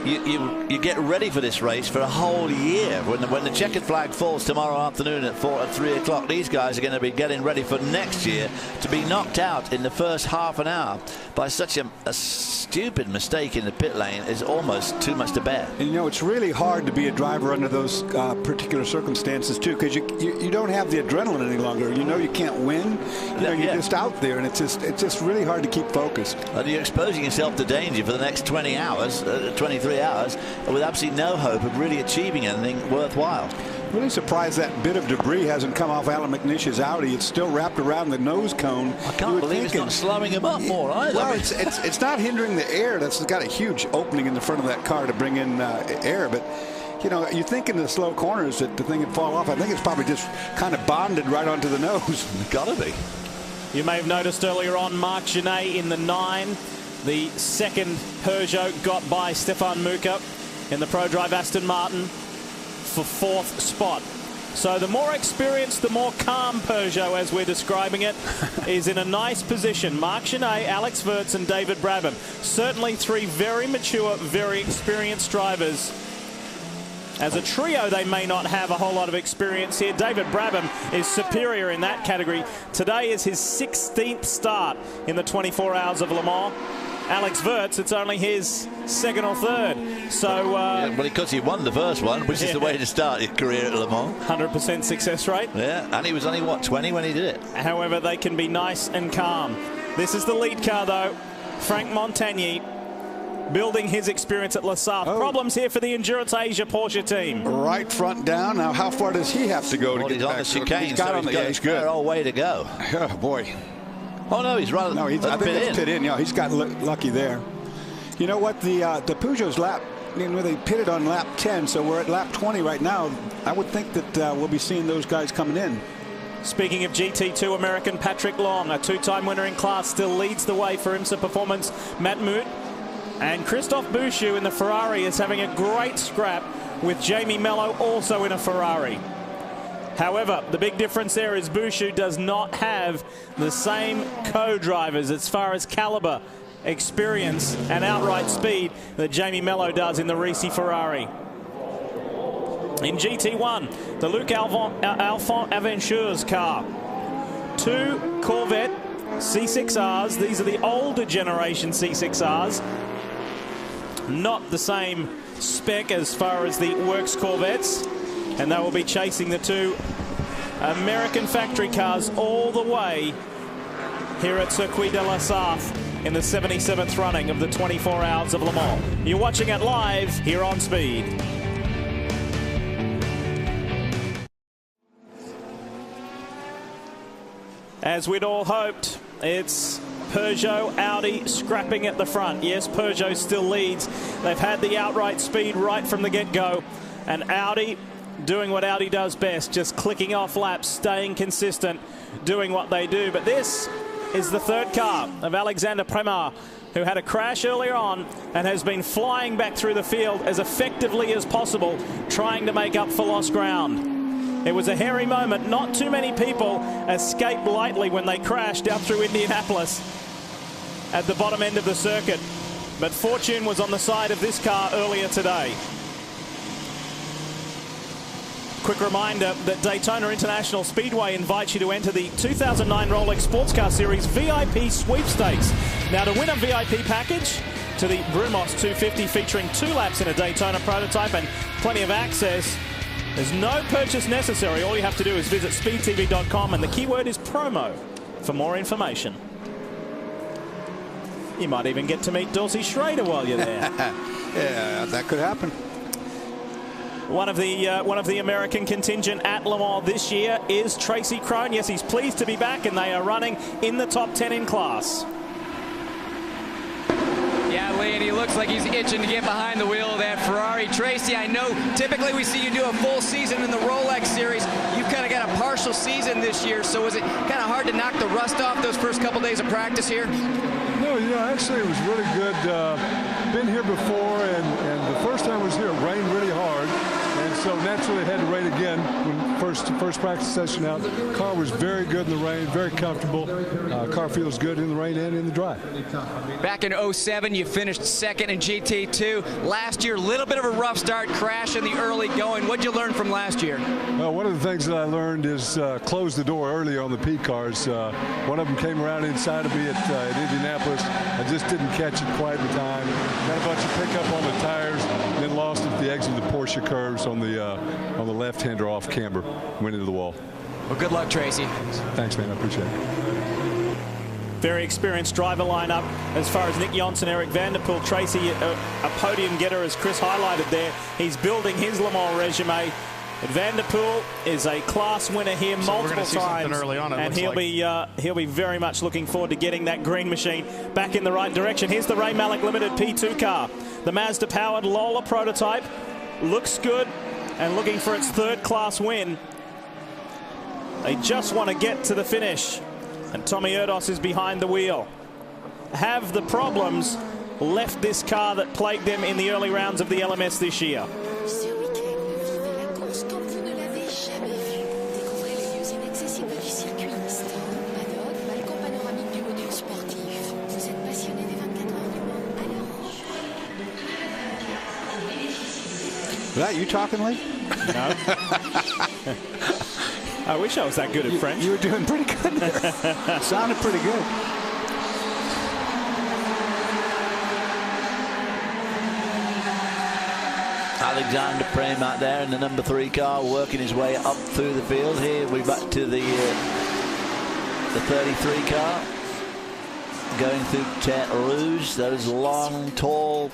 you get ready for this race for a whole year. When the checkered flag falls tomorrow afternoon at 3 o'clock, these guys are going to be getting ready for next year to be knocked out in the first half an hour by such a stupid mistake in the pit lane is almost too much to bear. And you know, it's really hard to be a driver under those particular circumstances too, because you don't have the adrenaline any longer. You know you can't win. You're just out there, and it's just really hard to keep focused. And you're exposing yourself to danger for the next 20 hours, 23 hours, with absolutely no hope of really achieving anything worthwhile. Really surprised that bit of debris hasn't come off Alan McNish's Audi. It's still wrapped around the nose cone. I can't believe it's not slowing him up more either. Well, it's not hindering the air. That's got a huge opening in the front of that car to bring in air. But you know, you think in the slow corners that the thing would fall off. I think it's probably just kind of bonded right onto the nose. Gotta be. You may have noticed earlier on Marc Gené in the 9. The second Peugeot got by Stefan Muka in the ProDrive Aston Martin for 4th spot. So the more experienced, the more calm Peugeot, as we're describing it, is in a nice position. Marc Gené, Alex Wurz and David Brabham. Certainly 3 very mature, very experienced drivers. As a trio, they may not have a whole lot of experience here. David Brabham is superior in that category. Today is his 16th start in the 24 Hours of Le Mans. Alex Wurz, it's only his 2nd or 3rd. So, well, because he won the first one, which is the way to start his career at Le Mans. 100% success rate. Yeah, and he was only, what, 20 when he did it? However, they can be nice and calm. This is the lead car, though. Frank Montagny building his experience at Le Sabre. Problems here for the Endurance Asia Porsche team. Right front down. Now, how far does he have to go to get he's back? on the chicane, He's got a fair old way to go. Oh, boy. Oh, no, he's running. No, I think it's pit in. Yeah, he's got lucky there. You know what? The Peugeot's lap, they pitted on lap 10, so we're at lap 20 right now. I would think that we'll be seeing those guys coming in. Speaking of GT2 American, Patrick Long, a 2-time winner in class, still leads the way for IMSA Performance. Matt Moot and Christophe Bouchou in the Ferrari is having a great scrap with Jamie Mello also in a Ferrari. However, the big difference there is Bouchou does not have the same co-drivers as far as caliber, experience and outright speed that Jamie Mello does in the Risi Ferrari. In GT1, the Luc Alphon Aventures car. 2 Corvette C6Rs. These are the older generation C6Rs. Not the same spec as far as the Works Corvettes. And they will be chasing the 2 American factory cars all the way here at Circuit de la Sarthe in the 77th running of the 24 Hours of Le Mans. You're watching it live here on Speed. As we'd all hoped, it's Peugeot, Audi scrapping at the front. Yes, Peugeot still leads. They've had the outright speed right from the get-go. And Audi doing what Audi does best, just clicking off laps, staying consistent, doing what they do. But this is the 3rd car of Alexander Premar, who had a crash earlier on and has been flying back through the field as effectively as possible, trying to make up for lost ground. It was a hairy moment. Not too many people escaped lightly when they crashed out through Indianapolis at the bottom end of the circuit. But fortune was on the side of this car earlier today. quick reminder that Daytona International Speedway invites you to enter the 2009 Rolex Sports Car Series VIP Sweepstakes. Now, to win a VIP package to the Brumos 250 featuring 2 laps in a Daytona prototype and plenty of access, there's no purchase necessary. All you have to do is visit speedtv.com, and the keyword is promo for more information. You might even get to meet Dorsey Schrader while you're there. Yeah, that could happen. One of the American contingent at Le Mans this year is Tracy Crone. Yes, he's pleased to be back, and they are running in the top 10 in class. Yeah, Lee, and he looks like he's itching to get behind the wheel of that Ferrari. Tracy, I know typically we see you do a full season in the Rolex Series. You've kind of got a partial season this year, so was it kind of hard to knock the rust off those first couple days of practice here? No, actually it was really good. Been here before, and the first time I was here, it rained really hard. And so naturally it had to rain again when first practice session out. Car was very good in the rain, very comfortable. Car feels good in the rain and in the dry. Back in 07, you finished second in GT2. Last year, a little bit of a rough start, crash in the early going. What'd you learn from last year? Well, one of the things that I learned is close the door early on the P cars. One of them came around inside of me at Indianapolis. I just didn't catch it quite in time. Had a bunch of pickup on the tires, then lost at the exit of the Porsche curves on the left-hander off camber. Went into the wall. Well, good luck, Tracy. Thanks, man. I appreciate it. Very experienced driver lineup as far as Nick Johnson, Eric Vanderpool, Tracy, a podium getter, as Chris highlighted there. He's building his Le Mans resume. Vanderpool is a class winner here multiple times, early on, and he'll be very much looking forward to getting that green machine back in the right direction. Here's the Ray Malek Limited P2 car, the Mazda-powered Lola prototype. Looks good and looking for its 3rd class win. They just want to get to the finish, and Tommy Erdos is behind the wheel. Have the problems left this car that plagued them in the early rounds of the LMS this year? Is that you talking, Lee? No. I wish I was that good at French. You were doing pretty good there. Sounded pretty good. Alexander Prem out there in the number 3 car, working his way up through the field. Here we're back to the 33 car, going through Terre Rouge. Those long, tall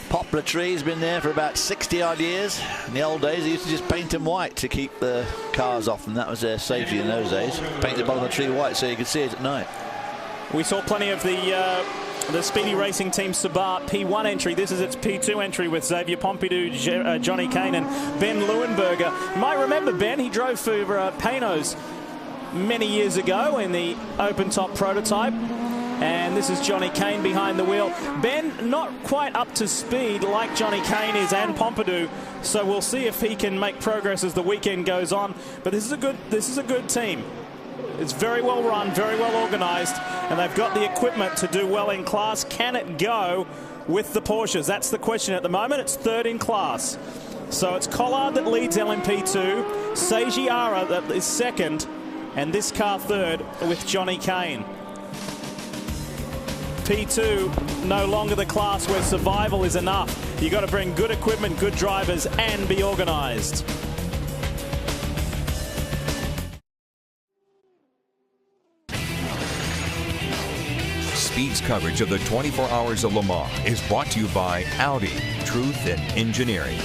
poplar trees, been there for about 60 odd years. In the old days, they used to just paint them white to keep the cars off, and that was their safety in those days. Paint the bottom of the tree white so you could see it at night. We saw plenty of the Speedy Racing Team Sabat P1 entry. This is its P2 entry with Xavier Pompidou, Johnny Kane, and Ben Leuenberger. You might remember Ben. He drove for Panos many years ago in the open-top prototype. And this is Johnny Kane behind the wheel. Ben not quite up to speed like Johnny Kane is and Pompidou, so we'll see if he can make progress as the weekend goes on. But this is a good team. It's very well run, very well organized, and they've got the equipment to do well in class. Can it go with the Porsches? That's the question at the moment. It's 3rd in class. So it's Collard that leads LMP2, Seiji Ara that is 2nd, and this car 3rd with Johnny Kane. P2 no longer the class where survival is enough. You've got to bring good equipment, good drivers, and be organized. Speed's coverage of the 24 Hours of Le Mans is brought to you by Audi, Truth in Engineering.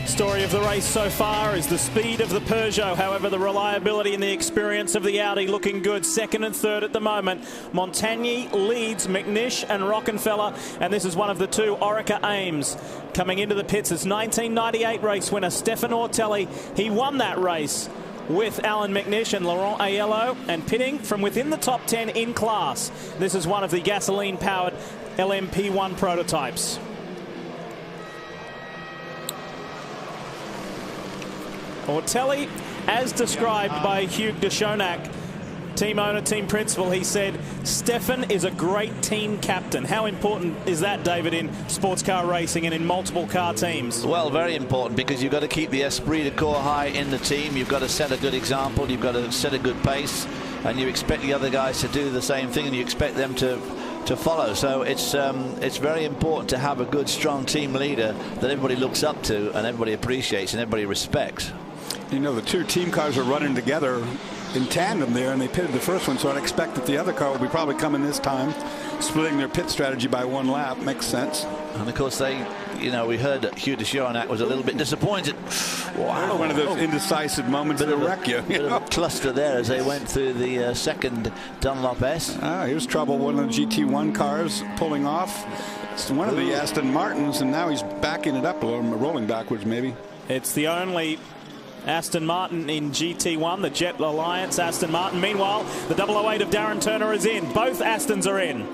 Story of the race so far is the speed of the Peugeot. However, the reliability and the experience of the Audi looking good. 2nd and 3rd at the moment. Montagny leads McNish and Rockenfeller, and this is one of the 2, Orica Ames. Coming into the pits is 1998 race winner Stefan Ortelli. He won that race with Alan McNish and Laurent Aiello, and pitting from within the top 10 in class. This is one of the gasoline-powered LMP1 prototypes. Ortelli, as described by Hugh de Schonack, team owner, team principal, he said, Stefan is a great team captain. How important is that, David, in sports car racing and in multiple car teams? Well, very important, because you've got to keep the esprit de corps high in the team. You've got to set a good example. You've got to set a good pace, and you expect the other guys to do the same thing, and you expect them to follow. So it's very important to have a good, strong team leader that everybody looks up to and everybody appreciates and everybody respects. You know, the two team cars are running together in tandem there, and they pitted the first one, so I'd expect that the other car will be probably coming this time, splitting their pit strategy by one lap. Makes sense. And of course, we heard that Hugh de Chaunac was a little bit disappointed. Wow. One of those indecisive moments that'll wreck you. Bit of a cluster there as they went through the second Dunlop S. Here's trouble. One of the GT1 cars pulling off. It's one of the Aston Martins, and now he's backing it up a little, rolling backwards maybe. It's the only Aston Martin in GT1, the Jet Alliance Aston Martin. Meanwhile, the 008 of Darren Turner is in. Both Astons are in.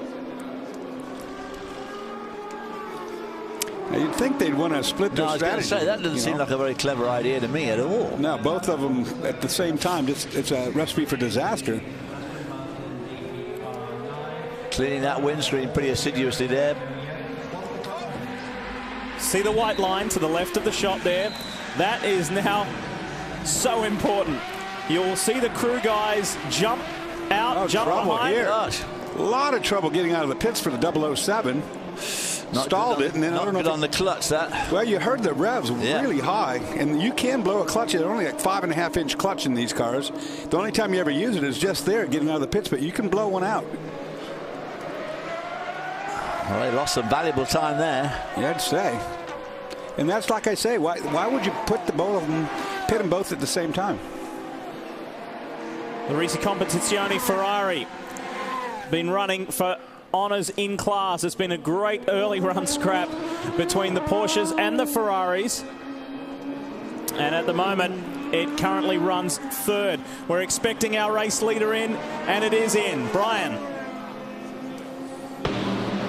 Now, you'd think they'd want to split their strategy. I was going to say, that doesn't seem like a very clever idea to me at all. No, both of them at the same time. It's a recipe for disaster. Cleaning that windscreen pretty assiduously there. See the white line to the left of the shot there. That is now so important. You'll see the crew guys jump out, jump behind. Here. Gosh. A lot of trouble getting out of the pits for the 007. Stalled it, and then I don't know. On the clutch, that. Well, you heard the revs really high, and you can blow a clutch. They're only like 5.5-inch clutch in these cars. The only time you ever use it is just there, getting out of the pits, but you can blow one out. Well, they lost some valuable time there. Yeah, I'd say. And that's like I say, why would you put both of them, pit them both at the same time? The Risi Competizione Ferrari been running for honours in class. It's been a great early run scrap between the Porsches and the Ferraris. And at the moment, it currently runs third. We're expecting our race leader in, and it is in. Brian.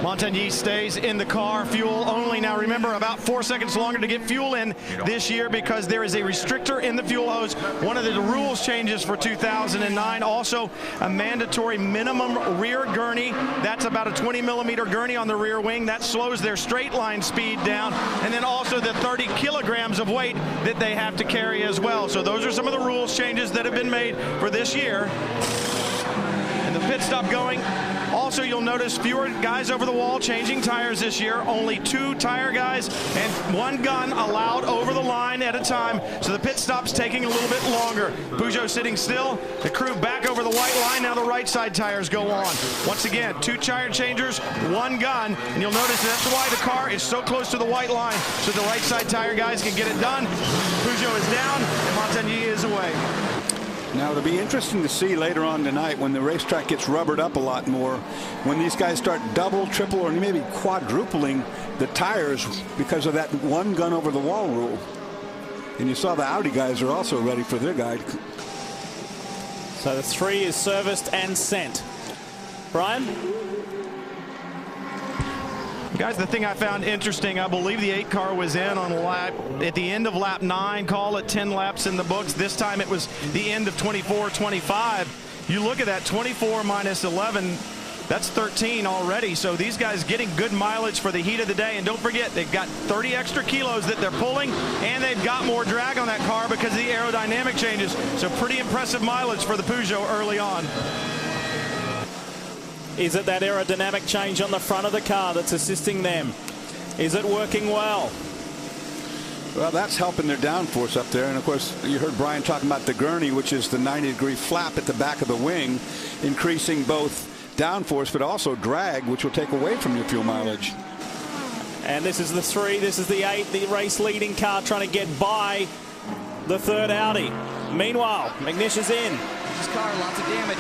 Montagny stays in the car, fuel only. Now remember, about 4 seconds longer to get fuel in this year because there is a restrictor in the fuel hose. One of the rules changes for 2009. Also, a mandatory minimum rear gurney. That's about a 20-millimeter gurney on the rear wing. That slows their straight line speed down. And then also the 30 kilograms of weight that they have to carry as well. So those are some of the rules changes that have been made for this year. And the pit stop going. Also, you'll notice fewer guys over the wall changing tires this year. Only 2 tire guys and 1 gun allowed over the line at a time. So the pit stop's taking a little bit longer. Peugeot sitting still. The crew back over the white line. Now the right side tires go on. Once again, 2 tire changers, 1 gun. And you'll notice that's why the car is so close to the white line. So the right side tire guys can get it done. Peugeot is down and Montagny is away. Now, it'll be interesting to see later on tonight when the racetrack gets rubbered up a lot more, when these guys start double, triple, or maybe quadrupling the tires because of that 1 gun over the wall rule. And you saw the Audi guys are also ready for their guide. So the 3 is serviced and sent. Brian? Guys, the thing I found interesting, I believe the 8 car was in on at the end of lap 9, call it 10 laps in the books. This time it was the end of 24-25. You look at that 24 minus 11, that's 13 already. So these guys getting good mileage for the heat of the day. And don't forget, they've got 30 extra kilos that they're pulling, and they've got more drag on that car because of the aerodynamic changes. So pretty impressive mileage for the Peugeot early on. Is it that aerodynamic change on the front of the car that's assisting them? Is it working well? Well, that's helping their downforce up there. And, of course, you heard Brian talking about the gurney, which is the 90-degree flap at the back of the wing, increasing both downforce but also drag, which will take away from your fuel mileage. And this is the 3, this is the 8, the race leading car trying to get by the third Audi. Meanwhile, McNish is in. This car, lots of damage.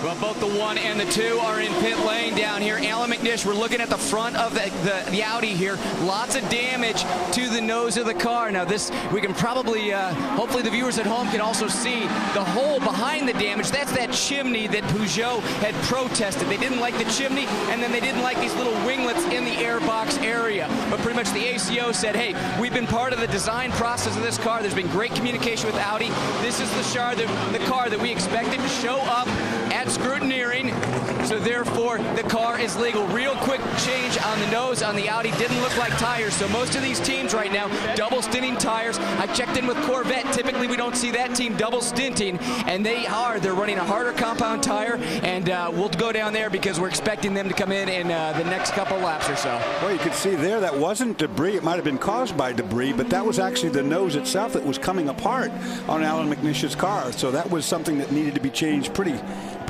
Well, both the 1 and the 2 are in pit lane down here. Alan McNish, we're looking at the front of the Audi here. Lots of damage to the nose of the car. Now this, we can probably, hopefully the viewers at home can also see the hole behind the damage. That's that chimney that Peugeot had protested. They didn't like the chimney, and then they didn't like these little winglets in the airbox area. But pretty much the ACO said, hey, we've been part of the design process of this car. There's been great communication with Audi. This is the car that we expected to show up at scrutineering, so therefore the car is legal. Real quick change on the nose on the Audi. Didn't look like tires, so most of these teams right now double stinting tires. I checked in with Corvette. Typically we don't see that team double stinting, and they're running a harder compound tire, and we'll go down there because we're expecting them to come in the next couple laps or so. Well, you could see there that wasn't debris. It might have been caused by debris, but that was actually the nose itself that was coming apart on Alan McNish's car. So that was something that needed to be changed pretty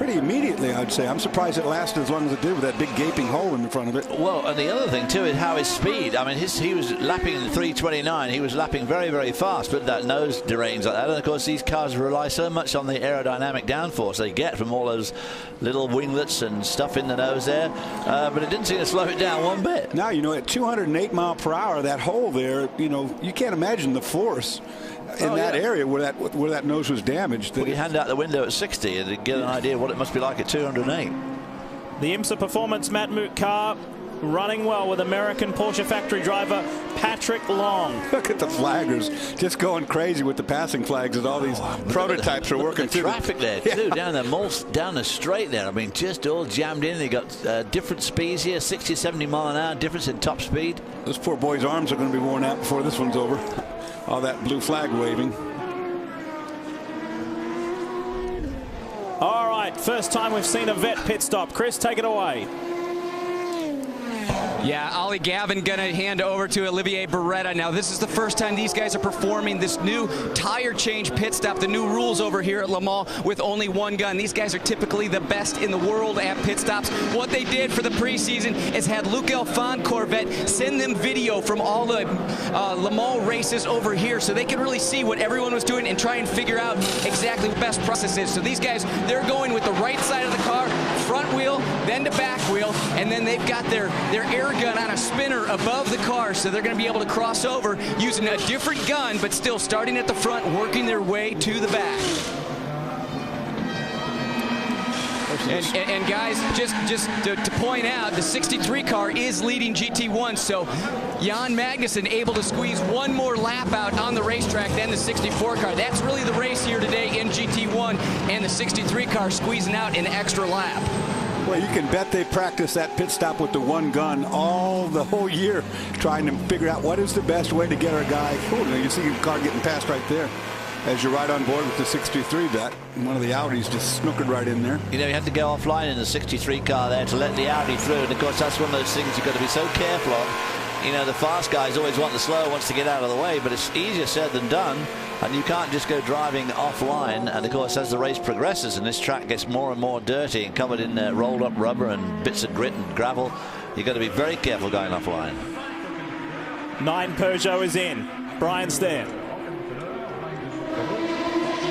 immediately, I'd say. I'm surprised it lasted as long as it did with that big gaping hole in the front of it. Well, and the other thing too is how his speed. I mean, he was lapping in 3:29. He was lapping very, very fast, but that nose deranged like that. And of course, these cars rely so much on the aerodynamic downforce they get from all those little winglets and stuff in the nose there. But it didn't seem to slow it down one bit. Now, you know, at 208 miles per hour, that hole there, you know, you can't imagine the force in that area where that nose was damaged. Put your hand out the window at 60 and get an idea of what it must be like at 208. The IMSA Performance Matmut car running well with American Porsche factory driver Patrick Long. Look at the flaggers just going crazy with the passing flags as all these prototypes are working through traffic there too, down the straight there. I mean, just all jammed in. They got different speeds here, 60, 70 mile an hour difference in top speed. Those poor boys' arms are going to be worn out before this one's over. All that blue flag waving. All right, first time we've seen a vet pit stop. Chris, take it away. Yeah, Ollie Gavin going to hand over to Olivier Beretta. Now, this is the first time these guys are performing this new tire change pit stop, the new rules over here at Le Mans with only one gun. These guys are typically the best in the world at pit stops. What they did for the preseason is had Luc Elfand Corvette send them video from all the Le Mans races over here so they can really see what everyone was doing and try and figure out exactly what the best process is. So these guys, they're going with the right side of the car, front wheel, then to back wheel, and then they've got their air gun on a spinner above the car, so they're going to be able to cross over using a different gun, but still starting at the front, working their way to the back. And guys, just to point out, the 63 car is leading GT1, so Jan Magnussen able to squeeze one more lap out on the racetrack than the 64 car. That's really the race here today in GT1, and the 63 car squeezing out an extra lap. Well, you can bet they practice that pit stop with the one gun the whole year, trying to figure out what is the best way to get our guy. Oh, you see the car getting past right there as you're right on board with the 63 bet. One of the Audis just snookered right in there. You know, you had to go offline in the 63 car there to let the Audi through, and of course that's one of those things you've got to be so careful of. You know, the fast guys always want the slow, wants to get out of the way, but it's easier said than done. And you can't just go driving offline. And of course, as the race progresses and this track gets more and more dirty and covered in rolled up rubber and bits of grit and gravel, you've got to be very careful going offline. 9 Peugeot is in. Brian's there.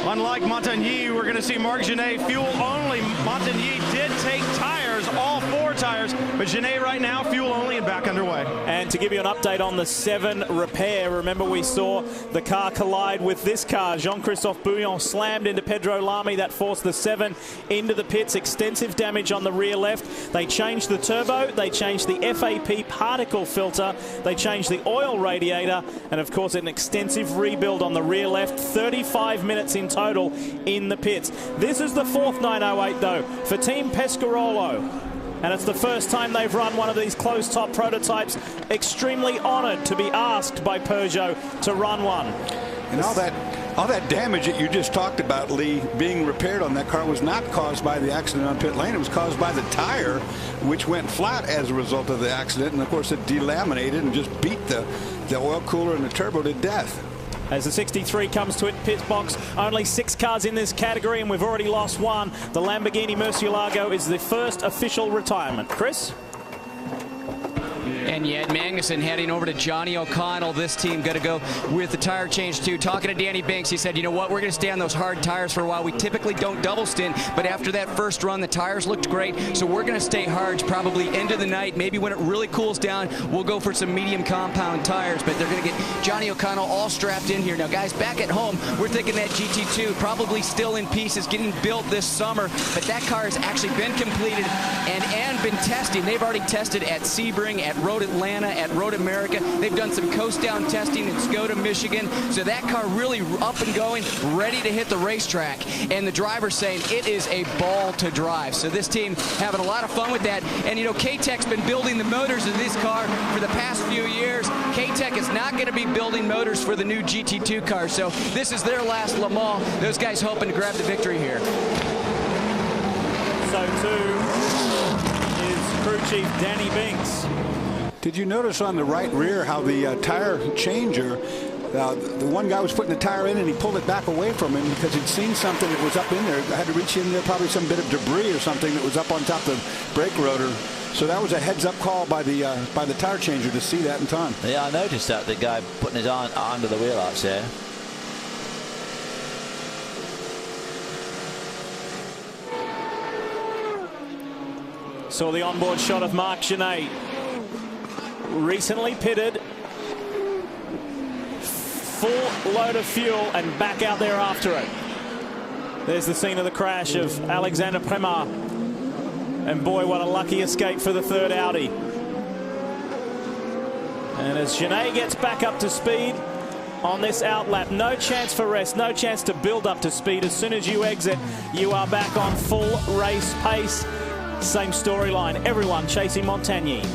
Unlike Montagny, we're going to see Marc Genet fuel only. Montagny did take tires, all 4 tires, but Genet right now fuel only and back underway. And to give you an update on the 7 repair, remember we saw the car collide with this car. Jean-Christophe Bouillon slammed into Pedro Lamy. That forced the 7 into the pits. Extensive damage on the rear left. They changed the turbo. They changed the FAP particle filter. They changed the oil radiator. And of course, an extensive rebuild on the rear left. 35 minutes in total in the pits. This is the 4th 908 though for Team Pescarolo, and it's the first time they've run one of these closed top prototypes. Extremely honored to be asked by Peugeot to run one. And all that damage that you just talked about, Lee, being repaired on that car was not caused by the accident on pit lane. It was caused by the tire, which went flat as a result of the accident, and of course it delaminated and just beat the oil cooler and the turbo to death. As the 63 comes to it, pit box, only 6 cars in this category, and we've already lost one. The Lamborghini Murcielago is the first official retirement. Chris? And yet Magnussen heading over to Johnny O'Connell. This team got to go with the tire change too. Talking to Danny Binks, he said, you know what, we're going to stay on those hard tires for a while. We typically don't double stint, but after that first run, the tires looked great, so we're going to stay hard probably into the night. Maybe when it really cools down, we'll go for some medium compound tires, but they're going to get Johnny O'Connell all strapped in here. Now, guys, back at home, we're thinking that GT2 probably still in pieces, getting built this summer, but that car has actually been completed and been testing. They've already tested at Sebring, at Road Atlanta, at Road America. They've done some coast down testing in Skoda, Michigan. So that car really up and going, ready to hit the racetrack. And the driver's saying it is a ball to drive. So this team having a lot of fun with that. And you know, K-Tech's been building the motors of this car for the past few years. K-Tech is not going to be building motors for the new GT2 car. So this is their last Le Mans. Those guys hoping to grab the victory here. So too is crew chief Danny Binks. Did you notice on the right rear how the tire changer, the one guy was putting the tire in and he pulled it back away from him because he'd seen something that was up in there. I had to reach in there, probably some bit of debris or something that was up on top of the brake rotor. So that was a heads-up call by the tire changer to see that in time. Yeah, I noticed that, the guy putting his arm under the wheel arch there. Saw the onboard shot of Marc Gené. Recently pitted, full load of fuel and back out there after it. There's the scene of the crash of Alexander Premar, and boy, what a lucky escape for the third Audi. And as Gené gets back up to speed on this outlap, no chance for rest, no chance to build up to speed. As soon as you exit, you are back on full race pace. Same storyline, everyone chasing Montagny.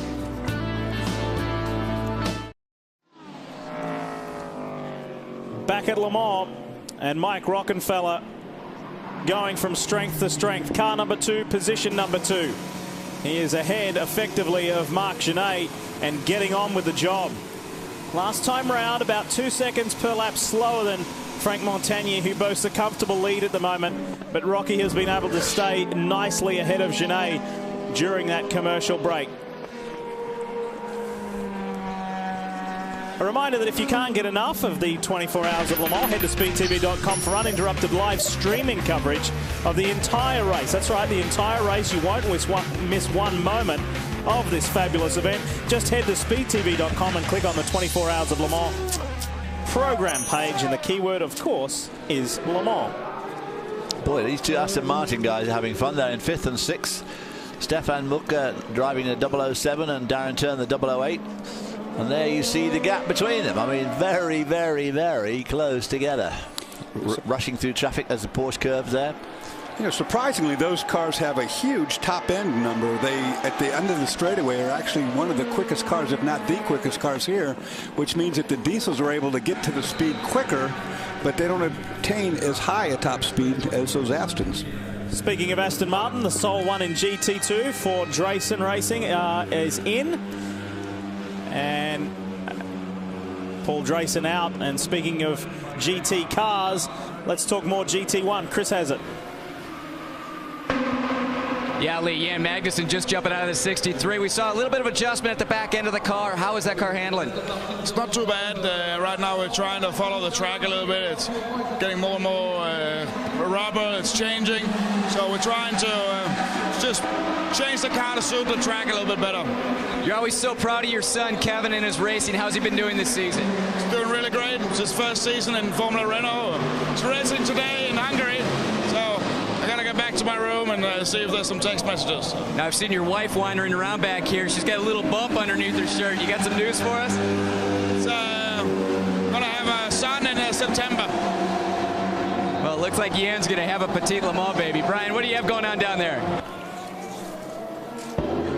Back at Le Mans, and Mike Rockenfeller going from strength to strength. Car number 2, position number 2. He is ahead effectively of Marc Gené and getting on with the job. Last time round, about 2 seconds per lap slower than Frank Montagny, who boasts a comfortable lead at the moment, but Rocky has been able to stay nicely ahead of Gené during that commercial break. A reminder that if you can't get enough of the 24 hours of Le Mans, head to speedtv.com for uninterrupted live streaming coverage of the entire race. That's right, the entire race. You won't miss one moment of this fabulous event. Just head to speedtv.com and click on the 24 hours of Le Mans program page, and the keyword, of course, is Le Mans. Boy, these two Aston Martin guys are having fun there in 5th and 6th. Stefan Mucker driving the 007 and Darren Turn the 008. And there you see the gap between them. I mean, very, very, very close together. Rushing through traffic as the Porsche curves there. You know, surprisingly, those cars have a huge top-end number. They, at the end of the straightaway, are actually one of the quickest cars, if not the quickest cars here, which means that the diesels are able to get to the speed quicker, but they don't attain as high a top speed as those Astons. Speaking of Aston Martin, the sole one in GT2 for Drayson Racing is in. And Paul Drayson out. And speaking of GT cars, let's talk more GT1. Chris has it. Yeah, Lee, Jan Magnussen just jumping out of the 63. We saw a little bit of adjustment at the back end of the car. How is that car handling? It's not too bad. Right now we're trying to follow the track a little bit. It's getting more and more rubber. It's changing. So we're trying to just change the car to suit the track a little bit better. You're always so proud of your son, Kevin, and his racing. How's he been doing this season? He's doing really great. It's his first season in Formula Renault. He's racing today in Hungary. So I got to get back to my room and see if there's some text messages. Now, I've seen your wife wandering around back here. She's got a little bump underneath her shirt. You got some news for us? It's going to have a son in September. Well, it looks like Jan's going to have a petite Le Mans baby. Brian, what do you have going on down there?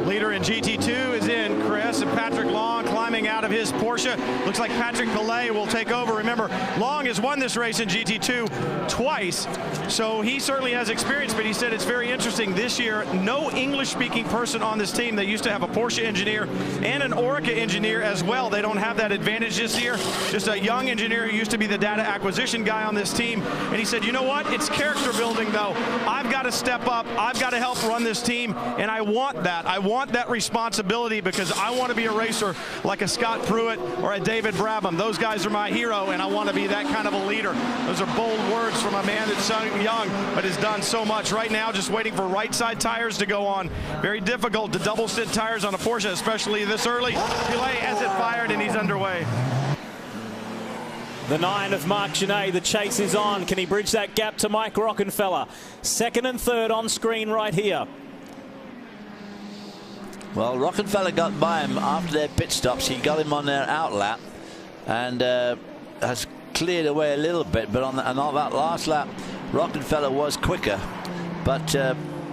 Leader in GT2 is in, Chris, and Patrick Long climbing out of his Porsche. Looks like Patrick Pilet will take over. Remember, Long has won this race in GT2 twice, so he certainly has experience, but he said it's very interesting this year, no English-speaking person on this team. They used to have a Porsche engineer and an Orica engineer as well. They don't have that advantage this year. Just a young engineer who used to be the data acquisition guy on this team, and he said, you know what? It's character building, though. I've got to step up. I've got to help run this team, and I want that. I want want that responsibility because I want to be a racer like a Scott Pruitt or a David Brabham. Those guys are my hero, and I want to be that kind of a leader. Those are bold words from a man that's so young but has done so much. Right now, just waiting for right side tires to go on. Very difficult to double stint tires on a Porsche, especially this early. Pilet has it fired, and he's underway. The 9 of Marc Gené, the chase is on. Can he bridge that gap to Mike Rockenfeller? Second and third on screen right here. Well, Rockenfeller got by him after their pit stops. He got him on their out lap and has cleared away a little bit. But on that last lap, Rockenfeller was quicker. But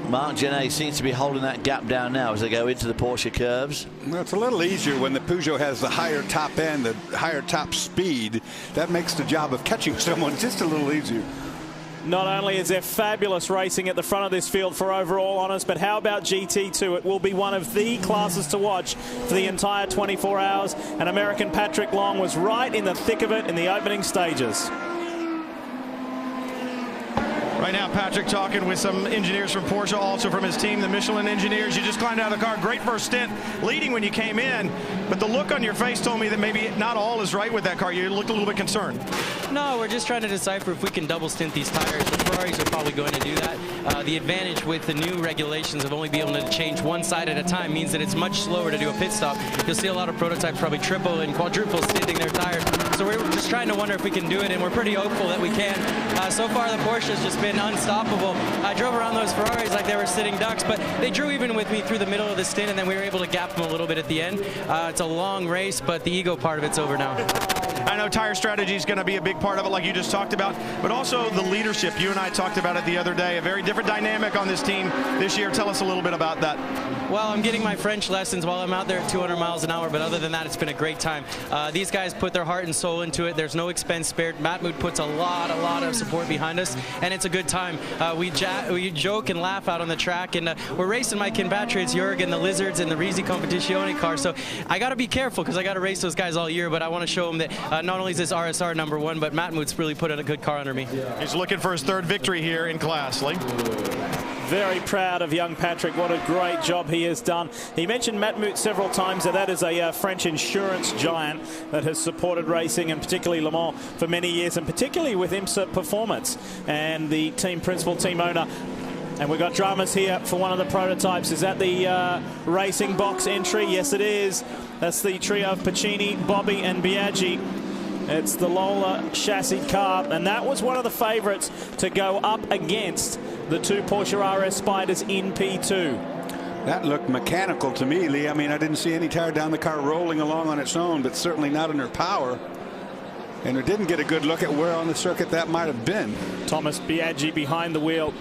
Marc Gené seems to be holding that gap down now as they go into the Porsche curves. Well, it's a little easier when the Peugeot has the higher top end, the higher top speed. That makes the job of catching someone just a little easier. Not only is there fabulous racing at the front of this field for overall honours, but how about GT2? It will be one of the classes to watch for the entire 24 hours. And American Patrick Long was right in the thick of it in the opening stages. Right now, Patrick talking with some engineers from Porsche, also from his team, the Michelin engineers. You just climbed out of the car. Great first stint, leading when you came in. But the look on your face told me that maybe not all is right with that car. You looked a little bit concerned. No, we're just trying to decipher if we can double stint these tires. The Ferraris are probably going to do that. The advantage with the new regulations of only being able to change one side at a time means that it's much slower to do a pit stop. You'll see a lot of prototypes probably triple and quadruple stinting their tires. So we're just trying to wonder if we can do it, and we're pretty hopeful that we can. So far, the Porsche has just been unstoppable. I drove around those Ferraris like they were sitting ducks, but they drew even with me through the middle of the stint, and then we were able to gap them a little bit at the end. It's a long race, but the ego part of it's over now. I know tire strategy is going to be a big part of it, like you just talked about, but also the leadership. You and I talked about it the other day. A very different dynamic on this team this year. Tell us a little bit about that. Well, I'm getting my French lessons while I'm out there at 200 miles an hour, but other than that, it's been a great time. These guys put their heart and soul into it. There's no expense spared. Matmut puts a lot of support behind us, and it's a good time. We joke and laugh out on the track, and we're racing my compatriots, Jürgen, the Lizards, and the Risi Competizione car, so I got to be careful because I got to race those guys all year, but I want to show them that not only is this RSR #1, but Matmut's really put a good car under me. He's looking for his third victory here in class, Lee. Very proud of young Patrick. What a great job he has done. He mentioned Matmut several times. That is a French insurance giant that has supported racing, and particularly Le Mans, for many years, and particularly with IMSA Performance and the team principal, team owner. And we've got dramas here for one of the prototypes. Is that the racing box entry? Yes, it is. That's the trio of Pacini, Bobby, and Biaggi. It's the Lola chassis car, and that was one of the favourites to go up against the two Porsche RS Spiders in P2. That looked mechanical to me, Lee. I mean, I didn't see any tire down the car rolling along on its own, but certainly not under power. And we didn't get a good look at where on the circuit that might have been. Thomas Biaggi behind the wheel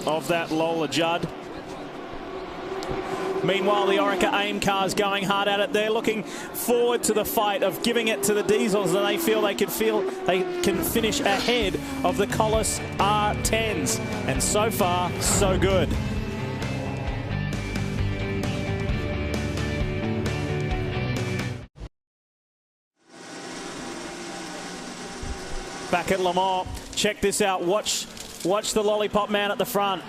of that Lola Judd. Meanwhile, the Orica AIM cars going hard at it. They're looking forward to the fight of giving it to the diesels, and they feel they can finish ahead of the Collis R10s. And so far, so good. Back at Le Mans, check this out. Watch the lollipop man at the front.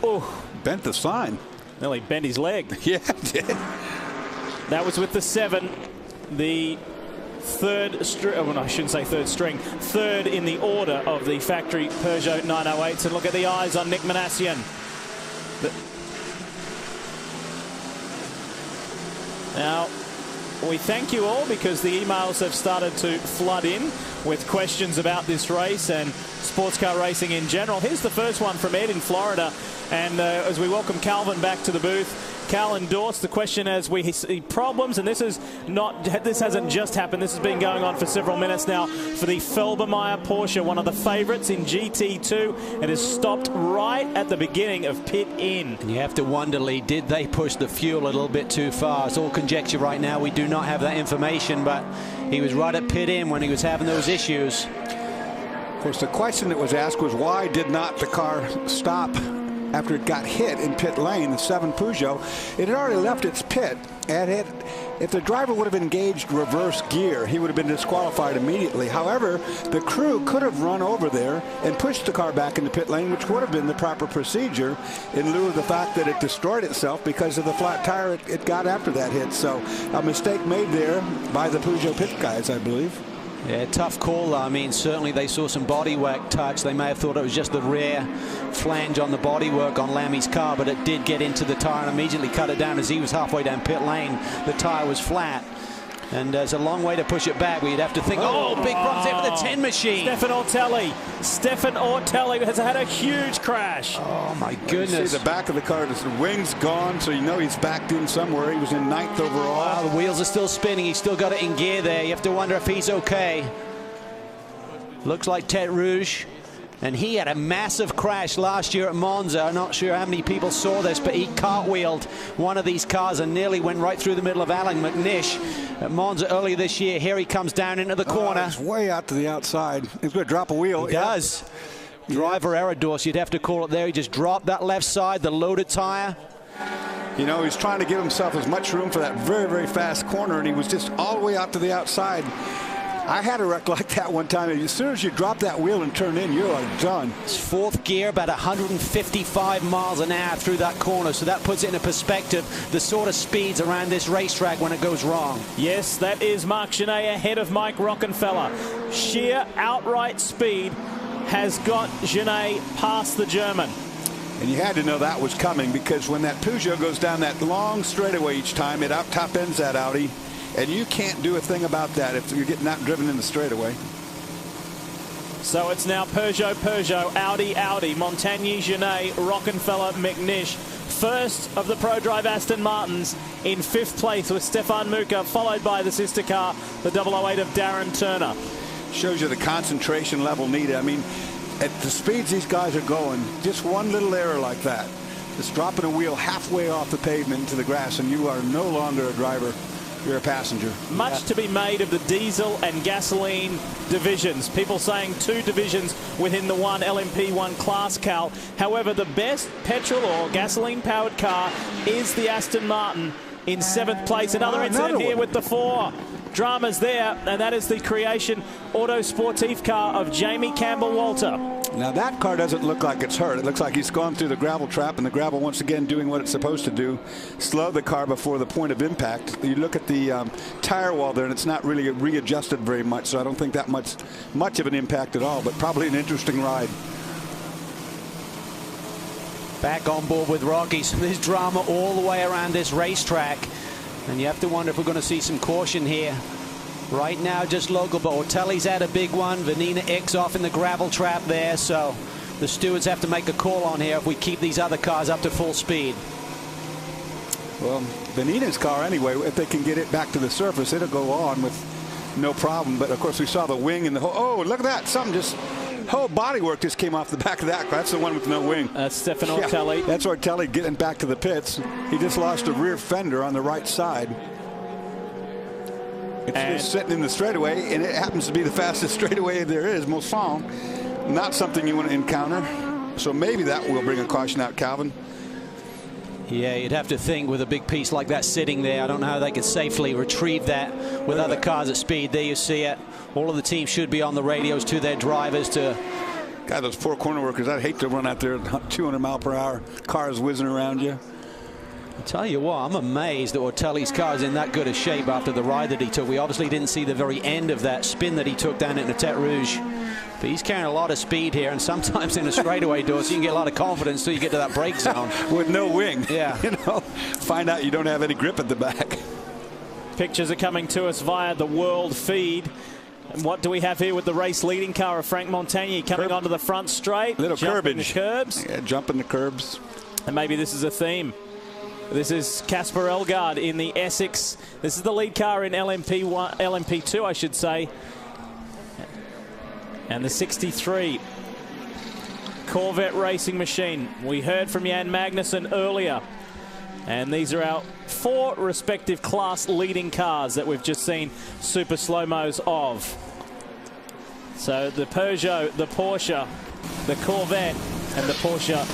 Oh, bent the sign. Nearly bent his leg. Yeah, it did. That was with the 7. The third string, well, I shouldn't say third string, third in the order of the factory Peugeot 908s. And look at the eyes on Nick Manassian. Now, we thank you all because the emails have started to flood in with questions about this race and sports car racing in general. Here's the first one from Ed in Florida. And as we welcome Calvin back to the booth, Cal endorsed the question as we see problems, and this hasn't just happened. This has been going on for several minutes now for the Felbermeyer Porsche, one of the favourites in GT2. It has stopped right at the beginning of pit in. And you have to wonder, Lee, did they push the fuel a little bit too far? It's all conjecture right now. We do not have that information, but he was right at pit in when he was having those issues. Of course, the question that was asked was why did not the car stop after it got hit in pit lane, the 7 Peugeot? It had already left its pit, And if the driver would have engaged reverse gear, he would have been disqualified immediately. However, the crew could have run over there and pushed the car back in the pit lane, which would have been the proper procedure in lieu of the fact that it destroyed itself because of the flat tire it got after that hit. So a mistake made there by the Peugeot pit guys, I believe. Yeah, tough call. I mean, certainly they saw some bodywork touch. They may have thought it was just the rear flange on the bodywork on Lambie's car, but it did get into the tire and immediately cut it down as he was halfway down pit lane. The tire was flat. And there's a long way to push it back. We'd have to think, oh, big problems there for the 10 machine. Stefan Ortelli has had a huge crash. Oh, my goodness. You see the back of the car, the wing's gone, so you know he's backed in somewhere. He was in 9th overall. Wow, the wheels are still spinning. He's still got it in gear there. You have to wonder if he's okay. Looks like Tete Rouge. And he had a massive crash last year at Monza. I'm not sure how many people saw this, but he cartwheeled one of these cars and nearly went right through the middle of Alan McNish at Monza earlier this year. Here he comes down into the corner. He's way out to the outside. He's going to drop a wheel. He does. Driver error, Dorsey, you'd have to call it there. He just dropped that left side, the loaded tire. You know, he's trying to give himself as much room for that very, very fast corner, and he was just all the way out to the outside. I had a wreck like that one time. As soon as you drop that wheel and turn in, you are done. It's fourth gear, about 155 miles an hour through that corner. So that puts it into perspective, the sort of speeds around this racetrack when it goes wrong. Yes, that is Marc Gené ahead of Mike Rockenfeller. Sheer outright speed has got Gené past the German. And you had to know that was coming, because when that Peugeot goes down that long straightaway each time, it top ends that Audi. And you can't do a thing about that if you're getting out driven in the straightaway. So it's now Peugeot, Audi, Montagny, Gené, Rockenfeller, McNish. First of the ProDrive Aston Martins in 5th place with Stefan Muka, followed by the sister car, the 008 of Darren Turner. Shows you the concentration level needed. I mean, at the speeds these guys are going, just one little error like that, just dropping a wheel halfway off the pavement into the grass, and you are no longer a driver. You're a passenger. Much to be made of the diesel and gasoline divisions. People saying 2 divisions within the one LMP1 class, Cal. However, the best petrol or gasoline-powered car is the Aston Martin in 7th place. Another incident here with the 4. Dramas there, and that is the Creation Auto Sportif car of Jamie Campbell-Walter. Now that car doesn't look like it's hurt. It looks like he's gone through the gravel trap, and the gravel once again doing what it's supposed to do, slow the car before the point of impact. You look at the tire wall there, and it's not really readjusted very much, so I don't think that much of an impact at all, but probably an interesting ride. Back on board with Rocky. So there's drama all the way around this racetrack. And you have to wonder if we're going to see some caution here. Right now, just local, but Ortelli's had a big one. Vanina X off in the gravel trap there. So the stewards have to make a call on here if we keep these other cars up to full speed. Well, Vanina's car anyway, if they can get it back to the surface, it'll go on with no problem. But of course, we saw the wing and the whole, oh, look at that. Something just, whole bodywork just came off the back of that car. That's the one with no wing. That's Stefan Ortelli. Yeah, that's Ortelli getting back to the pits. He just lost a rear fender on the right side. It's just sitting in the straightaway, and it happens to be the fastest straightaway there is, Mulsanne. Not something you want to encounter. So maybe that will bring a caution out, Calvin. Yeah, you'd have to think with a big piece like that sitting there. I don't know how they could safely retrieve that with other cars at speed. There you see it. All of the teams should be on the radios to their drivers to... God, those 4 corner workers, I'd hate to run out there 200 mile per hour, cars whizzing around you. I tell you what, I'm amazed that Ortelli's car is in that good a shape after the ride that he took. We obviously didn't see the very end of that spin that he took down into Tete Rouge. But he's carrying a lot of speed here, and sometimes in a straightaway door, so you can get a lot of confidence till you get to that brake zone. With no wing. Yeah. You know, find out you don't have any grip at the back. Pictures are coming to us via the world feed. And what do we have here with the race leading car of Frank Montagny coming onto the front straight? Little jumping curbage. The curbs. Yeah, jumping the curbs. And maybe this is a theme. This is Casper Elgaard in the Essex. This is the lead car in LMP2, I should say. And the 63 Corvette racing machine. We heard from Jan Magnussen earlier. And these are our 4 respective class leading cars that we've just seen super slow-mos of. So the Peugeot, the Porsche, the Corvette, and the Porsche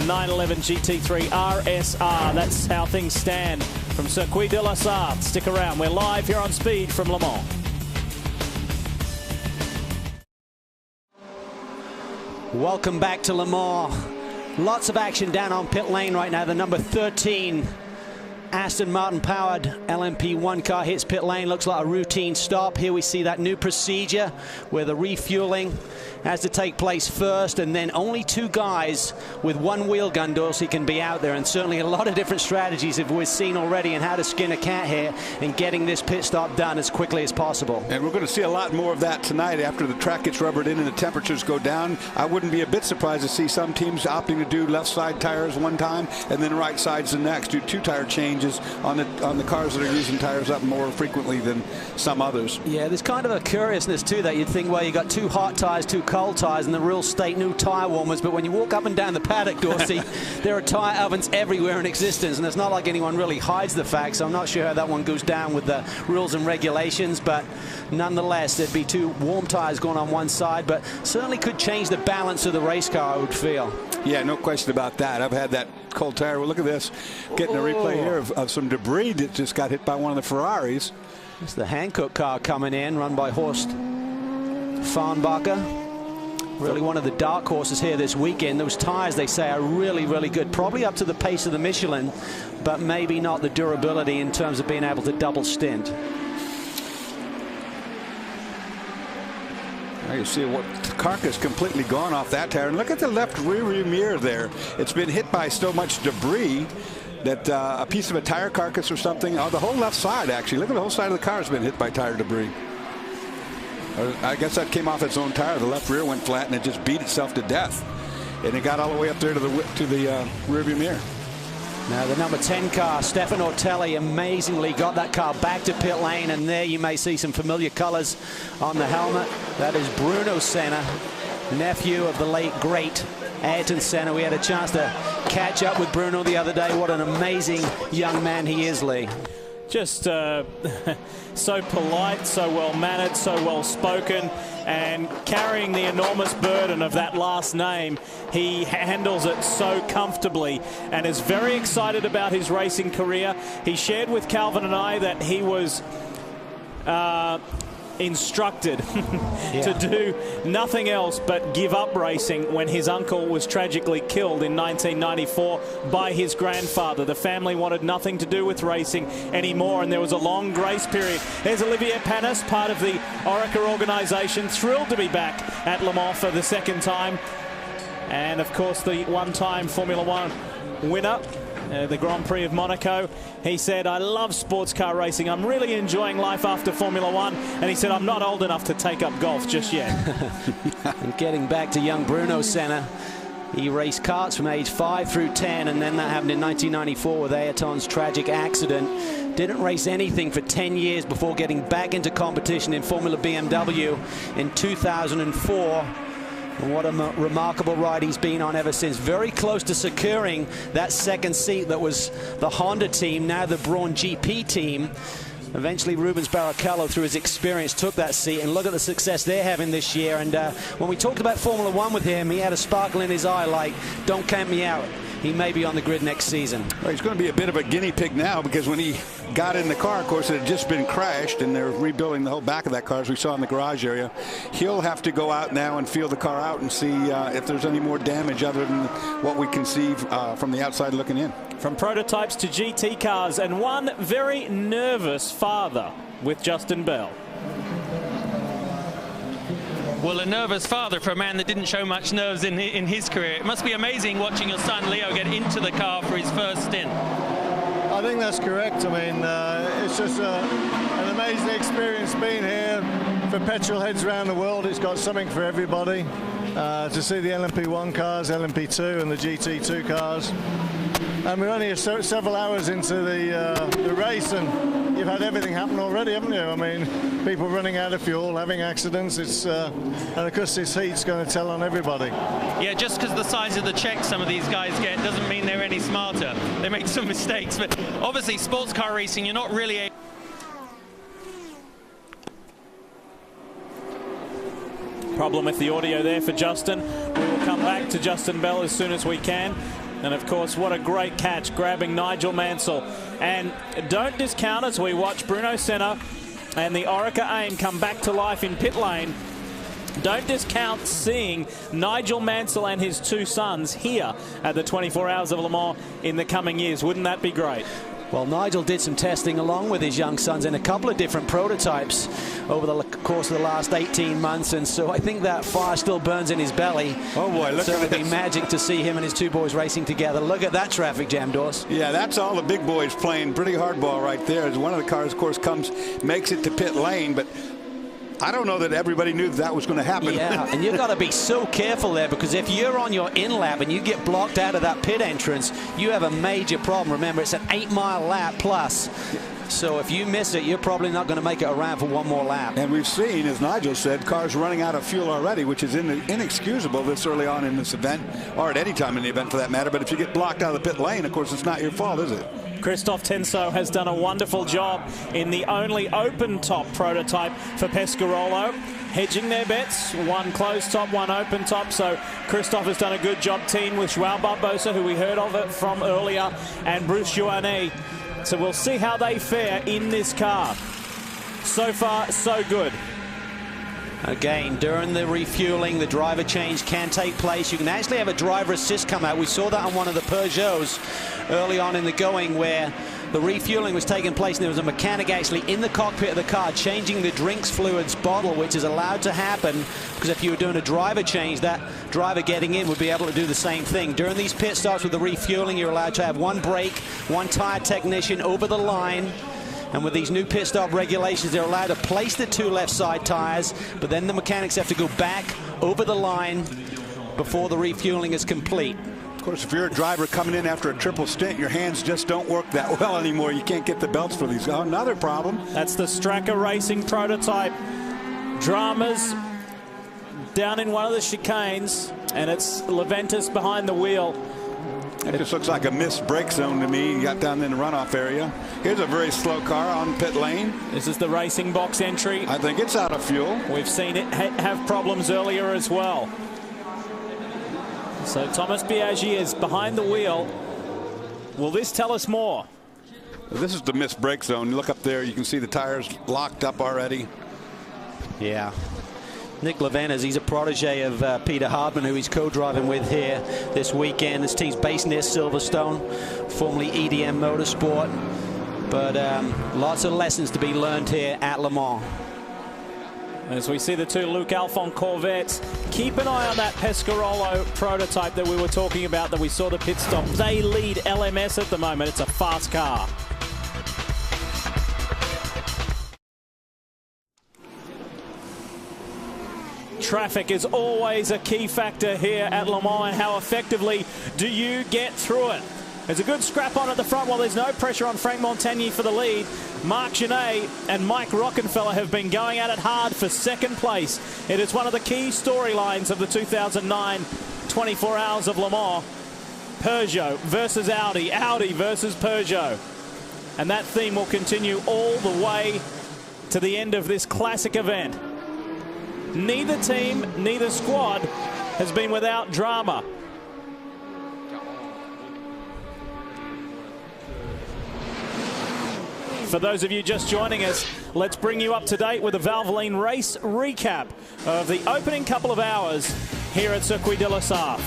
911 GT3 RSR. That's how things stand from Circuit de la Sarthe. Stick around. We're live here on Speed from Le Mans. Welcome back to Le Mans. Lots of action down on pit lane right now. The number 13 Aston Martin powered LMP1 car hits pit lane. Looks like a routine stop. Here we see that new procedure where the refueling has to take place first, and then only 2 guys with 1 wheel gun dorsey can be out there, and certainly a lot of different strategies that we've seen already in how to skin a cat here and getting this pit stop done as quickly as possible. And we're going to see a lot more of that tonight after the track gets rubbered in and the temperatures go down. I wouldn't be a bit surprised to see some teams opting to do left side tires one time and then right sides the next, do 2 tire changes on the cars that are using tires up more frequently than some others. Yeah, there's kind of a curiousness to that. You'd think, well, you got 2 hot tires, 2 cold tires, and the real state new tire warmers, but when you walk up and down the paddock, Dorsey, there are tire ovens everywhere in existence, and it's not like anyone really hides the fact, so I'm not sure how that one goes down with the rules and regulations, but nonetheless, there'd be 2 warm tires going on one side, but certainly could change the balance of the race car, I would feel. Yeah, no question about that. I've had that cold tire. Well, look at this. Getting a replay here of some debris that just got hit by one of the Ferraris. It's the Hankook car coming in, run by Horst Farnbacher. Really one of the dark horses here this weekend. Those tires, they say, are really, really good. Probably up to the pace of the Michelin, but maybe not the durability in terms of being able to double stint. Now you see what carcass completely gone off that tire. And look at the left rear mirror there. It's been hit by so much debris that a piece of a tire carcass or something. Oh, the whole left side, actually. Look at the whole side of the car has been hit by tire debris. I guess that came off its own tire. The left rear went flat and it just beat itself to death. And it got all the way up there to the rearview mirror. Now the number 10 car, Stefan Ortelli, amazingly got that car back to pit lane, and there you may see some familiar colors on the helmet. That is Bruno Senna, nephew of the late great Ayrton Senna. We had a chance to catch up with Bruno the other day. What an amazing young man he is, Lee. Just so polite, so well-mannered, so well-spoken, and carrying the enormous burden of that last name, he handles it so comfortably and is very excited about his racing career. He shared with Calvin and I that he was instructed to do nothing else but give up racing when his uncle was tragically killed in 1994 by his grandfather. The family wanted nothing to do with racing anymore, and there was a long grace period. There's Olivier Panis, part of the Oreca organization, thrilled to be back at Le Mans for the 2nd time. And of course the one-time Formula One winner, the Grand Prix of Monaco. He said, I love sports car racing. I'm really enjoying life after Formula One. And he said, I'm not old enough to take up golf just yet. And getting back to young Bruno Senna, he raced karts from age 5 through 10, and then that happened in 1994 with Ayrton's tragic accident. Didn't race anything for 10 years before getting back into competition in Formula BMW in 2004. And what a remarkable ride he's been on ever since. Very close to securing that 2nd seat that was the Honda team, now the Braun GP team. Eventually Rubens Barrichello, through his experience, took that seat, and look at the success they're having this year. And when we talked about Formula One with him, he had a sparkle in his eye like, don't count me out. He may be on the grid next season. Well, he's going to be a bit of a guinea pig now, because when he got in the car, of course, it had just been crashed, and they're rebuilding the whole back of that car, as we saw in the garage area. He'll have to go out now and feel the car out and see if there's any more damage other than what we can see from the outside looking in. From prototypes to GT cars, and one very nervous father with Justin Bell. Well, a nervous father for a man that didn't show much nerves in his career. It must be amazing watching your son Leo get into the car for his first stint. I think that's correct. I mean, it's just an amazing experience being here. For petrol heads around the world, it's got something for everybody. To see the LMP1 cars, LMP2 and the GT2 cars. And we're only several hours into the race, and you've had everything happen already, haven't you? I mean, people running out of fuel, having accidents. It's and of course this heat's going to tell on everybody. Yeah, just because the size of the checks some of these guys get doesn't mean they're any smarter. They make some mistakes, but obviously sports car racing, you're not really able. Problem with the audio there for Justin. We will come back to Justin Bell as soon as we can. And of course, what a great catch, grabbing Nigel Mansell. And don't discount as we watch Bruno Senna and the Orica AIM come back to life in pit lane. Don't discount seeing Nigel Mansell and his two sons here at the 24 Hours of Le Mans in the coming years. Wouldn't that be great? Well, Nigel did some testing along with his young sons in a couple of different prototypes over the course of the last 18 months, and so I think that fire still burns in his belly. Oh boy, look so at it'd this. be magic to see him and his two boys racing together. Look at that traffic jam, Doris. Yeah, that's all the big boys playing pretty hardball right there. As one of the cars, of course, makes it to pit lane, but I don't know that everybody knew that was going to happen. Yeah, and you've got to be so careful there, because if you're on your in-lap and you get blocked out of that pit entrance, you have a major problem. Remember, it's an 8-mile lap plus. So if you miss it, you're probably not going to make it around for one more lap. And we've seen, as Nigel said, cars running out of fuel already, which is inexcusable this early on in this event, or at any time in the event for that matter. But if you get blocked out of the pit lane, of course, it's not your fault, is it? Christophe Tensot has done a wonderful job in the only open top prototype for Pescarolo, hedging their bets, one closed top, one open top. So Christophe has done a good job team with Joao Barbosa, who we heard of it from earlier, and Bruce Joannet. So we'll see how they fare in this car. So far, so good. Again, during the refueling, the driver change can take place. You can actually have a driver assist come out. We saw that on one of the Peugeots early on in the going, where the refueling was taking place and there was a mechanic actually in the cockpit of the car changing the drinks fluids bottle, which is allowed to happen because if you were doing a driver change, that driver getting in would be able to do the same thing. During these pit stops with the refueling, you're allowed to have one brake, one tire technician over the line. And with these new pit stop regulations, they're allowed to place the two left side tires, but then the mechanics have to go back over the line before the refueling is complete. Of course, if you're a driver coming in after a triple stint, your hands just don't work that well anymore. You can't get the belts for these. Oh, another problem. That's the Straka Racing prototype. Dramas down in one of the chicanes, and it's Leventis behind the wheel. It just looks like a missed brake zone to me. You got down in the runoff area. Here's a very slow car on pit lane. This is the racing box entry. I think it's out of fuel. We've seen it have problems earlier as well. So Thomas Biaggi is behind the wheel. Will this tell us more? This is the missed brake zone. Look up there. You can see the tires locked up already. Yeah. Nick Leventis, he's a protege of Peter Hardman, who he's co-driving with here this weekend. This team's based near Silverstone, formerly EDM Motorsport. But lots of lessons to be learned here at Le Mans. As we see the two Luke Alphon Corvettes, keep an eye on that Pescarolo prototype that we were talking about, that we saw the pit stop. They lead LMS at the moment. It's a fast car. Traffic is always a key factor here at Le Mans, and how effectively do you get through it? There's a good scrap on at the front while there's no pressure on Frank Montagny for the lead. Marc Gené and Mike Rockenfeller have been going at it hard for second place. It is one of the key storylines of the 2009 24 Hours of Le Mans. Peugeot versus Audi, Audi versus Peugeot. And that theme will continue all the way to the end of this classic event. Neither team, neither squad has been without drama. For those of you just joining us, let's bring you up to date with a Valvoline race recap of the opening couple of hours here at Circuit de la Sarthe.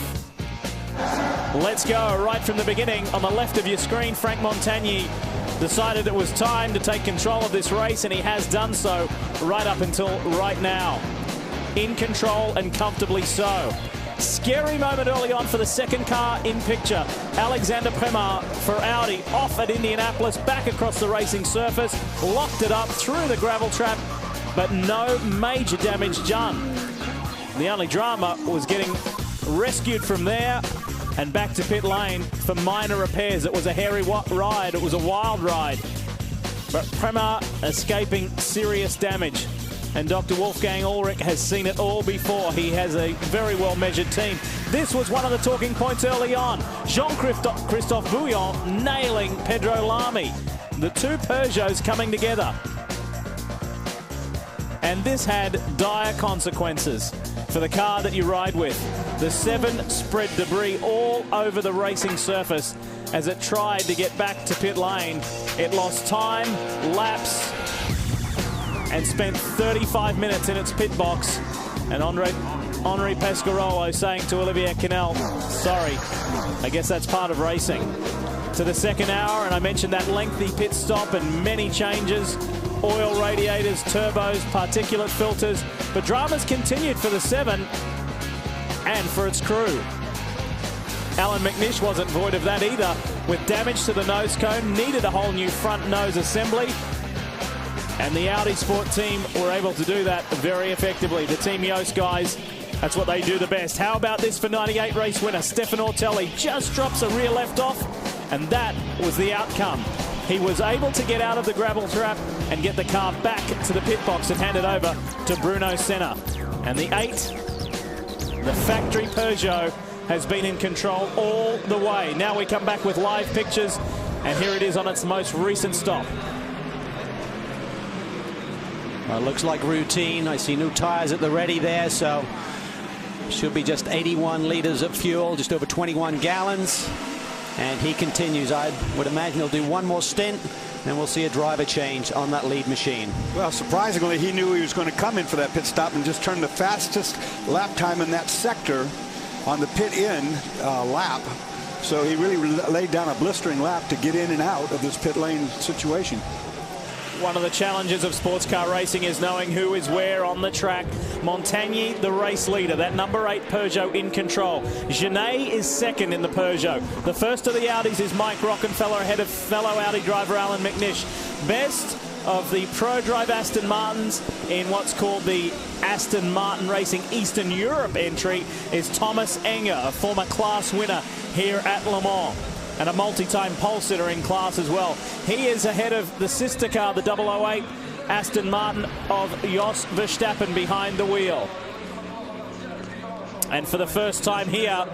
Let's go right from the beginning. On the left of your screen, Frank Montagny decided it was time to take control of this race, and he has done so right up until right now. In control and comfortably so. Scary moment early on for the second car in picture. Alexander Prema for Audi off at Indianapolis, back across the racing surface, locked it up through the gravel trap, but no major damage done. The only drama was getting rescued from there and back to pit lane for minor repairs. It was a hairy ride, it was a wild ride, but Prema escaping serious damage. And Dr. Wolfgang Ulrich has seen it all before. He has a very well-measured team. This was one of the talking points early on. Jean-Christophe Bouillon nailing Pedro Lamy. The two Peugeots coming together. And this had dire consequences for the car that you ride with. The 7 spread debris all over the racing surface as it tried to get back to pit lane. It lost time, laps, and spent 35 minutes in its pit box. And Henri Pescarolo saying to Olivier Canel, sorry, I guess that's part of racing. To the second hour, and I mentioned that lengthy pit stop and many changes. Oil radiators, turbos, particulate filters. But dramas continued for the 7 and for its crew. Alan McNish wasn't void of that either, with damage to the nose cone, needed a whole new front nose assembly. And the Audi Sport team were able to do that very effectively. The Team Yost guys, that's what they do the best. How about this for 98 race winner Stefan Ortelli? Just drops a rear left off, and that was the outcome. He was able to get out of the gravel trap and get the car back to the pit box and hand it over to Bruno Senna. And the 8, the factory Peugeot, has been in control all the way. Now we come back with live pictures, and here it is on its most recent stop. Well, it looks like routine. I see new tires at the ready there, so should be just 81 liters of fuel, just over 21 gallons. And he continues. I would imagine he'll do one more stint, and we'll see a driver change on that lead machine. Well, surprisingly, he knew he was going to come in for that pit stop and just turn the fastest lap time in that sector on the pit-in lap. So he really laid down a blistering lap to get in and out of this pit lane situation. One of the challenges of sports car racing is knowing who is where on the track. Montagny, the race leader, that number 8 Peugeot in control. Genet is second in the Peugeot. The first of the Audis is Mike Rockenfeller ahead of fellow Audi driver Alan McNish. Best of the ProDrive Aston Martins in what's called the Aston Martin Racing Eastern Europe entry is Thomas Enger, a former class winner here at Le Mans, and a multi-time pole sitter in class as well. He is ahead of the sister car, the 008 Aston Martin of Jos Verstappen behind the wheel. And for the first time here,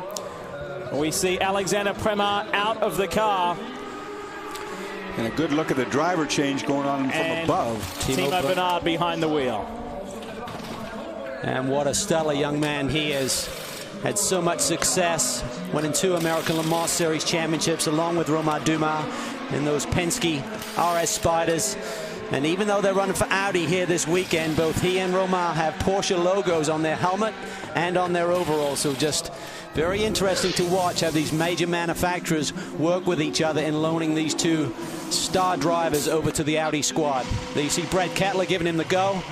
we see Alexander Prema out of the car. And a good look at the driver change going on from above. Timo Bernard behind the wheel. And what a stellar young man he is. Had so much success, winning 2 American Le Mans Series championships along with Romain Dumas in those Penske RS Spiders. And even though they're running for Audi here this weekend, both he and Romain have Porsche logos on their helmet and on their overalls. So just very interesting to watch how these major manufacturers work with each other in loaning these 2 star drivers over to the Audi squad. There you see Brad Kettler giving him the go.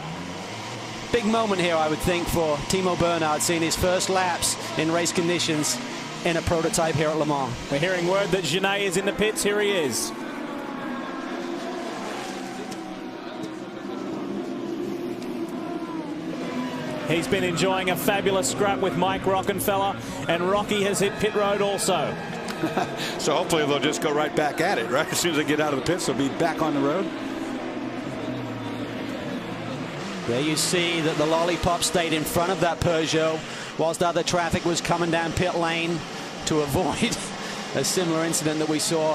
Big moment here, I would think, for Timo Bernhard, seeing his first laps in race conditions in a prototype here at Le Mans. We're hearing word that Genet is in the pits. Here he is. He's been enjoying a fabulous scrap with Mike Rockenfeller, and Rocky has hit pit road also. So hopefully they'll just go right back at it, right? As soon as they get out of the pits, they'll be back on the road. There you see that the Lollipop stayed in front of that Peugeot whilst other traffic was coming down pit lane to avoid a similar incident that we saw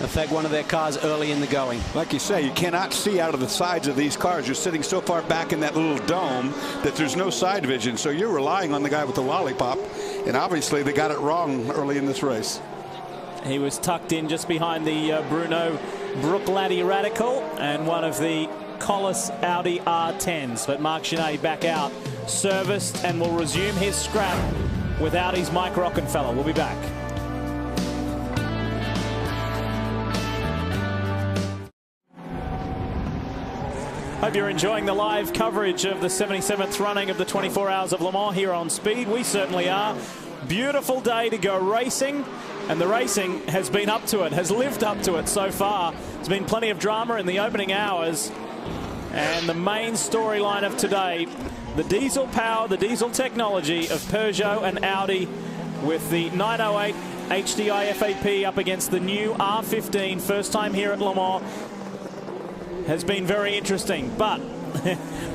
affect one of their cars early in the going. Like you say, you cannot see out of the sides of these cars. You're sitting so far back in that little dome that there's no side vision. So you're relying on the guy with the lollipop. And obviously they got it wrong early in this race. He was tucked in just behind the Bruno Bruichladdich Radical and one of the Collis Audi R10s. But Marc Genet back out, serviced, and will resume his scrap with Audi's Mike Rockenfeller. We'll be back. Hope you're enjoying the live coverage of the 77th running of the 24 Hours of Le Mans here on Speed. We certainly are. Beautiful day to go racing, and the racing has been up to it, has lived up to it so far. There's been plenty of drama in the opening hours, and the main storyline of today, the diesel power, the diesel technology of Peugeot and Audi with the 908 HDI FAP up against the new R15, first time here at Le Mans, has been very interesting, but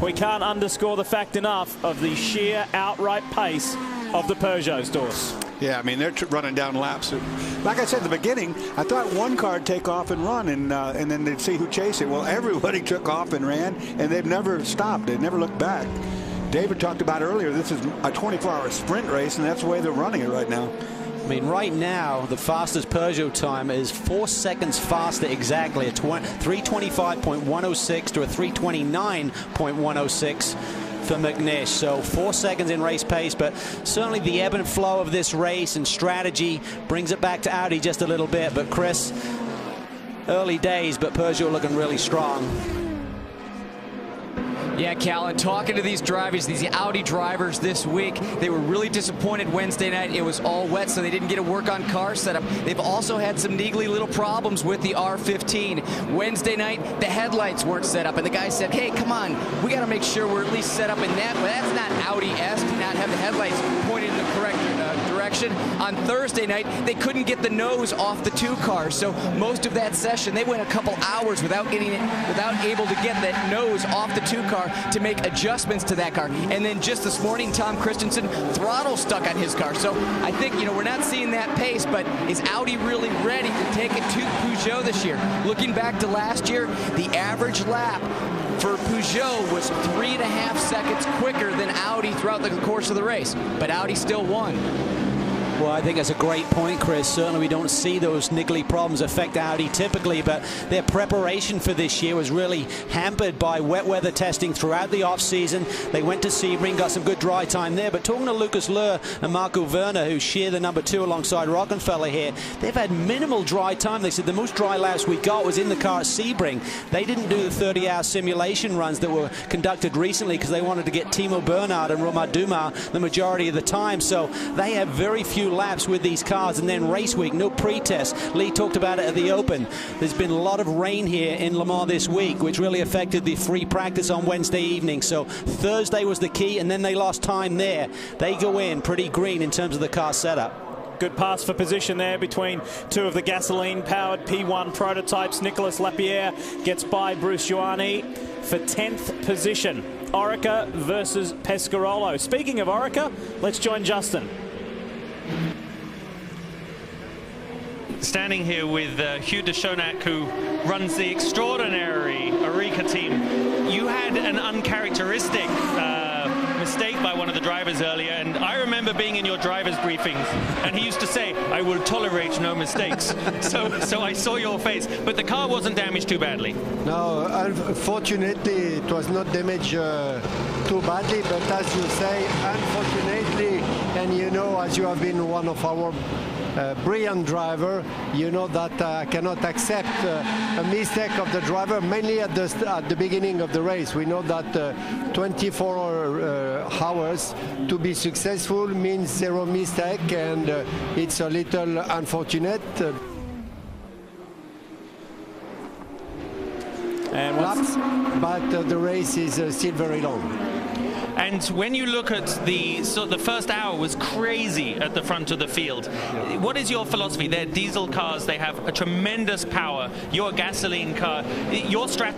we can't underscore the fact enough of the sheer outright pace of the Peugeot stores. Yeah, I mean, they're running down laps. Like I said at the beginning, I thought one car would take off and run, and then they'd see who chased it. Well, everybody took off and ran, and they've never stopped. They never looked back. David talked about earlier, this is a 24-hour sprint race, and that's the way they're running it right now. I mean, right now, the fastest Peugeot time is 4 seconds faster exactly, a 3:25.106 to a 3:29.106 for McNish. So 4 seconds in race pace, but certainly the ebb and flow of this race and strategy brings it back to Audi just a little bit. But Chris, early days, but Peugeot looking really strong. Yeah, Cal, and talking to these drivers, these Audi drivers this week, they were really disappointed Wednesday night. It was all wet, so they didn't get to work on car setup. They've also had some niggly little problems with the R15. Wednesday night, the headlights weren't set up, and the guy said, hey, come on, we got to make sure we're at least set up in that. Well, that's not Audi-esque to not have the headlights pointed in the correct direction. On Thursday night, they couldn't get the nose off the two cars, so most of that session, they went a couple hours without able to get that nose off the two car to make adjustments to that car. And then just this morning, Tom Christensen, throttle stuck on his car. So I think, we're not seeing that pace, but is Audi really ready to take it to Peugeot this year? Looking back to last year, the average lap for Peugeot was 3.5 seconds quicker than Audi throughout the course of the race, but Audi still won. Well, I think that's a great point, Chris. Certainly we don't see those niggly problems affect Audi typically, but their preparation for this year was really hampered by wet weather testing throughout the off-season. They went to Sebring, got some good dry time there, but talking to Lucas Luhr and Marco Werner, who share the number 2 alongside Rockenfeller here, they've had minimal dry time. They said the most dry laps we got was in the car at Sebring. They didn't do the 30-hour simulation runs that were conducted recently because they wanted to get Timo Bernhard and Romain Dumas the majority of the time, so they have very few laps with these cars. And then race week, no pre-test. Lee talked about it at the Open. There's been a lot of rain here in Le Mans this week, which really affected the free practice on Wednesday evening. So Thursday was the key, and then they lost time there. They go in pretty green in terms of the car setup. Good pass for position there between two of the gasoline-powered P1 prototypes. Nicolas Lapierre gets by Bruce Ioane for 10th position. Oreca versus Pescarolo. Speaking of Oreca, let's join Justin. Standing here with Hugh de Schonack, who runs the extraordinary Oreca team. You had an uncharacteristic mistake by one of the drivers earlier, and I remember being in your driver's briefings, and he used to say, I will tolerate no mistakes. So I saw your face, but the car wasn't damaged too badly. No, unfortunately, it was not damaged too badly, but as you say, unfortunately, and as you have been one of our brilliant driver, that I cannot accept a mistake of the driver, mainly at the beginning of the race. We know that 24 hours to be successful means 0 mistake, and it's a little unfortunate. But the race is still very long. And when you look at the first hour was crazy at the front of the field. What is your philosophy? They're diesel cars. They have a tremendous power. You're a gasoline car. Your strategy.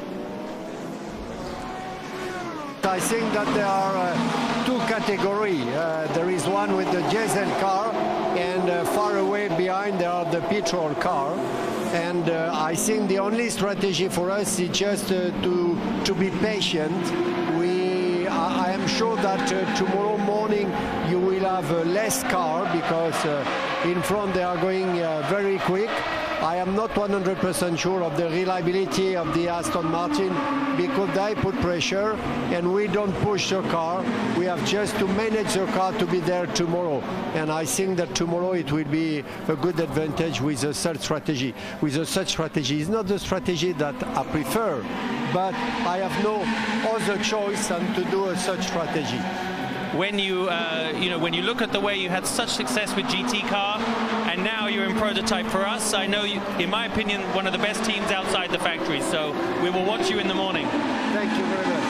I think that there are 2 categories. There is one with the diesel car, and far away behind there are the petrol car. And I think the only strategy for us is just to be patient. I am sure that tomorrow morning you will have less car because in front they are going very quick. I am not 100% sure of the reliability of the Aston Martin because they put pressure and we don't push the car. We have just to manage the car to be there tomorrow. And I think that tomorrow it will be a good advantage with a such strategy. With a such strategy, it's not the strategy that I prefer, but I have no other choice than to do a such strategy. When you when you look at the way you had such success with GT car, and now you're in prototype for us, I know you, in my opinion, one of the best teams outside the factory. So we will watch you in the morning. Thank you very much.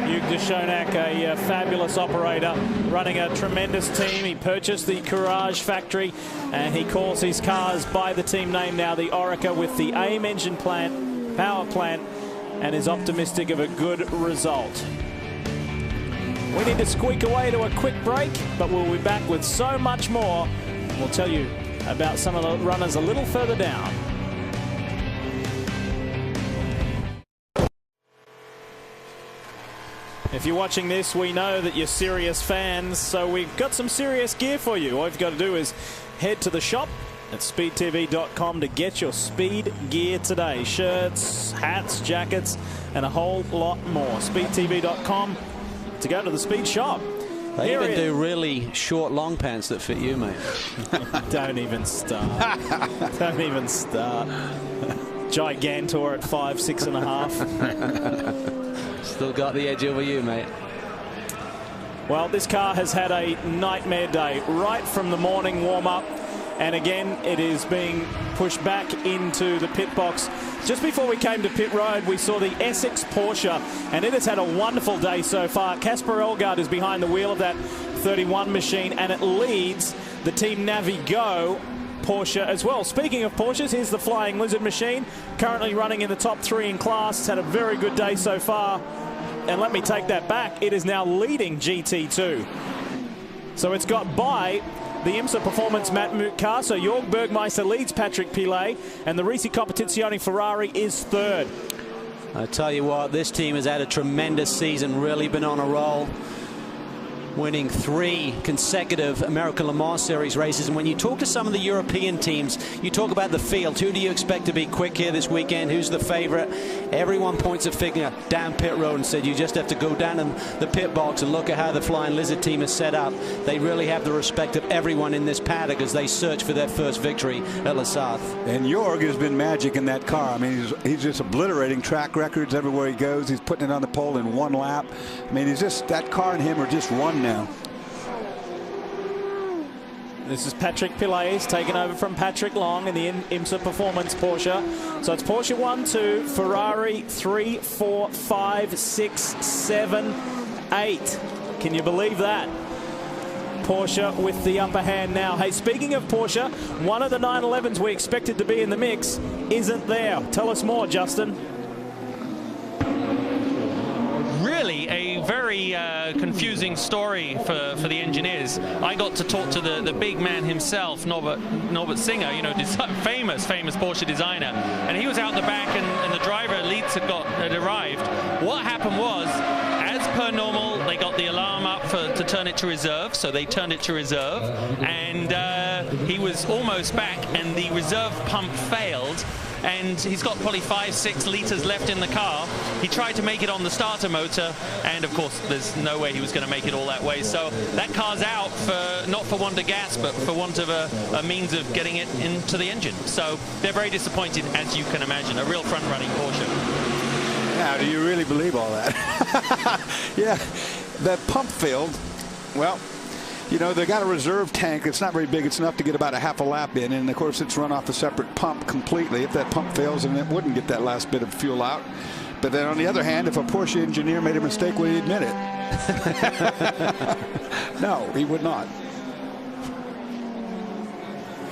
Hugh de Schonack, a fabulous operator, running a tremendous team. He purchased the Courage factory, and he calls his cars by the team name now, the Oreca, with the AIM engine power plant, and is optimistic of a good result. We need to squeak away to a quick break, but we'll be back with so much more. We'll tell you about some of the runners a little further down. If you're watching this, we know that you're serious fans, so we've got some serious gear for you. All you've got to do is head to the shop at speedtv.com to get your speed gear today. Shirts, hats, jackets, and a whole lot more. Speedtv.com to go to the speed shop. They even do really short long pants that fit you, mate. Don't even start. Don't even start. Gigantor at 5', 6.5. Still got the edge over you, mate. Well, this car has had a nightmare day right from the morning warm-up. And again, it is being pushed back into the pit box. Just before we came to pit road, we saw the Essex Porsche, and it has had a wonderful day so far. Casper Elgaard is behind the wheel of that 31 machine, and it leads the Team Navigo Porsche as well. Speaking of Porsches, here's the Flying Lizard machine, currently running in the top 3 in class. It's had a very good day so far. And let me take that back. It is now leading GT2. So it's got by the IMSA Performance Matmut car. So Jörg Bergmeister leads Patrick Pilet, and the Risi Competizione Ferrari is third. I tell you what, this team has had a tremendous season, really been on a roll, winning 3 consecutive American Le Mans Series races. And when you talk to some of the European teams, you talk about the field. Who do you expect to be quick here this weekend? Who's the favorite? Everyone points a finger down pit road and said you just have to go down in the pit box and look at how the Flying Lizard team is set up. They really have the respect of everyone in this paddock as they search for their first victory at La Sarthe. And Jörg has been magic in that car. I mean, he's just obliterating track records everywhere he goes. He's putting it on the pole in 1 lap. I mean, he's just, that car and him are just one now. This is Patrick Pilet. He's taken over from Patrick Long in the IMSA Performance Porsche. So it's Porsche 1, 2, Ferrari 3, 4, 5, 6, 7, 8. Can you believe that? Porsche with the upper hand now. Hey, speaking of Porsche, one of the 911s we expected to be in the mix isn't there. Tell us more, Justin. Really a very confusing story for the engineers. I got to talk to the big man himself, Norbert Singer, you know, famous Porsche designer, and he was out the back, and the driver Leeds had arrived. What happened was, as per normal, they got the alarm up to turn it to reserve, so they turned it to reserve, and he was almost back, and the reserve pump failed. And he's got probably 5-6 litres left in the car. He tried to make it on the starter motor, and of course there's no way he was going to make it all that way. So that car's out, not for want of gas, but for want of a means of getting it into the engine. So they're very disappointed, as you can imagine. A real front-running Porsche. Now, do you really believe all that? Yeah, that pump failed. Well, you know, they got a reserve tank. It's not very big. It's enough to get about a half a lap in. And, of course, it's run off a separate pump completely. If that pump fails, then it wouldn't get that last bit of fuel out. But then, on the other hand, if a Porsche engineer made a mistake, would he admit it? No, he would not.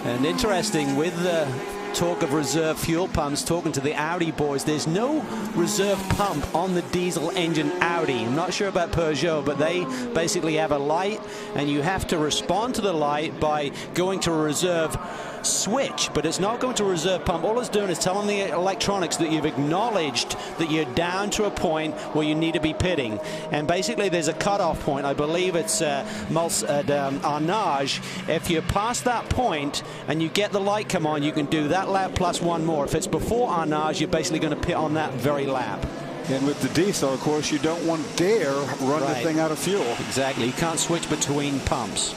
And interesting, with the talk of reserve fuel pumps, talking to the Audi boys, there's no reserve pump on the diesel engine Audi. I'm not sure about Peugeot, but they basically have a light, and you have to respond to the light by going to a reserve switch, but it's not going to a reserve pump. All it's doing is telling the electronics that you've acknowledged that you're down to a point where you need to be pitting. And basically there's a cutoff point. I believe it's Arnage. If you're past that point and you get the light come on, you can do that lap plus 1 more. If it's before Arnage, you're basically going to pit on that very lap. And with the diesel, of course, you don't want to dare run the thing out of fuel. Exactly. You can't switch between pumps.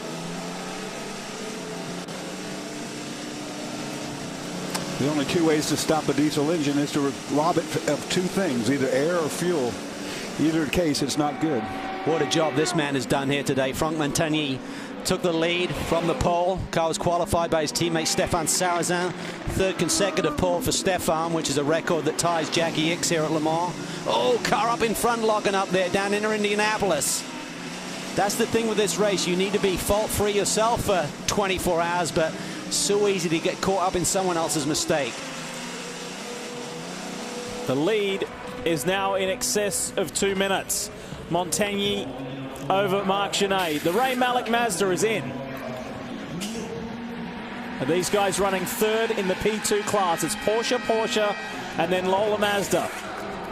The only 2 ways to stop a diesel engine is to rob it of 2 things, either air or fuel. Either case, it's not good. What a job this man has done here today. Franck Montagny took the lead from the pole. Car was qualified by his teammate Stefan Sarrazin. 3rd consecutive pole for Stefan, which is a record that ties Jackie Ickx here at Le Mans. Oh, car up in front, logging up there down in Indianapolis. That's the thing with this race. You need to be fault-free yourself for 24 hours, but so easy to get caught up in someone else's mistake. The lead is now in excess of 2 minutes. Montagny over Marc Gené. The Ray Mallock Mazda is in. And these guys running third in the P2 class. It's Porsche, and then Lola Mazda.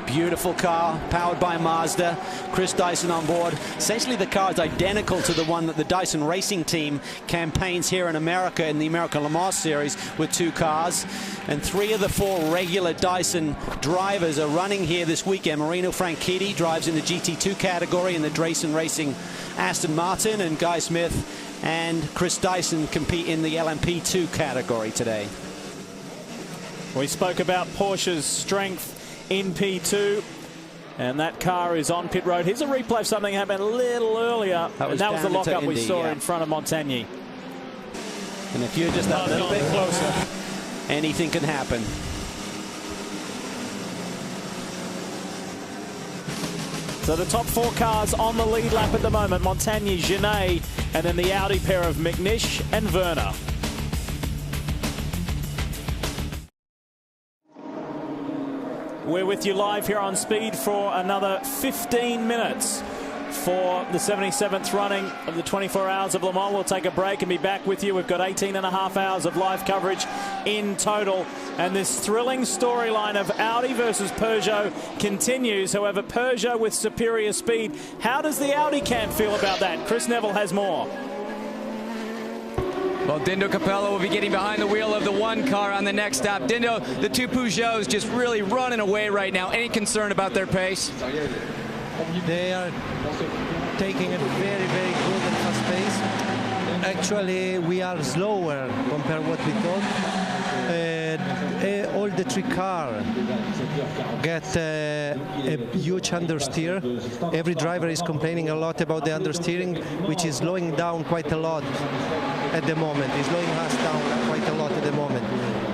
Beautiful car, powered by Mazda. Chris Dyson on board. Essentially, the car is identical to the one that the Dyson Racing Team campaigns here in America in the American Le Mans Series with 2 cars. And 3 of the 4 regular Dyson drivers are running here this weekend. Marino Franchitti drives in the GT2 category in the Dyson Racing Aston Martin, and Guy Smith and Chris Dyson compete in the LMP2 category today. We spoke about Porsche's strength in P2, and that car is on pit road. Here's a replay of something happened a little earlier. That was the lockup we saw in front of Montagny. And if you're just a little bit closer, anything can happen. So the top 4 cars on the lead lap at the moment: Montagny, Gené, and then the Audi pair of McNish and Werner. We're with you live here on Speed for another 15 minutes for the 77th running of the 24 Hours of Le Mans. We'll take a break and be back with you. We've got 18.5 hours of live coverage in total. And this thrilling storyline of Audi versus Peugeot continues. However, Peugeot with superior speed. How does the Audi camp feel about that? Chris Neville has more. Well, Dindo Capello will be getting behind the wheel of the 1 car on the next stop. Dindo, the 2 Peugeots just really running away right now. Any concern about their pace? They are taking a very, very good and fast pace. Actually, we are slower compared to what we thought. All the 3 cars get a huge understeer. Every driver is complaining a lot about the understeering, which is slowing down quite a lot at the moment. It's slowing us down quite a lot at the moment.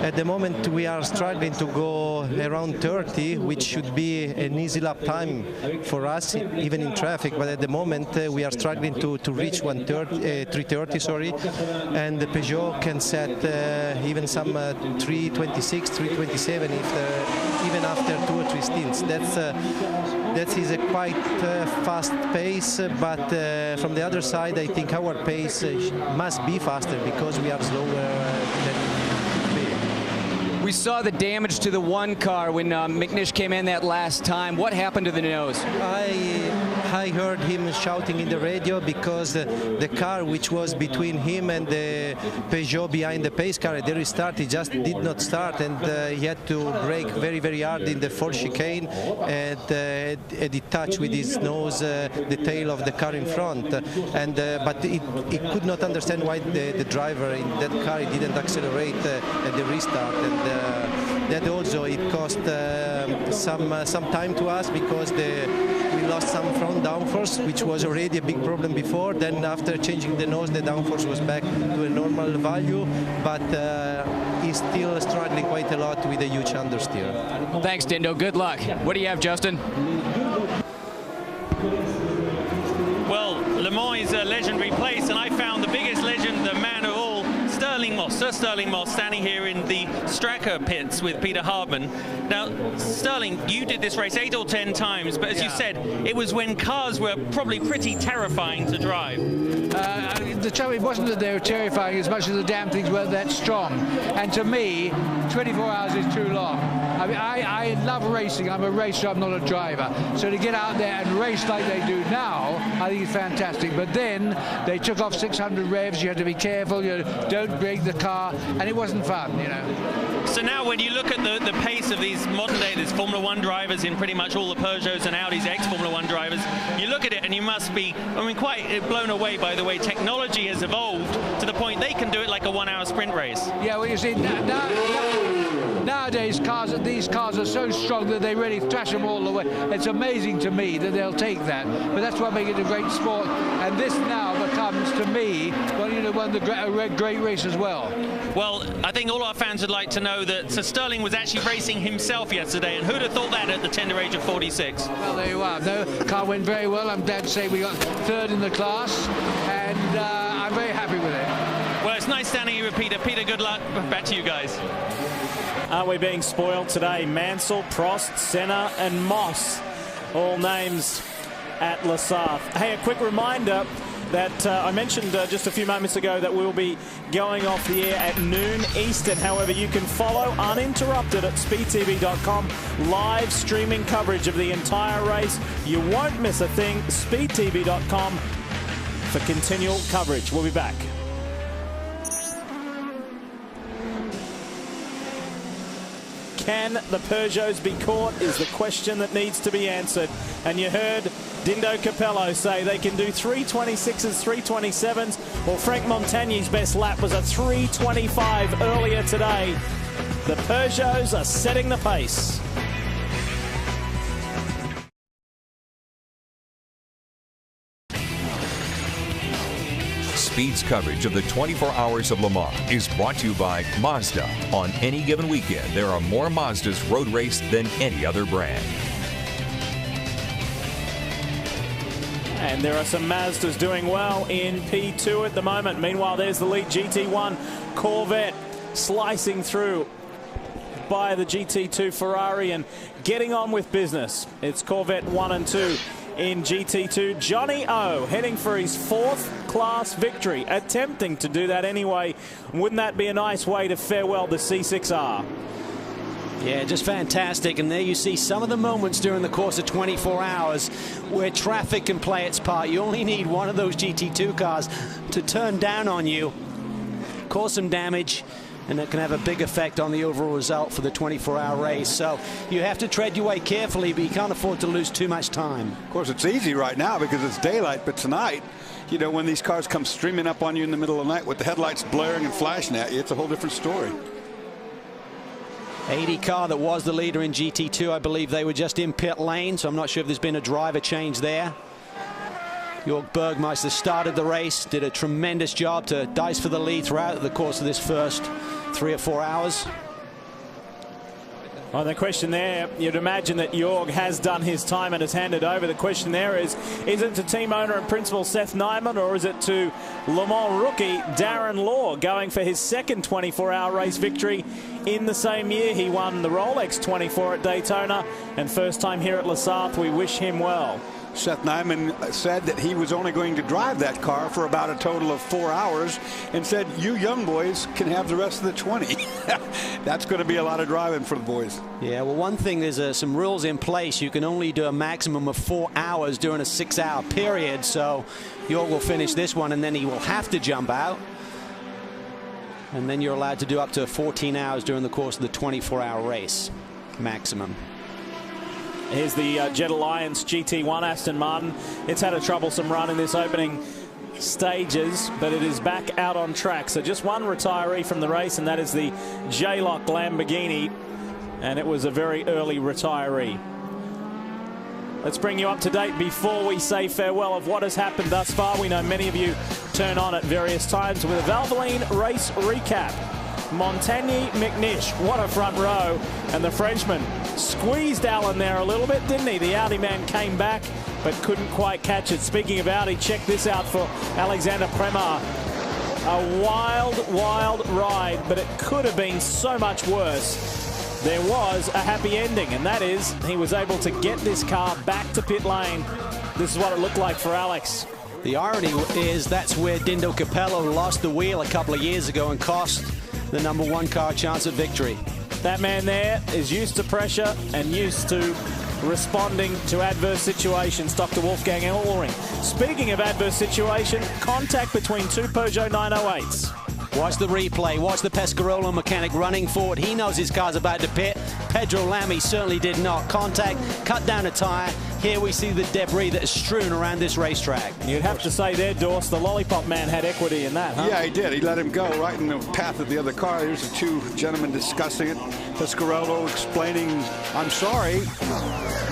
At the moment, we are struggling to go around 30, which should be an easy lap time for us, even in traffic. But at the moment, we are struggling to reach 330, sorry. And the Peugeot can set even some 326, 327, even after 2 or 3 stints. That is a quite fast pace, but from the other side, I think our pace must be faster because we are slower than. We saw the damage to the 1 car when McNish came in that last time. What happened to the nose? I heard him shouting in the radio because the car which was between him and the Peugeot behind the pace car at the restart, he just did not start, and he had to brake very, very hard in the 4th chicane, and he touched with his nose the tail of the car in front. But he could not understand why the driver in that car didn't accelerate at the restart, and that also it cost some time to us because we lost some front downforce, which was already a big problem before. Then after changing the nose, the downforce was back to a normal value, but he's still struggling quite a lot with a huge understeer. Thanks, Dindo. Good luck. What do you have, Justin? Well, Le Mans is a legendary place, and I found the biggest legend, the man of all, Stirling Moss, Sir Stirling Moss, standing here in the Stracker pits with Peter Hardman. Now, Stirling, you did this race 8 or 10 times, but as you said, it was when cars were probably pretty terrifying to drive. The trouble, it wasn't that they were terrifying as much as the damn things weren't that strong. And to me, 24 hours is too long. I mean, I love racing. I'm a racer, I'm not a driver. So to get out there and race like they do now, I think it's fantastic. But then they took off 600 revs. You had to be careful. You don't break the car, and it wasn't fun, you know. So now when you look at the pace of these modern day, there's Formula One drivers in pretty much all the Peugeots and Audi's ex-Formula One drivers, you look at it and you must be, I mean, quite blown away by the way technology has evolved to the point they can do it like a 1 hour sprint race. Yeah, well, you see, nowadays these cars are so strong that they really thrash them all the way. It's amazing to me that they'll take that. But that's what makes it a great sport. And this now becomes, to me, well, you know, one of the great race as well. Well, I think all our fans would like to know that Sir Stirling was actually racing himself yesterday, and who'd have thought that at the tender age of 46? Well, there you are. The car went very well. I'm glad to say we got 3rd in the class, and I'm very happy with it. Well, it's nice standing here with Peter. Peter, good luck. Back to you guys. Aren't we being spoiled today? Mansell, Prost, Senna and Moss, all names at Les Arth. Hey, a quick reminder that I mentioned just a few moments ago that we'll be going off the air at noon Eastern. However, you can follow uninterrupted at speedtv.com live streaming coverage of the entire race. You won't miss a thing. speedtv.com for continual coverage. We'll be back. Can the Peugeots be caught is the question that needs to be answered. And you heard Dindo Capello say they can do 326s, 327s. Well, Frank Montagne's best lap was a 325 earlier today. The Peugeots are setting the pace. Speed's coverage of the 24 Hours of Le Mans is brought to you by Mazda. On any given weekend, there are more Mazdas road raced than any other brand. And there are some Mazdas doing well in P2 at the moment. Meanwhile, there's the lead GT1 Corvette slicing through by the GT2 Ferrari and getting on with business. It's Corvette 1 and 2 in GT2. Johnny O heading for his 4th class victory, attempting to do that anyway. Wouldn't that be a nice way to farewell the C6R? Yeah, just fantastic. And there you see some of the moments during the course of 24 hours where traffic can play its part. You only need one of those GT2 cars to turn down on you, cause some damage, and it can have a big effect on the overall result for the 24-hour race. So you have to tread your way carefully, but you can't afford to lose too much time. Of course, it's easy right now because it's daylight, but tonight, you know, when these cars come streaming up on you in the middle of the night with the headlights blaring and flashing at you, it's a whole different story. 80 car that was the leader in GT2, I believe they were just in pit lane, so I'm not sure if there's been a driver change there. Jörg Bergmeister started the race, did a tremendous job to dice for the lead throughout the course of this first 3 or 4 hours. Well, the question there, you'd imagine that Jörg has done his time and has handed over. The question there is it to team owner and principal Seth Nyman, or is it to Le Mans rookie Darren Law going for his second 24-hour race victory in the same year? He won the Rolex 24 at Daytona, and first time here at Les Arth. We wish him well. Seth Nyman said that he was only going to drive that car for about a total of 4 hours and said, you young boys can have the rest of the 20. That's going to be a lot of driving for the boys. Yeah, well, one thing, there's some rules in place. You can only do a maximum of 4 hours during a 6-hour period. So Jörg will finish this one and then he will have to jump out. And then you're allowed to do up to 14 hours during the course of the 24-hour race maximum. Here's the Jet Alliance GT1 Aston Martin. It's had a troublesome run in this opening stages, but it is back out on track. So just one retiree from the race, and that is the J-Lock Lamborghini, and it was a very early retiree. Let's bring you up to date before we say farewell of what has happened thus far. We know many of you turn on at various times with a Valvoline race recap. Montagny, McNish, what a front row. And the Frenchman squeezed Allen there a little bit, didn't he? The Audi man came back, but couldn't quite catch it. Speaking of Audi, check this out for Alexander Premar. A wild, wild ride, but it could have been so much worse. There was a happy ending, and that is he was able to get this car back to pit lane. This is what it looked like for Alex. The irony is that's where Dindo Capello lost the wheel a couple of years ago and cost the #1 car a chance at victory. That man there is used to pressure and used to responding to adverse situations, Dr. Wolfgang Ehrling. Speaking of adverse situation, contact between two Peugeot 908s. Watch the replay. Watch the Pescarolo mechanic running forward. He knows his car's about to pit. Pedro Lamy certainly did not. Contact, cut down a tyre. Here we see the debris that is strewn around this racetrack. You'd have to say there, Dorse, the Lollipop man had equity in that, huh? Yeah, he did. He let him go right in the path of the other car. Here's the two gentlemen discussing it. Pescarolo explaining, I'm sorry,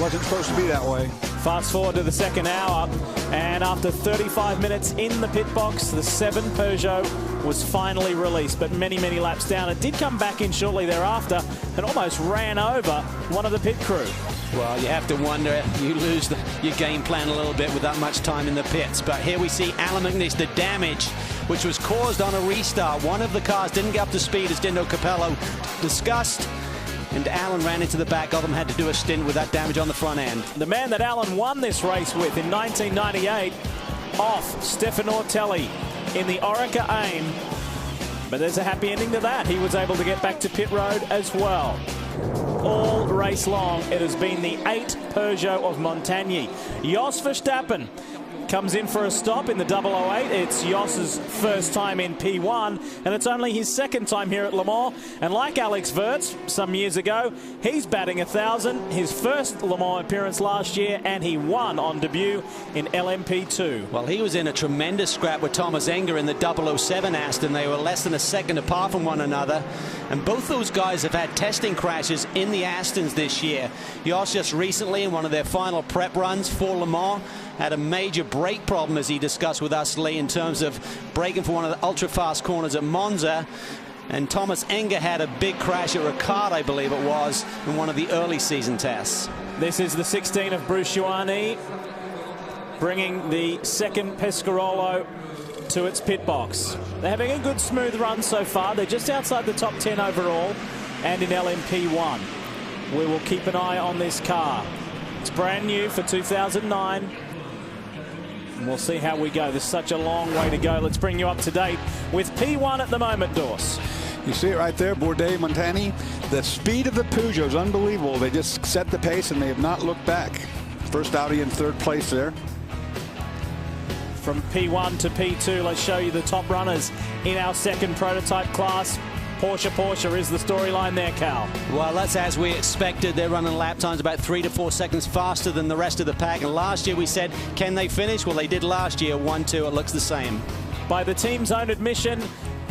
wasn't supposed to be that way. Fast forward to the second hour, and after 35 minutes in the pit box, the 7 Peugeot was finally released, but many, many laps down. It did come back in shortly thereafter and almost ran over one of the pit crew. Well, you have to wonder if you lose your game plan a little bit with that much time in the pits. But here we see Allan McNish, the damage which was caused on a restart. One of the cars didn't get up to speed, as Dindo Capello discussed. and Allen ran into the back of him, had to do a stint with that damage on the front end. The man that Allen won this race with in 1998, off Stefan Ortelli in the Orica AIM. But there's a happy ending to that. He was able to get back to pit road as well. All race long, it has been the 8 Peugeot of Montagny. Jos Verstappen comes in for a stop in the 008. It's Jos's first time in P1, and it's only his second time here at Le Mans. And like Alex Wurz some years ago, he's batting 1,000. His first Le Mans appearance last year, and he won on debut in LMP2. Well, he was in a tremendous scrap with Thomas Enger in the 007 Aston. They were less than a second apart from one another. And both those guys have had testing crashes in the Astons this year. Jos just recently, in one of their final prep runs for Le Mans, had a major brake problem, as he discussed with us, Lee, in terms of braking for one of the ultra-fast corners at Monza. And Thomas Enger had a big crash at Ricard, I believe it was, in one of the early season tests. This is the 16 of Bruce Ioane, bringing the second Pescarolo to its pit box. They're having a good smooth run so far. They're just outside the top 10 overall and in LMP1. We will keep an eye on this car. It's brand new for 2009. And we'll see how we go. There's such a long way to go. Let's bring you up to date with P1 at the moment, Dorse. You see it right there, Bourdais, Montagny. The speed of the Peugeot is unbelievable. They just set the pace and they have not looked back. First Audi in third place there. From P1 to P2, let's show you the top runners in our second prototype class. Porsche is the storyline there, Cal. Well, that's as we expected. They're running lap times about 3 to 4 seconds faster than the rest of the pack. And last year we said, can they finish? Well, they did last year, 1-2. It looks the same. By the team's own admission,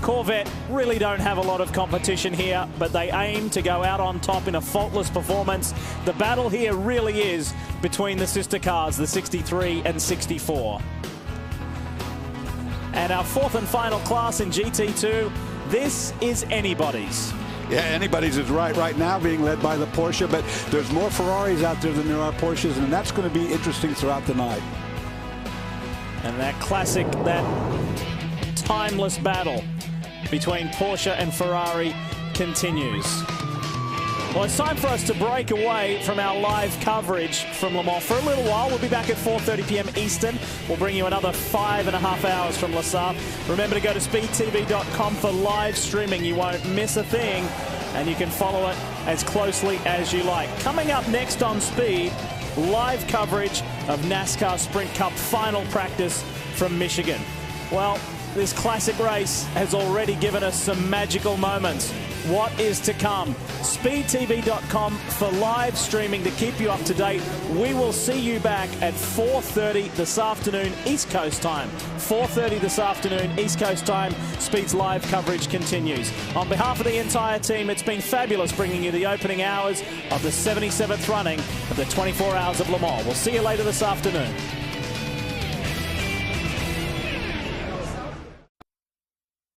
Corvette really don't have a lot of competition here, but they aim to go out on top in a faultless performance. The battle here really is between the sister cars, the 63 and 64. And our fourth and final class in GT2, this is anybody's. Yeah, anybody's is right now, being led by the Porsche, but there's more Ferraris out there than there are Porsches, and that's going to be interesting throughout the night. And that classic, that timeless battle between Porsche and Ferrari continues. Well, it's time for us to break away from our live coverage from Le Mans for a little while. We'll be back at 4:30 p.m. Eastern. We'll bring you another 5.5 hours from Le Sav. Remember to go to speedtv.com for live streaming. You won't miss a thing, and you can follow it as closely as you like. Coming up next on Speed, live coverage of NASCAR Sprint Cup final practice from Michigan. Well, this classic race has already given us some magical moments. What is to come? SpeedTV.com for live streaming to keep you up to date. We will see you back at 4:30 this afternoon East Coast time. 4:30 this afternoon East Coast time. Speed's live coverage continues. On behalf of the entire team, it's been fabulous bringing you the opening hours of the 77th running of the 24 Hours of Le Mans. We'll see you later this afternoon.